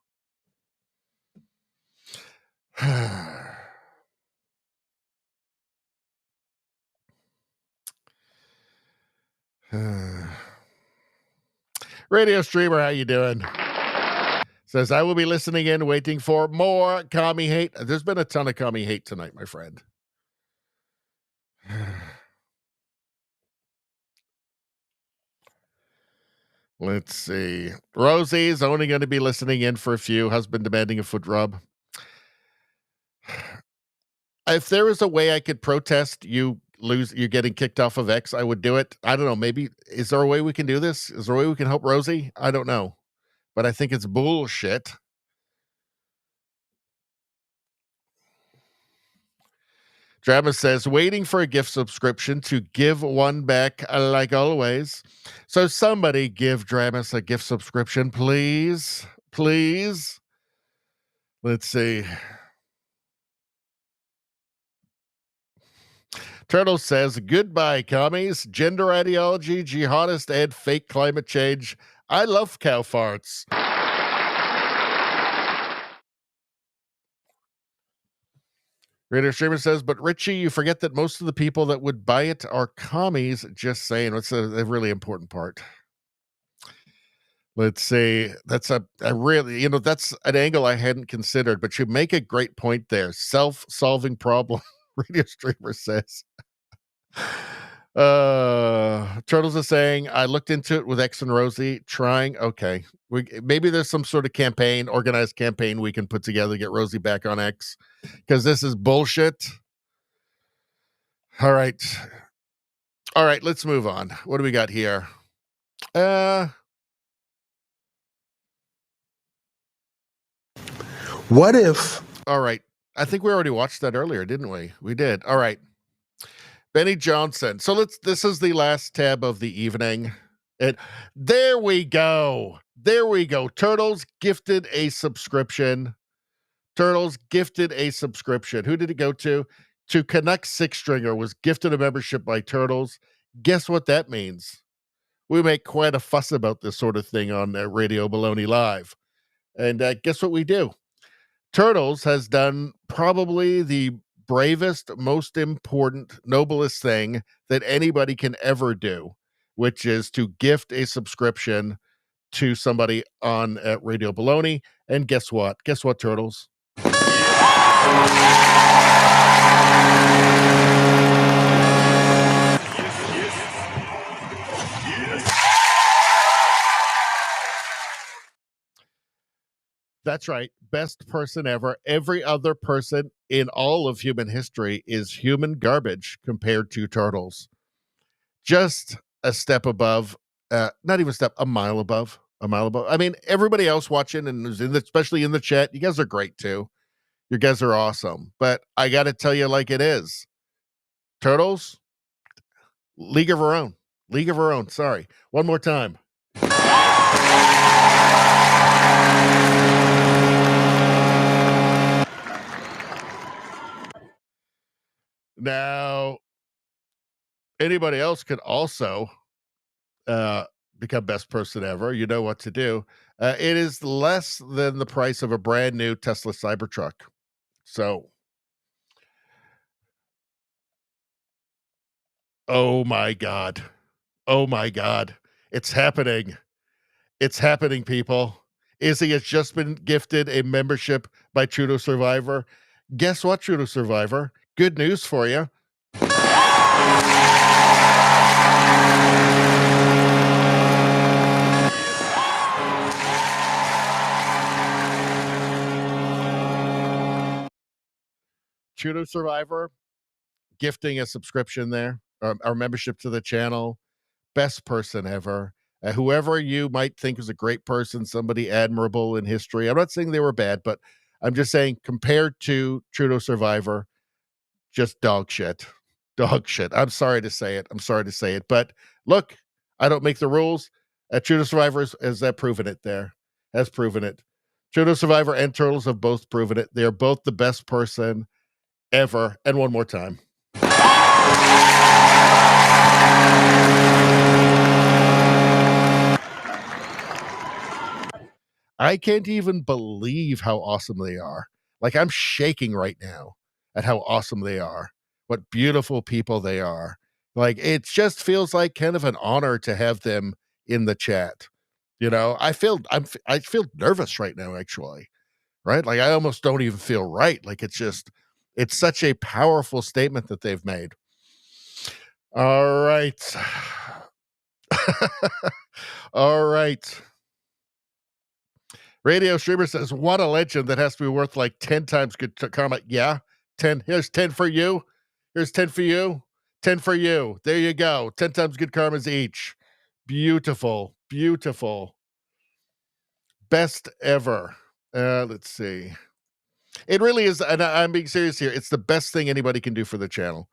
Radio streamer, how you doing? Says, I will be listening in, waiting for more commie hate. There's been a ton of commie hate tonight, my friend. Let's see. Rosie's only going to be listening in for a few. Husband demanding a foot rub. If there was a way I could protest you getting kicked off of X, I would do it. I don't know. Maybe, is there a way we can do this? Is there a way we can help Rosie? I don't know. But I think it's bullshit. Drama says, waiting for a gift subscription to give one back like always. So somebody give Dramus a gift subscription, please. Please. Let's see. Turtle says, goodbye, commies. Gender ideology, jihadist, and fake climate change. I love cow farts. Radio Streamer says, but Richie, you forget that most of the people that would buy it are commies. Just saying. That's a really important part. Let's see. That's a really, that's an angle I hadn't considered, but you make a great point there. Self-solving problem. Radio Streamer says. Turtles is saying, I looked into it with X and Rosie, trying. Okay. Maybe there's some sort of organized campaign we can put together to get Rosie back on X, because this is bullshit. All right. Let's move on. What do we got here? What if? All right. I think we already watched that earlier, didn't we? We did. All right. Benny Johnson. So this is the last tab of the evening. There we go. Turtles gifted a subscription Turtles gifted a subscription. Who did it go to? To Canucks Six Stringer was gifted a membership by Turtles. Guess what that means? We make quite a fuss about this sort of thing on Radio Baloney Live. And guess what we do? Turtles has done probably the bravest, most important, noblest thing that anybody can ever do, which is to gift a subscription to somebody on Radio Baloney. And guess what? Guess what, Turtles? That's right. Best person ever. Every other person in all of human history is human garbage compared to Turtles. Just a step above, not even a step, a mile above. I mean, everybody else watching and who's especially in the chat, you guys are great too. You guys are awesome. But I got to tell you like it is. Turtles, league of our own. League of our own. Sorry. One more time. Now, anybody else could also become best person ever. You know what to do. It is less than the price of a brand new Tesla Cybertruck. So, oh my God. Oh my God. It's happening. It's happening, people. Izzy has just been gifted a membership by Trudeau Survivor. Guess what, Trudeau Survivor? Good news for you. Trudeau Survivor, gifting a subscription there, our membership to the channel. Best person ever. Whoever you might think is a great person, somebody admirable in history. I'm not saying they were bad, but I'm just saying compared to Trudeau Survivor, just dog shit. Dog shit. I'm sorry to say it. But look, I don't make the rules. Trudeau Survivor has proven it there. Has proven it. Trudeau Survivor and Turtles have both proven it. They are both the best person ever. And one more time. I can't even believe how awesome they are. Like, I'm shaking right now at how awesome they are. What beautiful people they are. Like, it just feels like kind of an honor to have them in the chat. You know, I feel nervous right now, actually. Right? Like, I almost don't even feel right. Like, it's such a powerful statement that they've made. All right. All right. Radio Streamer says, what a legend that has to be worth like 10 times good karma. Yeah, 10. Here's 10 for you. Here's 10 for you. 10 for you. There you go. 10 times good karmas each. Beautiful. Beautiful. Best ever. Let's see. It really is, and I'm being serious here. It's the best thing anybody can do for the channel.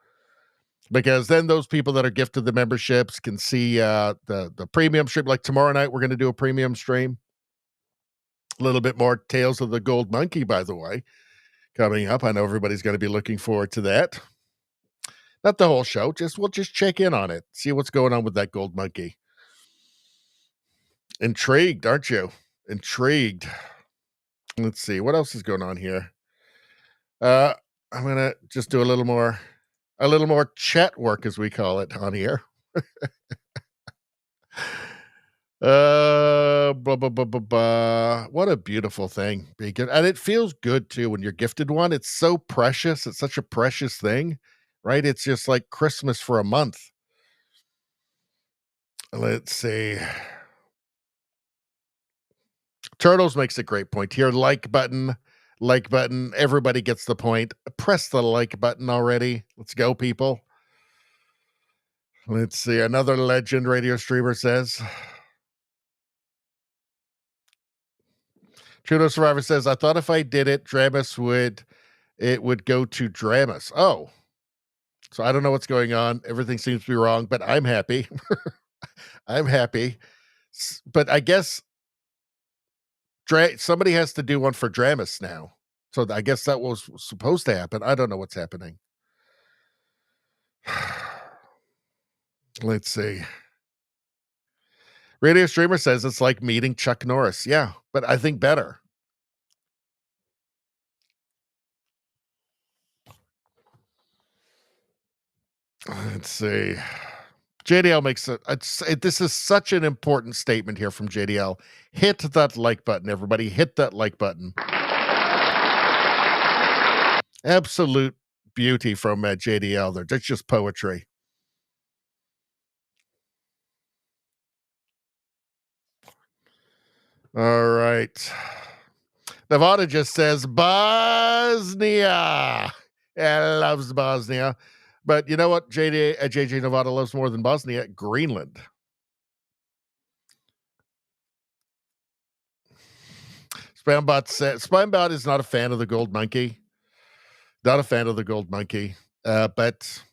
Because then those people that are gifted the memberships can see the premium stream. Like tomorrow night, we're going to do a premium stream. A little bit more Tales of the Gold Monkey, by the way, coming up. I know everybody's going to be looking forward to that. Not the whole show. We'll just check in on it. See what's going on with that gold monkey. Intrigued, aren't you? Intrigued. Let's see. What else is going on here? I'm going to just do a little more chat work, as we call it on here. Blah, blah, blah, blah, blah. What a beautiful thing. And it feels good too when you're gifted one. It's so precious. It's such a precious thing, right? It's just like Christmas for a month. Let's see. Turtles makes a great point here. Like button. Everybody gets the point. Press the like button already. Let's go, people. Let's see. Another legend, Radio Streamer says. Trudeau Survivor says, I thought if I did it, it would go to Dramus. Oh. So I don't know what's going on. Everything seems to be wrong, but I'm happy. I'm happy. But I guess somebody has to do one for Dramus now. So I guess that was supposed to happen. I don't know what's happening. Let's see. Radio Streamer says it's like meeting Chuck Norris. Yeah, but I think better. Let's see. JDL makes this is such an important statement here from JDL. Hit that like button, everybody. Hit that like button. Absolute beauty from JDL there. That's just poetry. All right. Nevada just says Bosnia. Loves Bosnia. But you know what JJ Nevada loves more than Bosnia? Greenland. Spambot is not a fan of the gold monkey. Not a fan of the gold monkey. But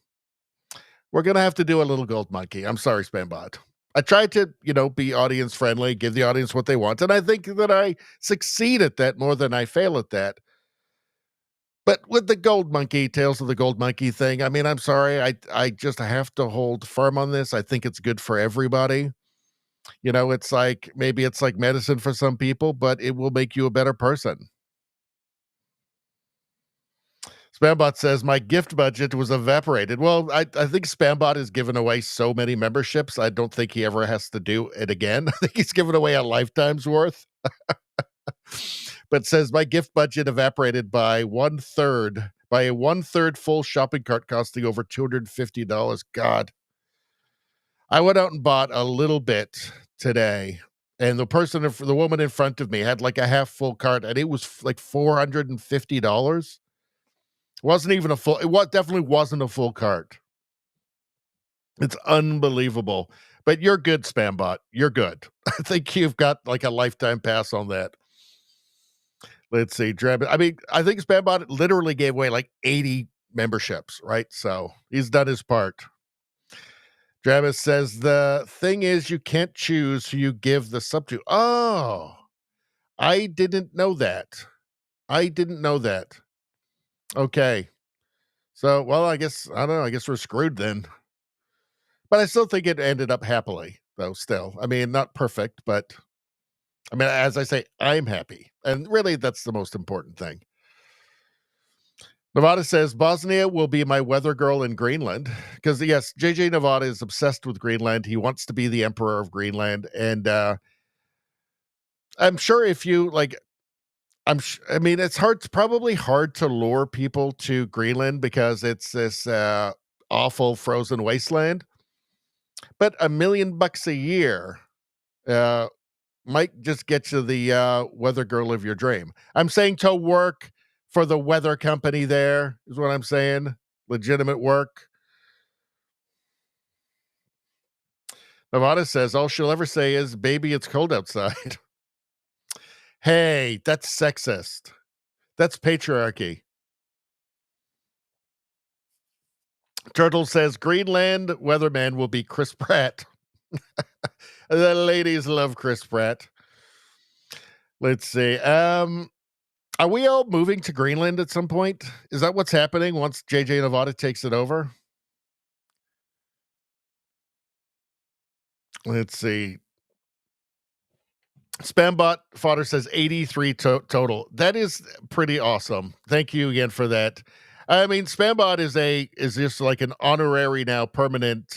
we're going to have to do a little gold monkey. I'm sorry, Spambot. I tried to, be audience friendly, give the audience what they want. And I think that I succeed at that more than I fail at that. But with the gold monkey, Tales of the Gold Monkey thing, I mean, I'm sorry. I just have to hold firm on this. I think it's good for everybody. It's like, maybe it's like medicine for some people, but it will make you a better person. Spambot says, my gift budget was evaporated. Well, I think Spambot has given away so many memberships. I don't think he ever has to do it again. I think he's given away a lifetime's worth. But says, my gift budget evaporated by a one-third full shopping cart costing over $250. God. I went out and bought a little bit today. And the woman in front of me had like a half full cart, and it was like $450. Wasn't even definitely wasn't a full cart. It's unbelievable. But you're good, Spambot. You're good. I think you've got like a lifetime pass on that. Let's see. I mean, I think Spambot literally gave away like 80 memberships, right? So he's done his part. Travis says, the thing is you can't choose who you give the sub to. Oh, I didn't know that. Okay. So, well, I guess we're screwed then. But I still think it ended up happily, though, still. I mean, not perfect, but I mean, as I say, I'm happy. And really, that's the most important thing. Nevada says, Bosnia will be my weather girl in Greenland. Because, yes, JJ Nevada is obsessed with Greenland. He wants to be the emperor of Greenland. And I'm sure if you, it's probably hard to lure people to Greenland because it's this awful frozen wasteland. But $1 million a year might just get you the weather girl of your dream. I'm saying to work for the weather company there is what I'm saying. Legitimate work. Nevada says all she'll ever say is, baby, it's cold outside. Hey, that's sexist. That's patriarchy. Turtle says Greenland weatherman will be Chris Pratt. The ladies love Chris Pratt. Let's see. Are we all moving to Greenland at some point? Is that what's happening once JJ Nevada takes it over? Let's see. Spambot Fodder says 83 total. That is pretty awesome. Thank you again for that. I mean, Spambot is just like an honorary now permanent.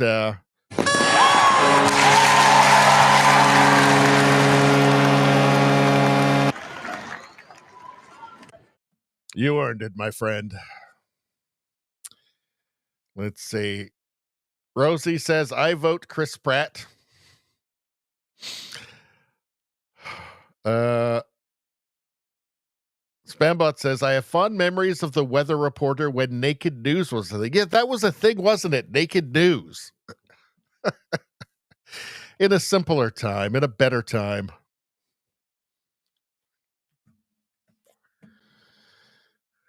You earned it, my friend. Let's see. Rosie says, I vote Chris Pratt. Spambot says, I have fond memories of the weather reporter when Naked News was a thing. Yeah, that was a thing, wasn't it? Naked News. In a simpler time, in a better time.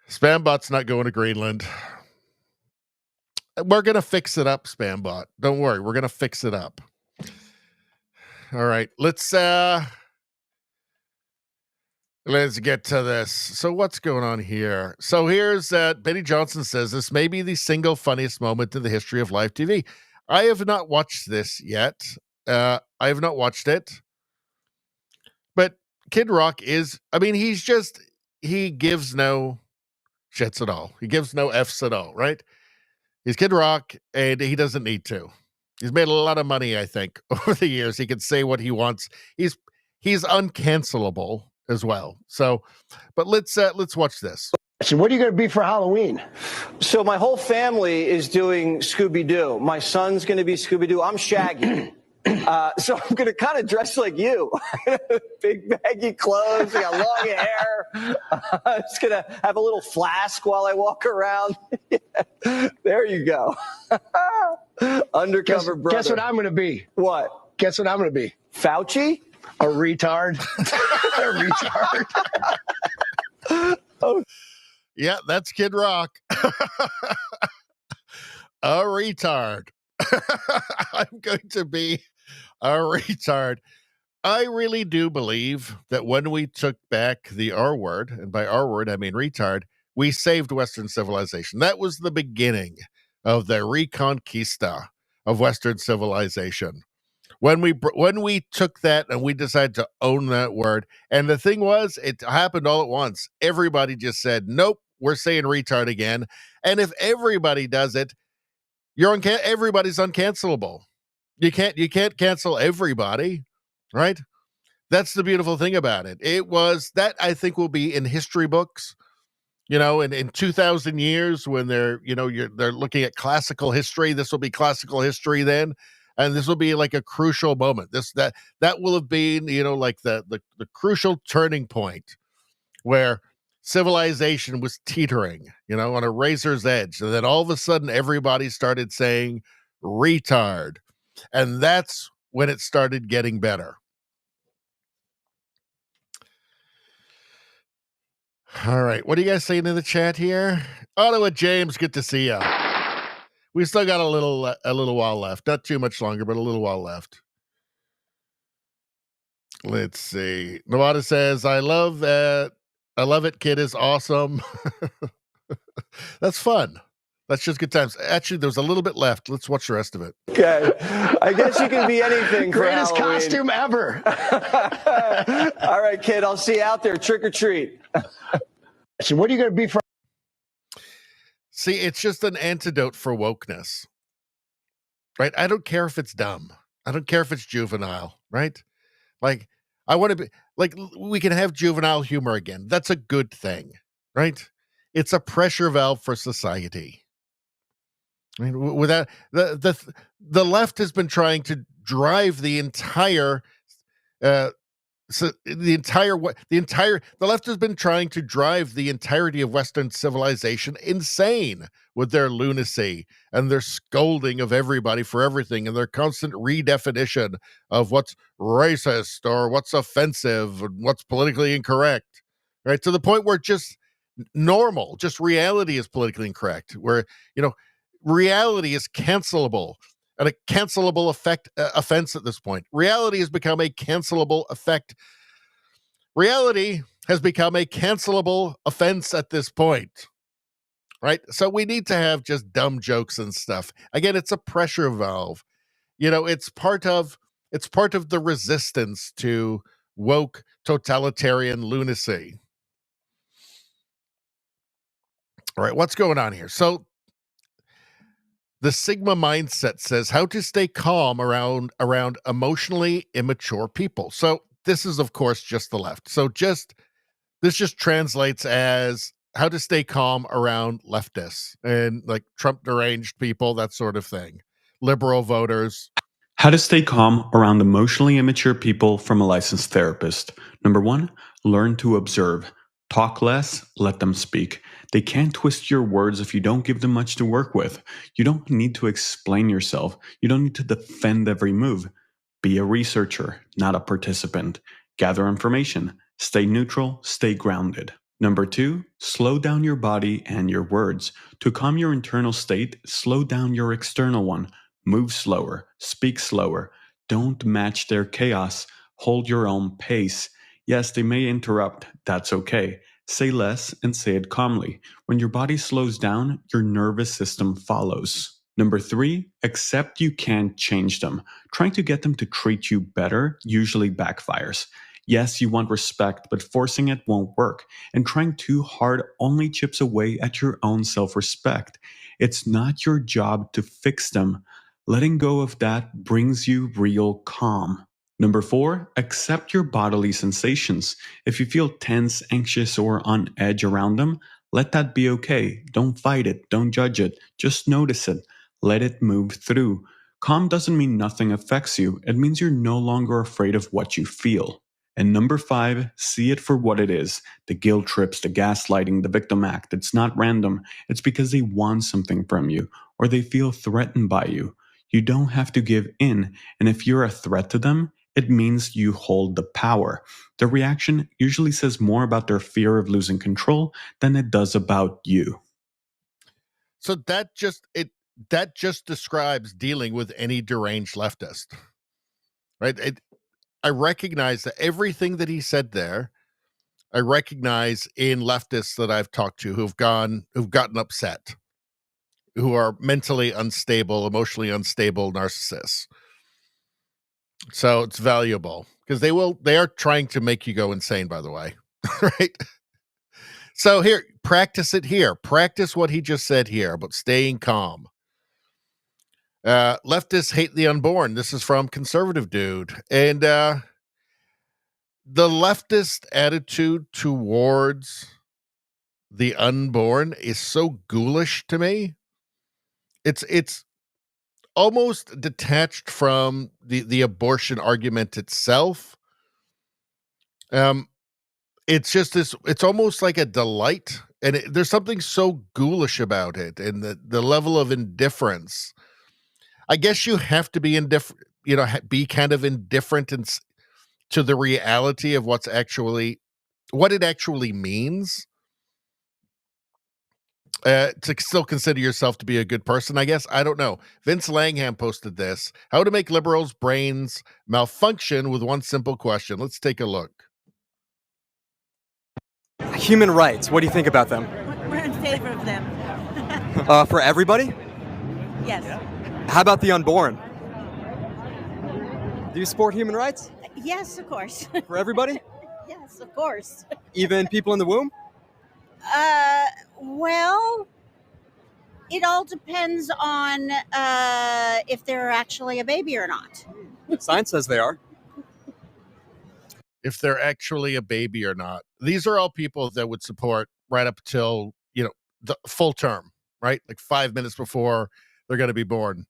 Spambot's not going to Greenland. We're going to fix it up, Spambot. Don't worry. We're going to fix it up. All right. Let's Let's get to this. So what's going on here? So here's Benny Johnson says this may be the single funniest moment in the history of live TV. I have not watched this yet. I have not watched it. But Kid Rock is, I mean, he gives no shits at all. He gives no F's at all, right? He's Kid Rock, and he doesn't need to. He's made a lot of money, I think, over the years. He can say what he wants. He's uncancelable as well. So, but let's watch this. So what are you going to be for Halloween? So my whole family is doing Scooby-Doo. My son's going to be Scooby-Doo. I'm Shaggy. So I'm going to kind of dress like you. Big baggy clothes. I got long hair. I'm just going to have a little flask while I walk around. There you go. Undercover brother. Guess what I'm going to be? What? Guess what I'm going to be? Fauci? A retard. A retard. Oh. Yeah, that's Kid Rock. A retard. I'm going to be a retard. I really do believe that when we took back the R word, and by R word I mean retard, we saved Western civilization. That was the beginning of the reconquista of Western civilization. When we took that and we decided to own that word, and the thing was, it happened all at once. Everybody just said, nope, we're saying retard again. And if everybody does it, everybody's uncancelable. You can't cancel everybody, right? That's the beautiful thing about it. It was that I think will be in history books, in 2,000 years when they're looking at classical history. This will be classical history then. And this will be like a crucial moment. That will have been, like the crucial turning point where civilization was teetering, on a razor's edge. And then all of a sudden, everybody started saying retard. And that's when it started getting better. All right. What are you guys saying in the chat here? Ottawa James, good to see you. We still got a little while left. Not too much longer, but a little while left. Let's see. Nevada says, I love it. Kid is awesome. That's fun. That's just good times. Actually, there's a little bit left. Let's watch the rest of it. Okay. I guess you can be anything for Greatest Halloween. Costume ever. All right, kid. I'll see you out there. Trick or treat. So what are you going to be for? See, it's just an antidote for wokeness, right? I don't care if it's dumb. I don't care if it's juvenile, right? Like, I want to be like, we can have juvenile humor again. That's a good thing, right? It's a pressure valve for society. I mean, without the left has been trying to drive the entire the left has been trying to drive the entirety of Western civilization insane with their lunacy and their scolding of everybody for everything and their constant redefinition of what's racist or what's offensive and what's politically incorrect, right? To the point where just normal, just reality is politically incorrect, where, reality is cancelable. And a cancelable offense at this point. Reality has become a cancelable effect. Reality has become a cancelable offense at this point, right? So we need to have just dumb jokes and stuff. Again, it's a pressure valve. It's part of the resistance to woke totalitarian lunacy. All right, what's going on here? So the Sigma mindset says how to stay calm around emotionally immature people. So this is, of course, just the left. So this just translates as how to stay calm around leftists and like Trump deranged people, that sort of thing. Liberal voters. How to stay calm around emotionally immature people from a licensed therapist. Number 1, learn to observe. Talk less, let them speak. They can't twist your words if you don't give them much to work with. You don't need to explain yourself. You don't need to defend every move. Be a researcher, not a participant. Gather information. Stay neutral, stay grounded. Number 2, slow down your body and your words. To calm your internal state, slow down your external one. Move slower, speak slower. Don't match their chaos. Hold your own pace. Yes, they may interrupt. That's okay. Say less and say it calmly. When your body slows down, your nervous system follows. Number 3, accept you can't change them. Trying to get them to treat you better usually backfires. Yes, you want respect, but forcing it won't work, and trying too hard only chips away at your own self-respect. It's not your job to fix them. Letting go of that brings you real calm. Number 4, accept your bodily sensations. If you feel tense, anxious, or on edge around them, let that be okay. Don't fight it. Don't judge it. Just notice it. Let it move through. Calm doesn't mean nothing affects you. It means you're no longer afraid of what you feel. And number 5, see it for what it is. The guilt trips, the gaslighting, the victim act. It's not random. It's because they want something from you, or they feel threatened by you. You don't have to give in, and if you're a threat to them, it means you hold the power. The reaction usually says more about their fear of losing control than it does about you. So that just describes dealing with any deranged leftist, right? I recognize that everything that he said there, I recognize in leftists that I've talked to who've gotten upset, who are mentally unstable, emotionally unstable narcissists. So it's valuable because they are trying to make you go insane, by the way, right? So here, practice it here. Practice what he just said here about staying calm. Leftists hate the unborn. This is from Conservative Dude. And the leftist attitude towards the unborn is so ghoulish to me. It's almost detached from the abortion argument itself. It's just this, it's almost like a delight, and there's something so ghoulish about it, and the level of indifference. I guess you have to be indifferent, be kind of indifferent to the reality of what it actually means. To still consider yourself to be a good person, I guess. I don't know. Vince Langham posted this: how to make liberals' brains malfunction with one simple question. Let's take a look. Human rights, what do you think about them? We're in favor of them. For everybody? Yes. How about the unborn? Do you support human rights? Yes, of course. For everybody? Yes, of course. Even people in the womb? Well, it all depends on if they're actually a baby or not. Science says they are. If they're actually a baby or not. These are all people that would support right up till, the full term, right? Like 5 minutes before they're going to be born.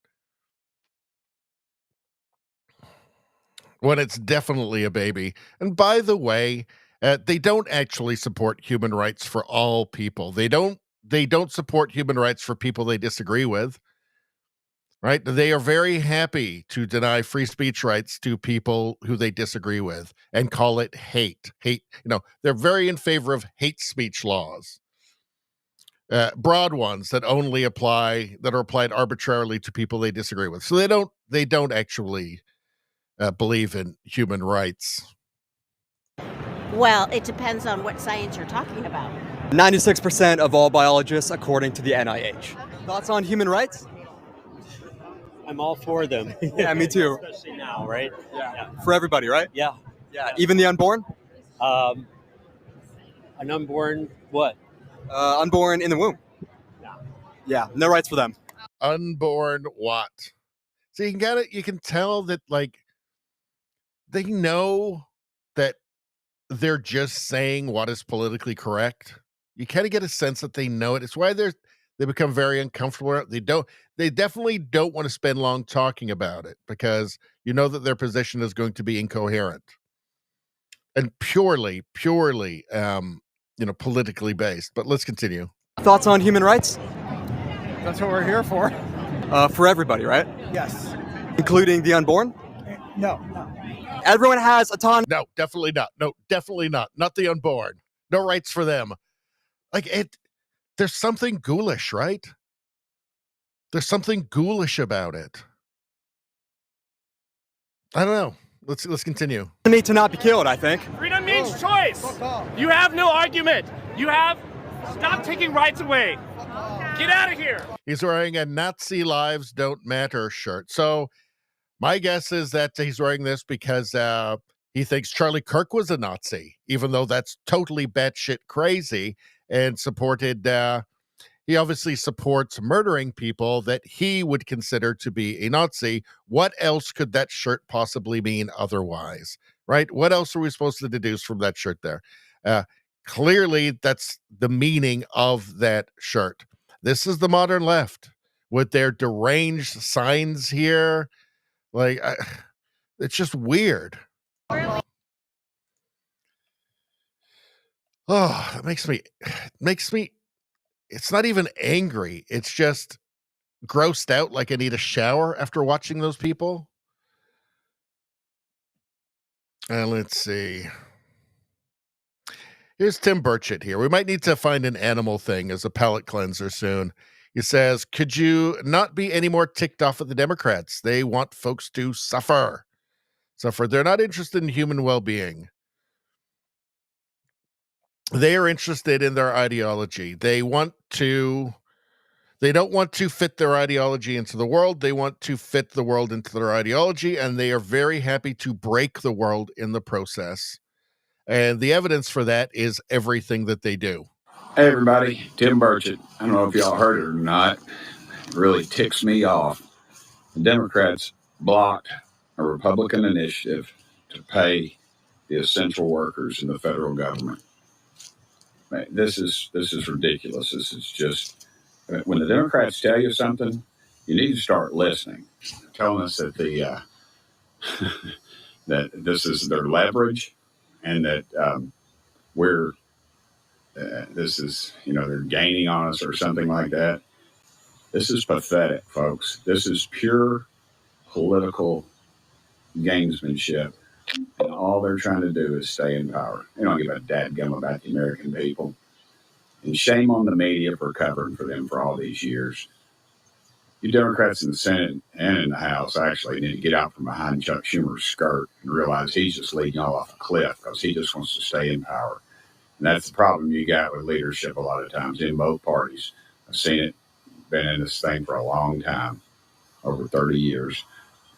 When it's definitely a baby. And by the way, they don't actually support human rights for all people. They don't support human rights for people they disagree with. Right? They are very happy to deny free speech rights to people who they disagree with and call it hate. Hate, they're very in favor of hate speech laws. Broad ones that are applied arbitrarily to people they disagree with. So they don't actually believe in human rights. Well, it depends on what science you're talking about. 96% of all biologists, according to the NIH. Thoughts on human rights? I'm all for them. Yeah, me too. Especially now, right? Yeah. For everybody, right? Yeah. Yeah. Even the unborn? An unborn what? Unborn in the womb. Yeah. Yeah. No rights for them. Unborn what? So you can tell that they know that they're just saying what is politically correct. You kind of get a sense that they know it. It's why they become very uncomfortable. They definitely don't want to spend long talking about it because you know that their position is going to be incoherent and purely, politically based. But let's continue. Thoughts on human rights? That's what we're here for. For everybody, right? Yes. Including the unborn? No. Everyone has autonomy. No, definitely not. No, definitely not. Not the unborn. No rights for them. There's something ghoulish, right? There's something ghoulish about it. I don't know. Let's continue. Need to not be killed, I think. Freedom means choice. You have no argument. Stop taking rights away. Get out of here. He's wearing a Nazi Lives Don't Matter shirt. So my guess is that he's wearing this because he thinks Charlie Kirk was a Nazi, even though that's totally batshit crazy, and supported. He obviously supports murdering people that he would consider to be a Nazi. What else could that shirt possibly mean otherwise, right? What else are we supposed to deduce from that shirt there? Clearly, that's the meaning of that shirt. This is the modern left with their deranged signs here. Like, it's just weird. Oh, that makes me, it's not even angry. It's just grossed out like I need a shower after watching those people. Let's see. Here's Tim Burchett here. We might need to find an animal thing as a palate cleanser soon. He says, could you not be any more ticked off at the Democrats? They want folks to suffer. They're not interested in human well-being. They are interested in their ideology. They don't want to fit their ideology into the world. They want to fit the world into their ideology, and they are very happy to break the world in the process. And the evidence for that is everything that they do. Hey, everybody. Tim Burchett. I don't know if y'all heard it or not. It really ticks me off. The Democrats blocked a Republican initiative to pay the essential workers in the federal government. Man, this is ridiculous. This is just, when the Democrats tell you something, you need to start listening. They're telling us that that this is their leverage, and that this is, they're gaining on us or something like that. This is pathetic, folks. This is pure political gamesmanship, and all they're trying to do is stay in power. They don't give a dadgum about the American people. And shame on the media for covering for them for all these years. You Democrats in the Senate and in the House actually need to get out from behind Chuck Schumer's skirt and realize he's just leading y'all off a cliff because he just wants to stay in power. And that's the problem you got with leadership a lot of times in both parties. I've seen it, been in this thing for a long time, over 30 years.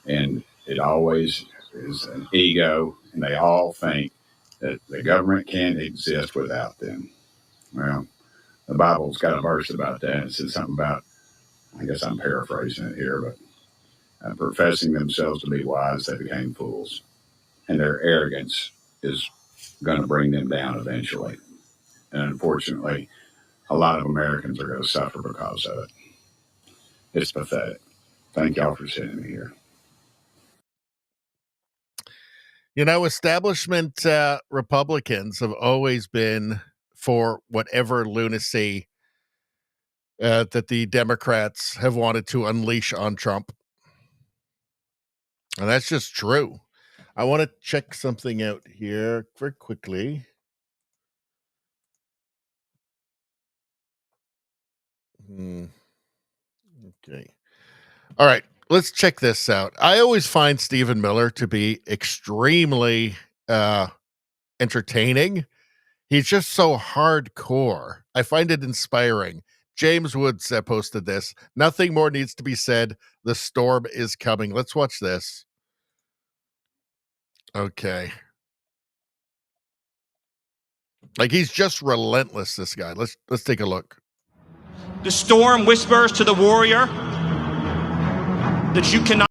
And it always is an ego, and they all think that the government can't exist without them. Well, the Bible's got a verse about that. It says something about, I guess I'm paraphrasing it here, but professing themselves to be wise, they became fools. And their arrogance is going to bring them down eventually. And unfortunately, a lot of Americans are going to suffer because of it. It's pathetic. Thank y'all for sitting here. Establishment Republicans have always been for whatever lunacy that the Democrats have wanted to unleash on Trump. And that's just true. I want to check something out here very quickly. Okay. All right. Let's check this out. I always find Stephen Miller to be extremely entertaining. He's just so hardcore. I find it inspiring. James Woods posted this. Nothing more needs to be said. The storm is coming. Let's watch this. Okay. Like, he's just relentless, this guy. Let's take a look. The storm whispers to the warrior that you cannot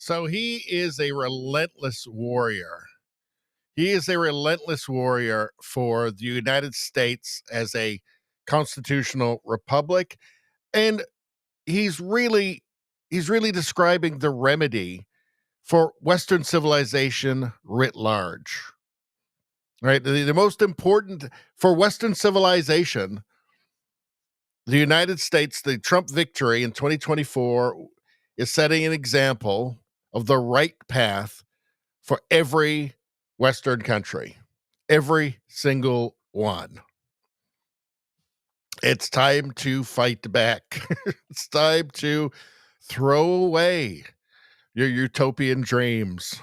So he is a relentless warrior. He is a relentless warrior for the United States as a constitutional republic. And he's really describing the remedy for Western civilization writ large. Right? The most important for Western civilization, the United States, the Trump victory in 2024 is setting an example of the right path for every Western country, every single one. It's time to fight back. It's time to throw away your utopian dreams.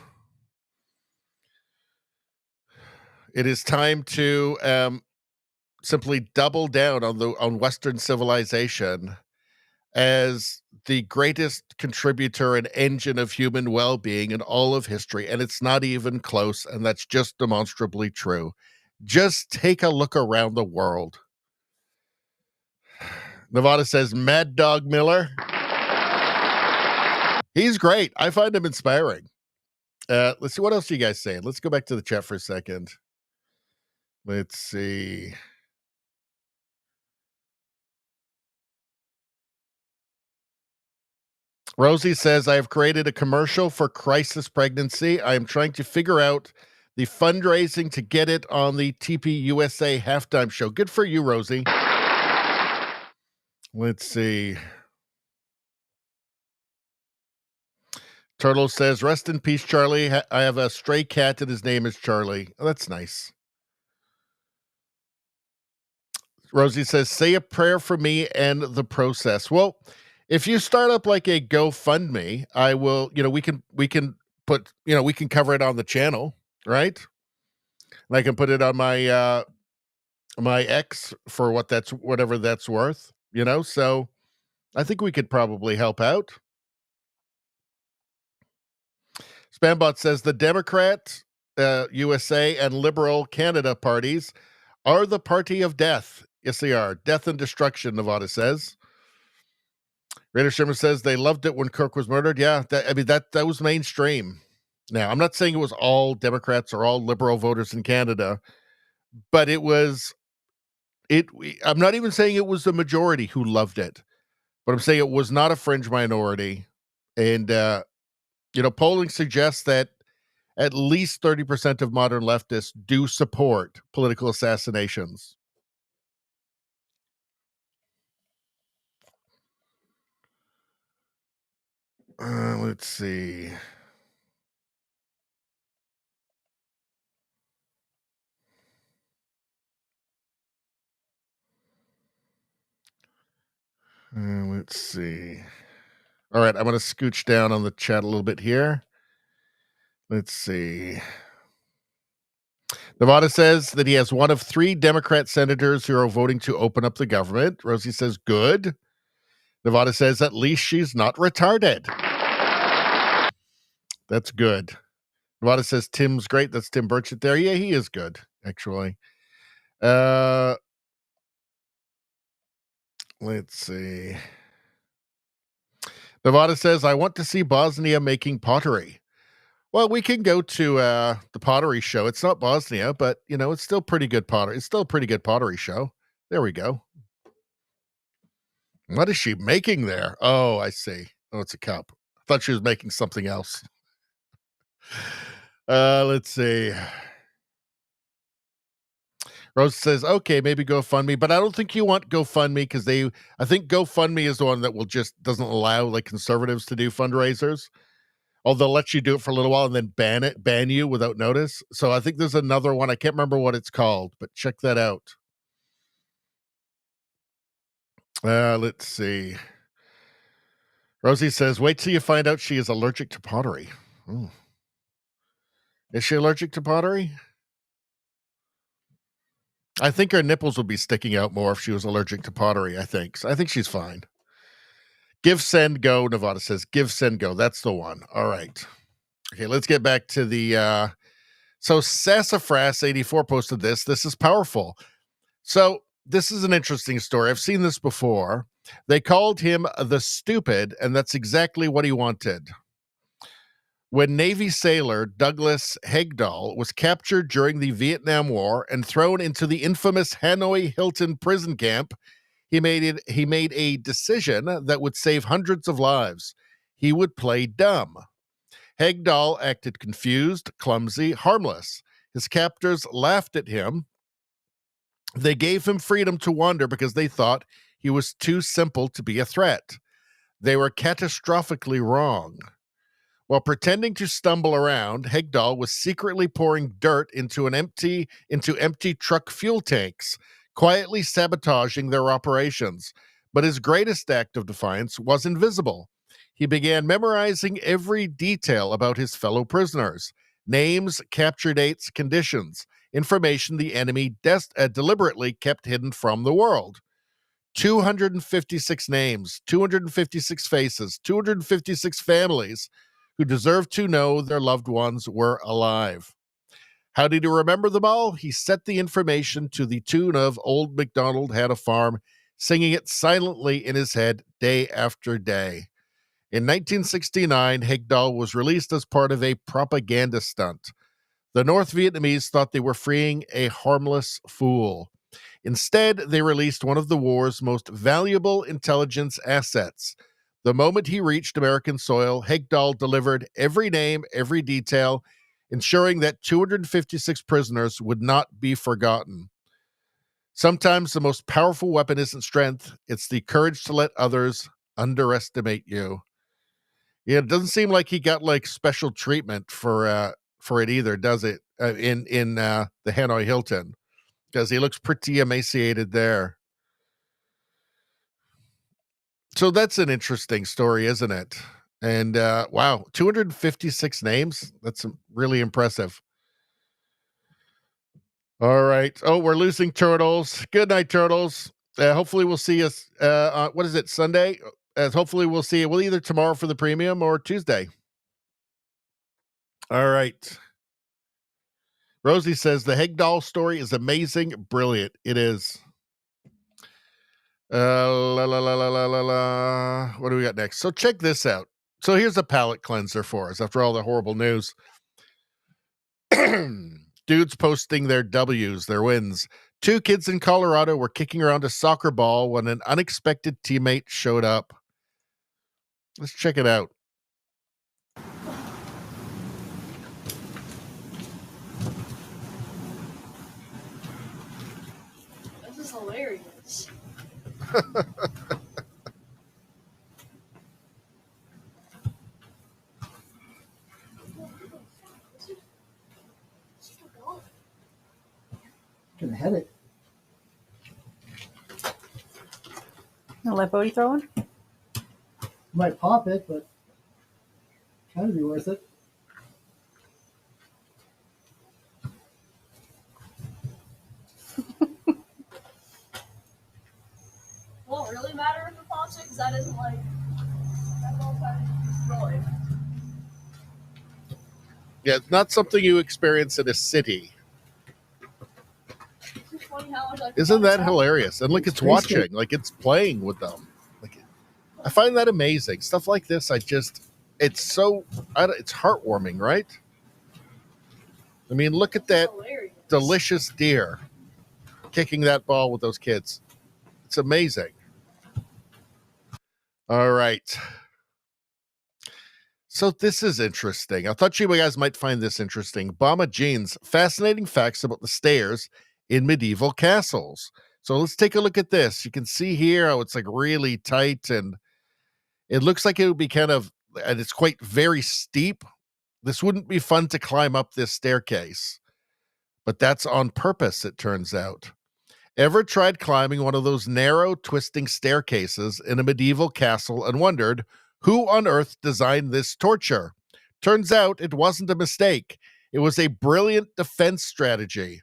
It is time to simply double down on Western civilization as the greatest contributor and engine of human well-being in all of history, and it's not even close, and that's just demonstrably true. Just take a look around the world. Nevada says, Mad Dog Miller. He's great. I find him inspiring. Let's see, what else are you guys saying? Let's go back to the chat for a second. Let's see. Rosie says, I have created a commercial for crisis pregnancy. I am trying to figure out the fundraising to get it on the TP USA halftime show. Good for you, Rosie. Let's see. Turtle says, rest in peace, Charlie. I have a stray cat and his name is Charlie. Oh, that's nice. Rosie says, say a prayer for me and the process. Well, if you start up like a GoFundMe, I will, we can put, we can cover it on the channel, right? And I can put it on my my X for whatever that's worth, so I think we could probably help out. Spambot says the Democrat USA and Liberal Canada parties are the party of death. Yes, they are. Death and destruction, Nevada says. Raider Sherman says they loved it when Kirk was murdered. Yeah, that was mainstream. Now, I'm not saying it was all Democrats or all liberal voters in Canada, but I'm not even saying it was the majority who loved it, but I'm saying it was not a fringe minority. And, polling suggests that at least 30% of modern leftists do support political assassinations. Let's see. Let's see. All right, I'm going to scooch down on the chat a little bit here. Let's see. Nevada says that he has one of 3 Democrat senators who are voting to open up the government. Rosie says, good. Nevada says, at least she's not retarded. That's good. Nevada says, Tim's great. That's Tim Burchett there. Yeah, he is good, actually. Let's see. Nevada says, I want to see Bosnia making pottery. Well, we can go to the pottery show. It's not Bosnia, but, it's still pretty good pottery. It's still a pretty good pottery show. There we go. What is she making there? Oh, I see. Oh, it's a cup. I thought she was making something else. Let's see. Rose says, okay, maybe GoFundMe, but I don't think you want GoFundMe because I think GoFundMe is the one that doesn't allow like conservatives to do fundraisers. Although they'll let you do it for a little while and then ban you without notice. So I think there's another one. I can't remember what it's called, but check that out. Let's see. Rosie says, wait till you find out she is allergic to pottery. Ooh. Is she allergic to pottery? I think her nipples would be sticking out more if she was allergic to pottery, I think. So I think she's fine. Give, send, go, Nevada says. Give, send, go. That's the one. All right. Okay, let's get back to the... So Sassafras 84 posted this. This is powerful. So this is an interesting story. I've seen this before. They called him the stupid, and that's exactly what he wanted. When Navy sailor Douglas Hegdahl was captured during the Vietnam War and thrown into the infamous Hanoi Hilton prison camp, he made a decision that would save hundreds of lives. He would play dumb. Hegdahl acted confused, clumsy, harmless. His captors laughed at him. They gave him freedom to wander because they thought he was too simple to be a threat. They were catastrophically wrong. While pretending to stumble around, Hegdahl was secretly pouring dirt into empty truck fuel tanks, quietly sabotaging their operations. But his greatest act of defiance was invisible. He began memorizing every detail about his fellow prisoners: names, capture dates, conditions, information the enemy deliberately kept hidden from the world. 256 names, 256 faces, 256 families who deserved to know their loved ones were alive. How did he remember them all? He set the information to the tune of Old MacDonald Had a Farm, singing it silently in his head day after day. In 1969, Hegdahl was released as part of a propaganda stunt. The North Vietnamese thought they were freeing a harmless fool. Instead, they released one of the war's most valuable intelligence assets. The moment he reached American soil, Hegdahl delivered every name, every detail, ensuring that 256 prisoners would not be forgotten. Sometimes the most powerful weapon isn't strength, it's the courage to let others underestimate you. Yeah, it doesn't seem like he got like special treatment for it either, does it? In the Hanoi Hilton, because he looks pretty emaciated there. So that's an interesting story, isn't it? And wow, 256 names. That's really impressive. All right. Oh, we're losing Turtles. Good night, Turtles. Hopefully we'll see us on, what is it, Sunday? Hopefully we'll see it. Well, either tomorrow for the premium or Tuesday. All right. Rosie says the Hegdahl story is amazing, brilliant. It is. What do we got next? So check this out. So here's a palate cleanser for us after all the horrible news. Dudes posting their W's, their wins. 2 kids in Colorado were kicking around a soccer ball when an unexpected teammate showed up. Let's check it out. This is hilarious. Can head it. Gonna let Bodie throw one? Might pop it, but kind of be worth it. Won't really matter if it pops it, because that isn't like that ball kind of destroyed. Yeah, it's not something you experience in a city. Isn't that hilarious? And look, it's watching, like it's playing with them. Like, I find that amazing. Stuff like this, it's so, it's heartwarming, right? I mean, look at that delicious deer kicking that ball with those kids. It's amazing. All right. So this is interesting. I thought you guys might find this interesting. Bama Jeans, fascinating facts about the stairs in medieval castles. So let's take a look at this. You can see here how it's like really tight, and it looks like it would be and it's quite very steep. This wouldn't be fun to climb up this staircase, but that's on purpose, it turns out. Ever tried climbing one of those narrow, twisting staircases in a medieval castle and wondered who on earth designed this torture? Turns out it wasn't a mistake. It was a brilliant defense strategy.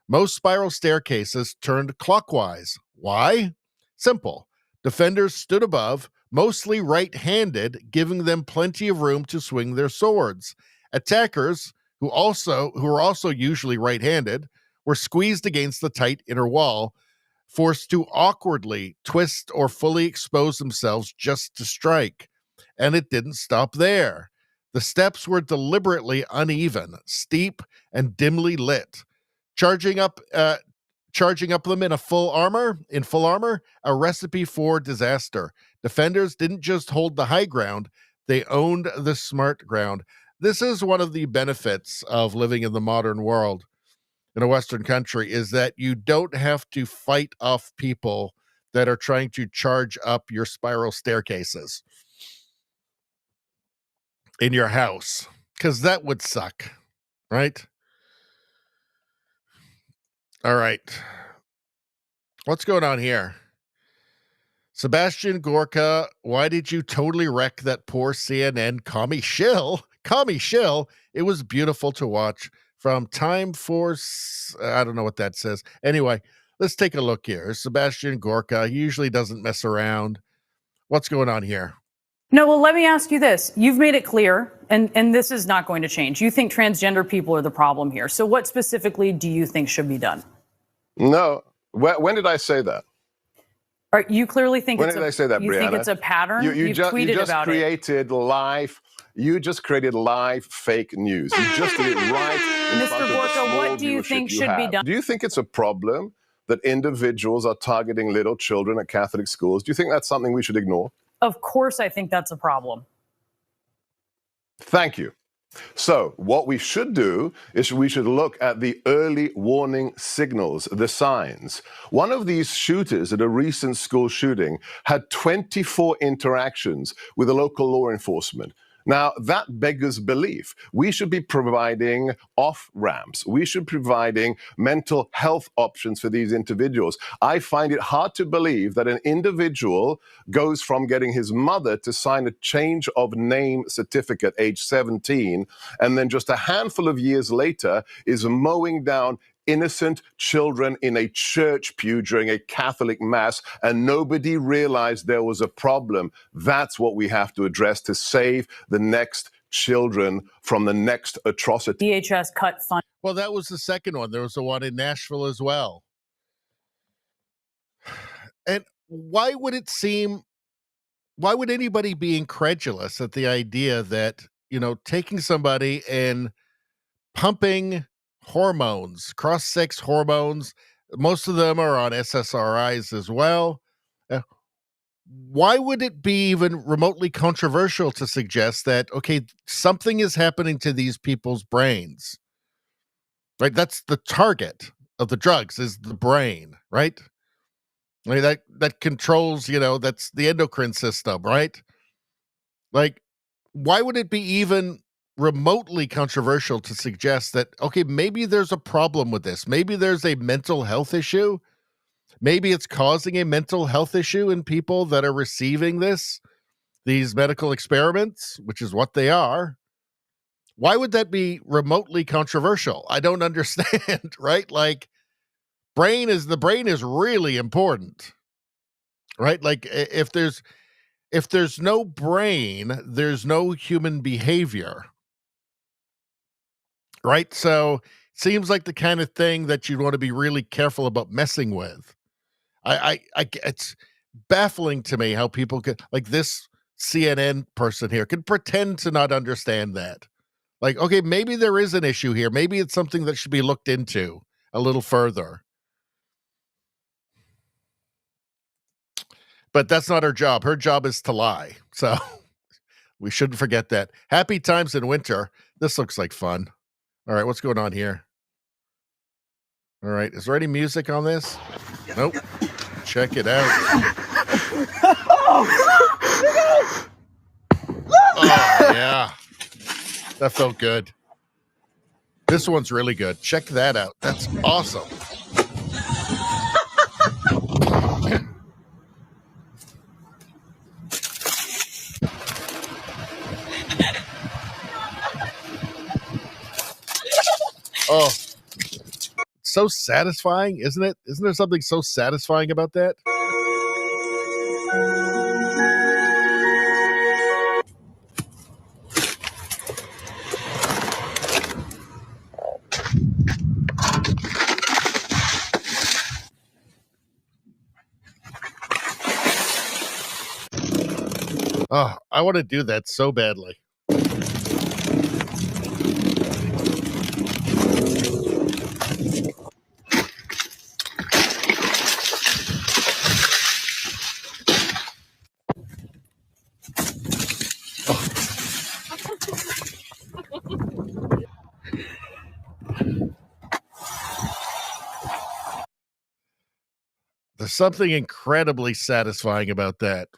Most spiral staircases turned clockwise. Why? Simple. Defenders stood above, mostly right-handed, giving them plenty of room to swing their swords. Attackers, who were also usually right-handed, were squeezed against the tight inner wall, forced to awkwardly twist or fully expose themselves just to strike. And it didn't stop there. The steps were deliberately uneven, steep, and dimly lit. Charging up them in full armor, a recipe for disaster. Defenders didn't just hold the high ground, they owned the smart ground. This is one of the benefits of living in the modern world in a Western country, is that you don't have to fight off people that are trying to charge up your spiral staircases in your house, because that would suck, right? All right. What's going on here? Sebastian Gorka, why did you totally wreck that poor CNN commie shill? Commie shill. It was beautiful to watch. From Time Force, I don't know what that says. Anyway, let's take a look here. Sebastian Gorka, he usually doesn't mess around. What's going on here? No, well, let me ask you this. You've made it clear, and this is not going to change. You think transgender people are the problem here. So what specifically do you think should be done? No. When did I say that? All right, you clearly think when did I say that, you Brianna? Think it's a pattern? You just tweeted about it. You just created live fake news. You just did it right in Mr. front of the Gorka, small what do you viewership think you should be have. done? Do you think it's a problem that individuals are targeting little children at Catholic schools? Do you think that's something we should ignore? Of course, I think that's a problem. Thank you. So what we should do is we should look at the early warning signals, the signs. One of these shooters at a recent school shooting had 24 interactions with the local law enforcement. Now, that beggars belief. We should be providing off-ramps. We should be providing mental health options for these individuals. I find it hard to believe that an individual goes from getting his mother to sign a change of name certificate, age 17, and then just a handful of years later is mowing down innocent children in a church pew during a Catholic mass, and nobody realized there was a problem. That's what we have to address to save the next children from the next atrocity. DHS cut fund. Well, that was the second one. There was the one in Nashville as well. And why would anybody be incredulous at the idea that, taking somebody and pumping hormones, cross-sex hormones, most of them are on SSRIs as well. Why would it be even remotely controversial to suggest that, okay, something is happening to these people's brains, right? That's the target of the drugs, is the brain, right? I mean, that controls, that's the endocrine system, right? Like, why would it be even remotely controversial to suggest that, okay, maybe there's a problem with this. Maybe there's a mental health issue. Maybe it's causing a mental health issue in people that are receiving these medical experiments, which is what they are. Why would that be remotely controversial? I don't understand, right? Like, the brain is really important, right? Like, if there's no brain, there's no human behavior. Right? So it seems like the kind of thing that you'd want to be really careful about messing with. It's baffling to me how people could, like this CNN person here, could pretend to not understand that. Like, okay, maybe there is an issue here. Maybe it's something that should be looked into a little further. But that's not her job. Her job is to lie. So we shouldn't forget that. Happy times in winter. This looks like fun. All right, what's going on here? All right, is there any music on this? Nope. Check it out. Oh, yeah. That felt good. This one's really good. Check that out. That's awesome. Oh, so satisfying, isn't it? Isn't there something so satisfying about that? Oh, I want to do that so badly. There's something incredibly satisfying about that.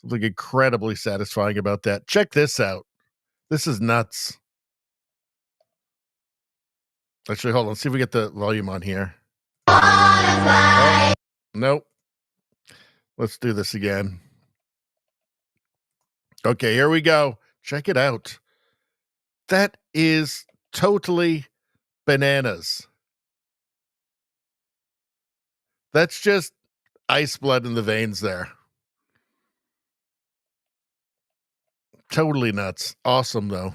Something incredibly satisfying about that. Check this out. This is nuts. Actually, hold on. Let's see if we get the volume on here. Oh, nope. Let's do this again. Okay, here we go. Check it out. That is totally bananas. That's just ice blood in the veins there. Totally nuts. Awesome, though.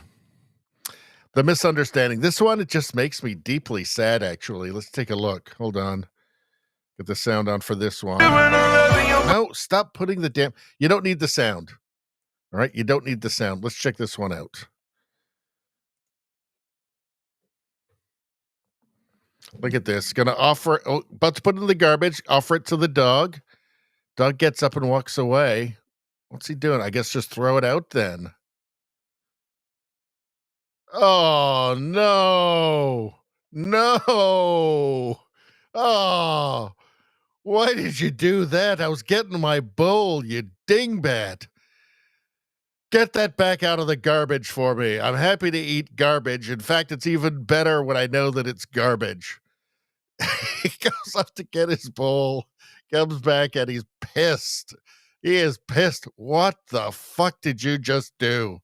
The misunderstanding. This one, it just makes me deeply sad, actually. Let's take a look. Hold on. Get the sound on for this one. No, stop putting the damn... You don't need the sound. All right? You don't need the sound. Let's check this one out. Look at this. Gonna offer... Oh, about to put it in the garbage. Offer it to the dog. Dog gets up and walks away. What's he doing? I guess just throw it out then. Oh, no. No. Oh, why did you do that? I was getting my bowl, you dingbat. Get that back out of the garbage for me. I'm happy to eat garbage. In fact, it's even better when I know that it's garbage. He goes up to get his bowl, comes back, and he's pissed. He is pissed. What the fuck did you just do?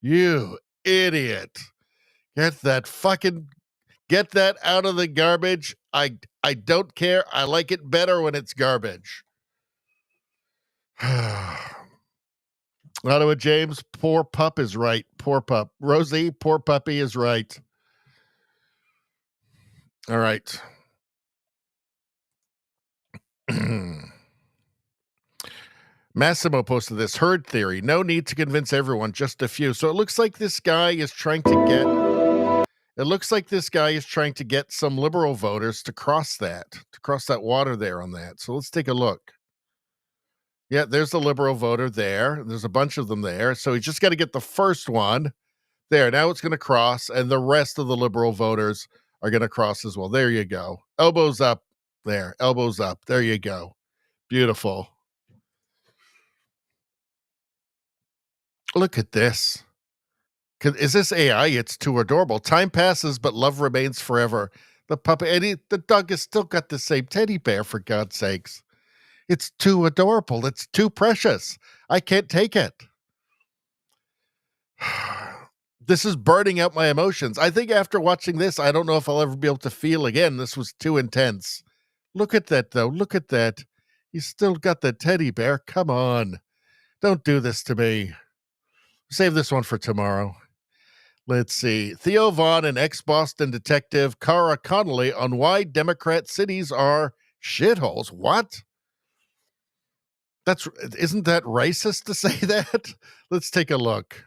You idiot. Get that out of the garbage. I don't care. I like it better when it's garbage. Ottawa James, poor pup is right. Poor pup. Rosie, poor puppy is right. All right. Massimo posted this herd theory. No need to convince everyone, just a few. So it looks like this guy is trying to get some liberal voters to cross that water there on that. So let's take a look. Yeah, there's the liberal voter there. There's a bunch of them there. So he's just got to get the first one there. Now it's going to cross, and the rest of the liberal voters are going to cross as well. There you go. Elbows up there. Elbows up. There you go. Beautiful. Look at this. Is this AI? It's too adorable. Time passes, but love remains forever. The puppy, and the dog has still got the same teddy bear, for God's sakes. It's too adorable. It's too precious. I can't take it. This is burning out my emotions. I think after watching this, I don't know if I'll ever be able to feel again. This was too intense. Look at that, though. Look at that. He's still got the teddy bear. Come on. Don't do this to me. Save this one for tomorrow. Let's see. Theo Vaughn and ex-Boston detective Cara Connolly on why Democrat cities are shitholes. What? Isn't that racist to say that? Let's take a look.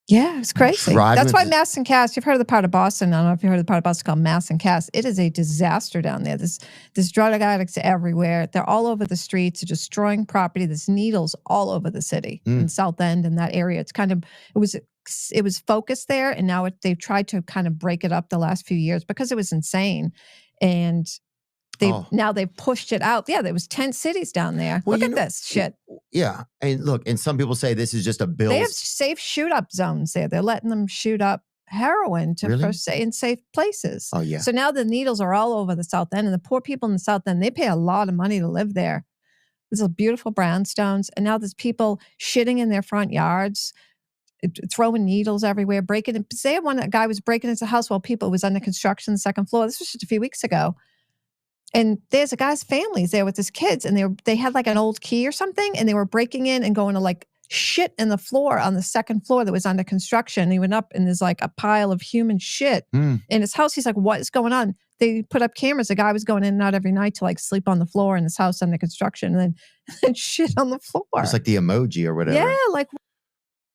Yeah, it's crazy. That's why Mass and Cass, you've heard of the part of Boston. I don't know if you've heard of the part of Boston called Mass and Cass. It is a disaster down there. There's drug addicts everywhere. They're all over the streets, destroying property. There's needles all over the city in South End and that area. It's kind of, it was focused there, and now they've tried to kind of break it up the last few years because it was insane. And now they've pushed it out. Yeah, there was 10 cities down there. Look at this shit. Yeah, and look, and some people say this is just a bill. They have safe shoot-up zones there. They're letting them shoot up heroin in safe places. Oh, yeah. So now the needles are all over the South End, and the poor people in the South End, they pay a lot of money to live there. There's beautiful brownstones, and now there's people shitting in their front yards, throwing needles everywhere, breaking in. Say a guy was breaking into a house while people was under construction, second floor. This was just a few weeks ago. And there's a guy's family's there with his kids, and they had like an old key or something, and they were breaking in and going to like shit in the floor on the second floor that was under construction. He went up, and there's like a pile of human shit in his house. He's like, what is going on? They put up cameras. The guy was going in and out every night to like sleep on the floor in his house under construction, and then shit on the floor. It's like the emoji or whatever. Yeah, like.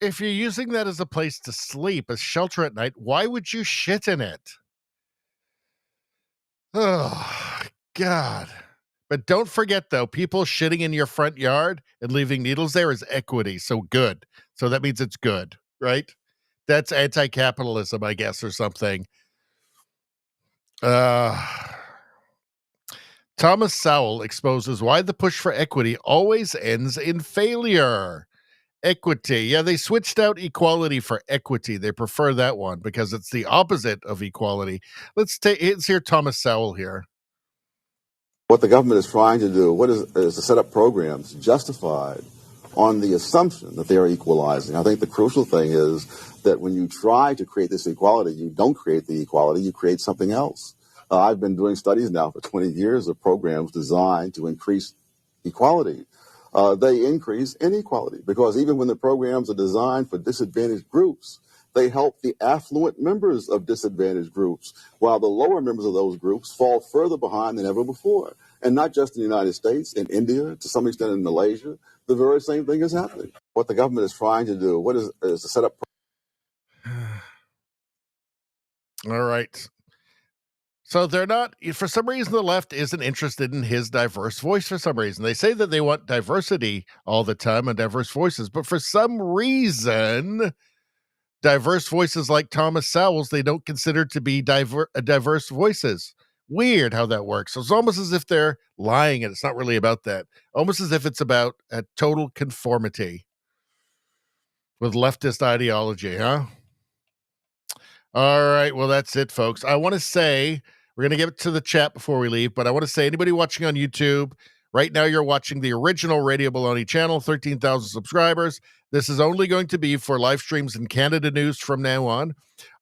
If you're using that as a place to sleep, a shelter at night, why would you shit in it? Oh, God. But don't forget, though, people shitting in your front yard and leaving needles there is equity. So good. So that means it's good, right? That's anti-capitalism, I guess, or something. Thomas Sowell exposes why the push for equity always ends in failure. Equity. Yeah, they switched out equality for equity. They prefer that one because it's the opposite of equality. Let's hear Thomas Sowell here. What the government is trying to do, is to set up programs justified on the assumption that they are equalizing. I think the crucial thing is that when you try to create this equality, you don't create the equality, you create something else. I've been doing studies now for 20 years of programs designed to increase equality. They increase inequality because even when the programs are designed for disadvantaged groups, they help the affluent members of disadvantaged groups, while the lower members of those groups fall further behind than ever before. And not just in the United States, in India, to some extent in Malaysia, the very same thing is happening. What the government is trying to do, is to set up. All right. So they're not, for some reason, the left isn't interested in his diverse voice for some reason. They say that they want diversity all the time and diverse voices, but for some reason, diverse voices like Thomas Sowell's, they don't consider to be diverse voices. Weird how that works. It's almost as if they're lying and it's not really about that. Almost as if it's about a total conformity with leftist ideology, huh? All right. Well, that's it, folks. I want to say, we're going to get to the chat before we leave, but I want to say, anybody watching on YouTube, right now you're watching the original Radio Baloney channel, 13,000 subscribers. This is only going to be for live streams and Canada news from now on.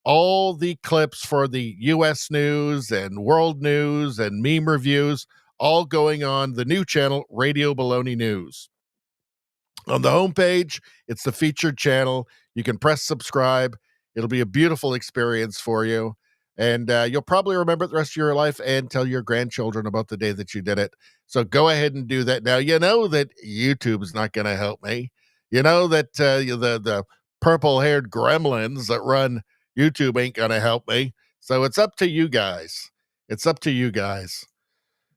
All the clips for the U.S. news and world news and meme reviews, all going on the new channel, Radio Baloney News. On the homepage, it's the featured channel. You can press subscribe. It'll be a beautiful experience for you. And you'll probably remember it the rest of your life and tell your grandchildren about the day that you did it. So go ahead and do that now. You know that YouTube is not going to help me. You know that the purple-haired gremlins that run YouTube ain't going to help me. So it's up to you guys. It's up to you guys.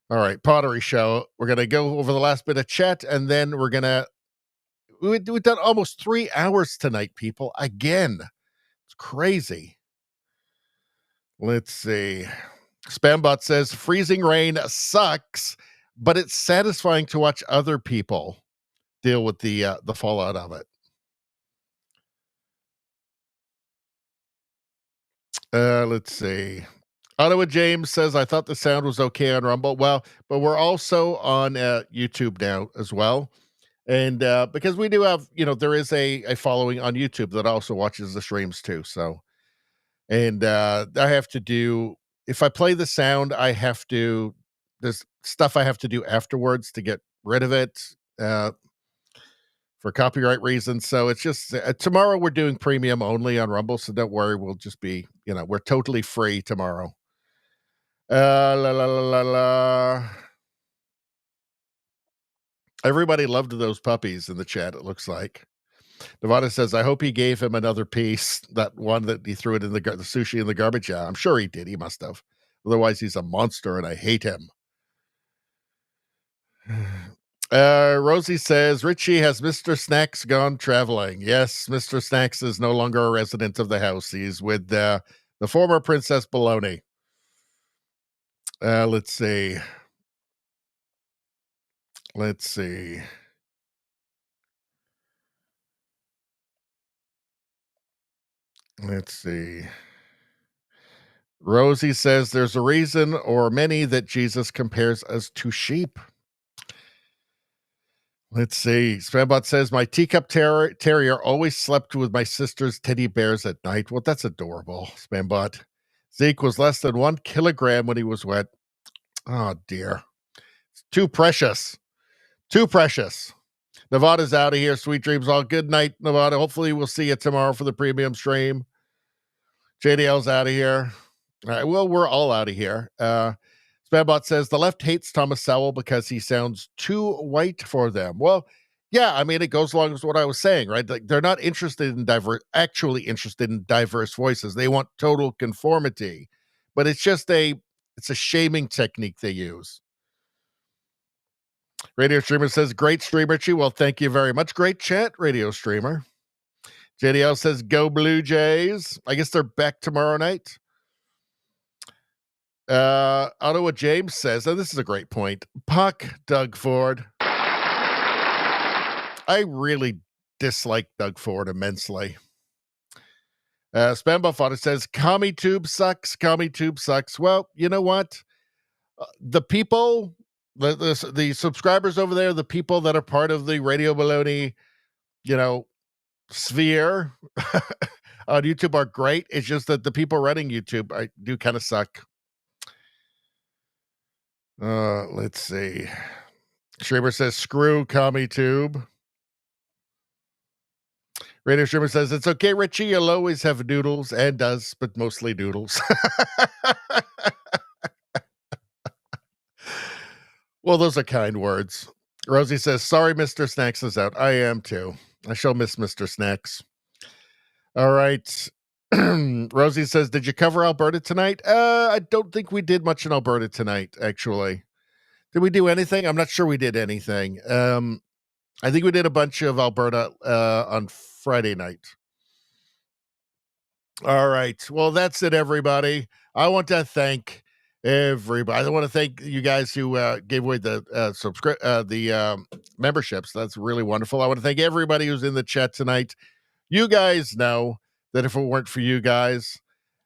All right, Pottery Show. We're going to go over the last bit of chat, and then we're going to... We've done almost 3 hours tonight, people. Again. It's crazy. Let's see. Spambot says, freezing rain sucks, but it's satisfying to watch other people deal with the fallout of it. Let's see. Ottawa James says, I thought the sound was okay on Rumble. Well, but we're also on YouTube now as well. And because we do have, there is a following on YouTube that also watches the streams too. So, and I have to do, if I play the sound, there's stuff I have to do afterwards to get rid of it for copyright reasons. So it's just, tomorrow we're doing premium only on Rumble. So don't worry, we'll just be, we're totally free tomorrow. La la la la la. Everybody loved those puppies in the chat, it looks like. Nevada says, I hope he gave him another piece, that one that he threw it in the sushi in the garbage. Yeah, I'm sure he did. He must have. Otherwise, he's a monster, and I hate him. Rosie says, Richie, has Mr. Snacks gone traveling? Yes, Mr. Snacks is no longer a resident of the house. He's with the former Princess Baloney. Let's see. Let's see. Let's see. Rosie says there's a reason or many that Jesus compares us to sheep. Let's see. Spambot says my teacup terrier always slept with my sister's teddy bears at night. Well, that's adorable, Spambot. Zeke was less than 1 kilogram when he was wet. Oh, dear. It's too precious. Too precious. Nevada's out of here. Sweet dreams all. Good night, Nevada. Hopefully we'll see you tomorrow for the premium stream. JDL's out of here. All right, well, we're all out of here. Spambot says the left hates Thomas Sowell because he sounds too white for them. Well, yeah, I mean, it goes along with what I was saying, right? Like, they're not interested in actually interested in diverse voices. They want total conformity, but it's just it's a shaming technique they use. Radio Streamer says, great stream, Richie. Well, thank you very much. Great chat, Radio Streamer. JDL says, go Blue Jays. I guess they're back tomorrow night. I don't know what James says. Oh, this is a great point. Puck Doug Ford. I really dislike Doug Ford immensely. Spam Buffalo says, Commie Tube sucks. Commie Tube sucks. Well, you know what? The people, the subscribers over there, the people that are part of the Radio Baloney, sphere on YouTube are great. It's just that the people running YouTube I do kind of suck. Let's see. Streamer says, screw Commie Tube. Radio Streamer says, it's okay, Richie. You'll always have noodles, and does, but mostly noodles. Well, those are kind words. Rosie says, sorry, Mr. Snacks is out. I am too. I shall miss Mr. Snacks. All right. Rosie says, did you cover Alberta tonight? I don't think we did much in Alberta tonight, actually. Did we do anything? I'm not sure we did anything. I think we did a bunch of Alberta on Friday night. All right. Well, that's it, everybody. I want to thank everybody. I want to thank you guys who gave away the memberships. That's really wonderful. I want to thank everybody who's in the chat tonight. You guys know that if it weren't for you guys,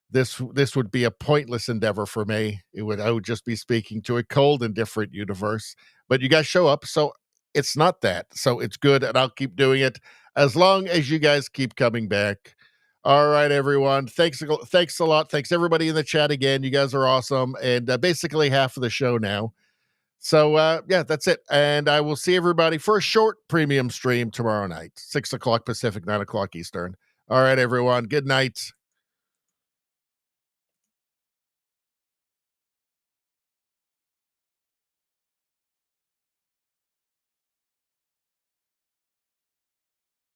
this would be a pointless endeavor for me. I would just be speaking to a cold and different universe. But you guys show up, so it's not that. So it's good, and I'll keep doing it as long as you guys keep coming back. All right, everyone. Thanks a lot. Thanks everybody in the chat again. You guys are awesome, and basically half of the show now. So yeah, that's it. And I will see everybody for a short premium stream tomorrow night, 6 o'clock Pacific, 9 o'clock Eastern. All right, everyone. Good night.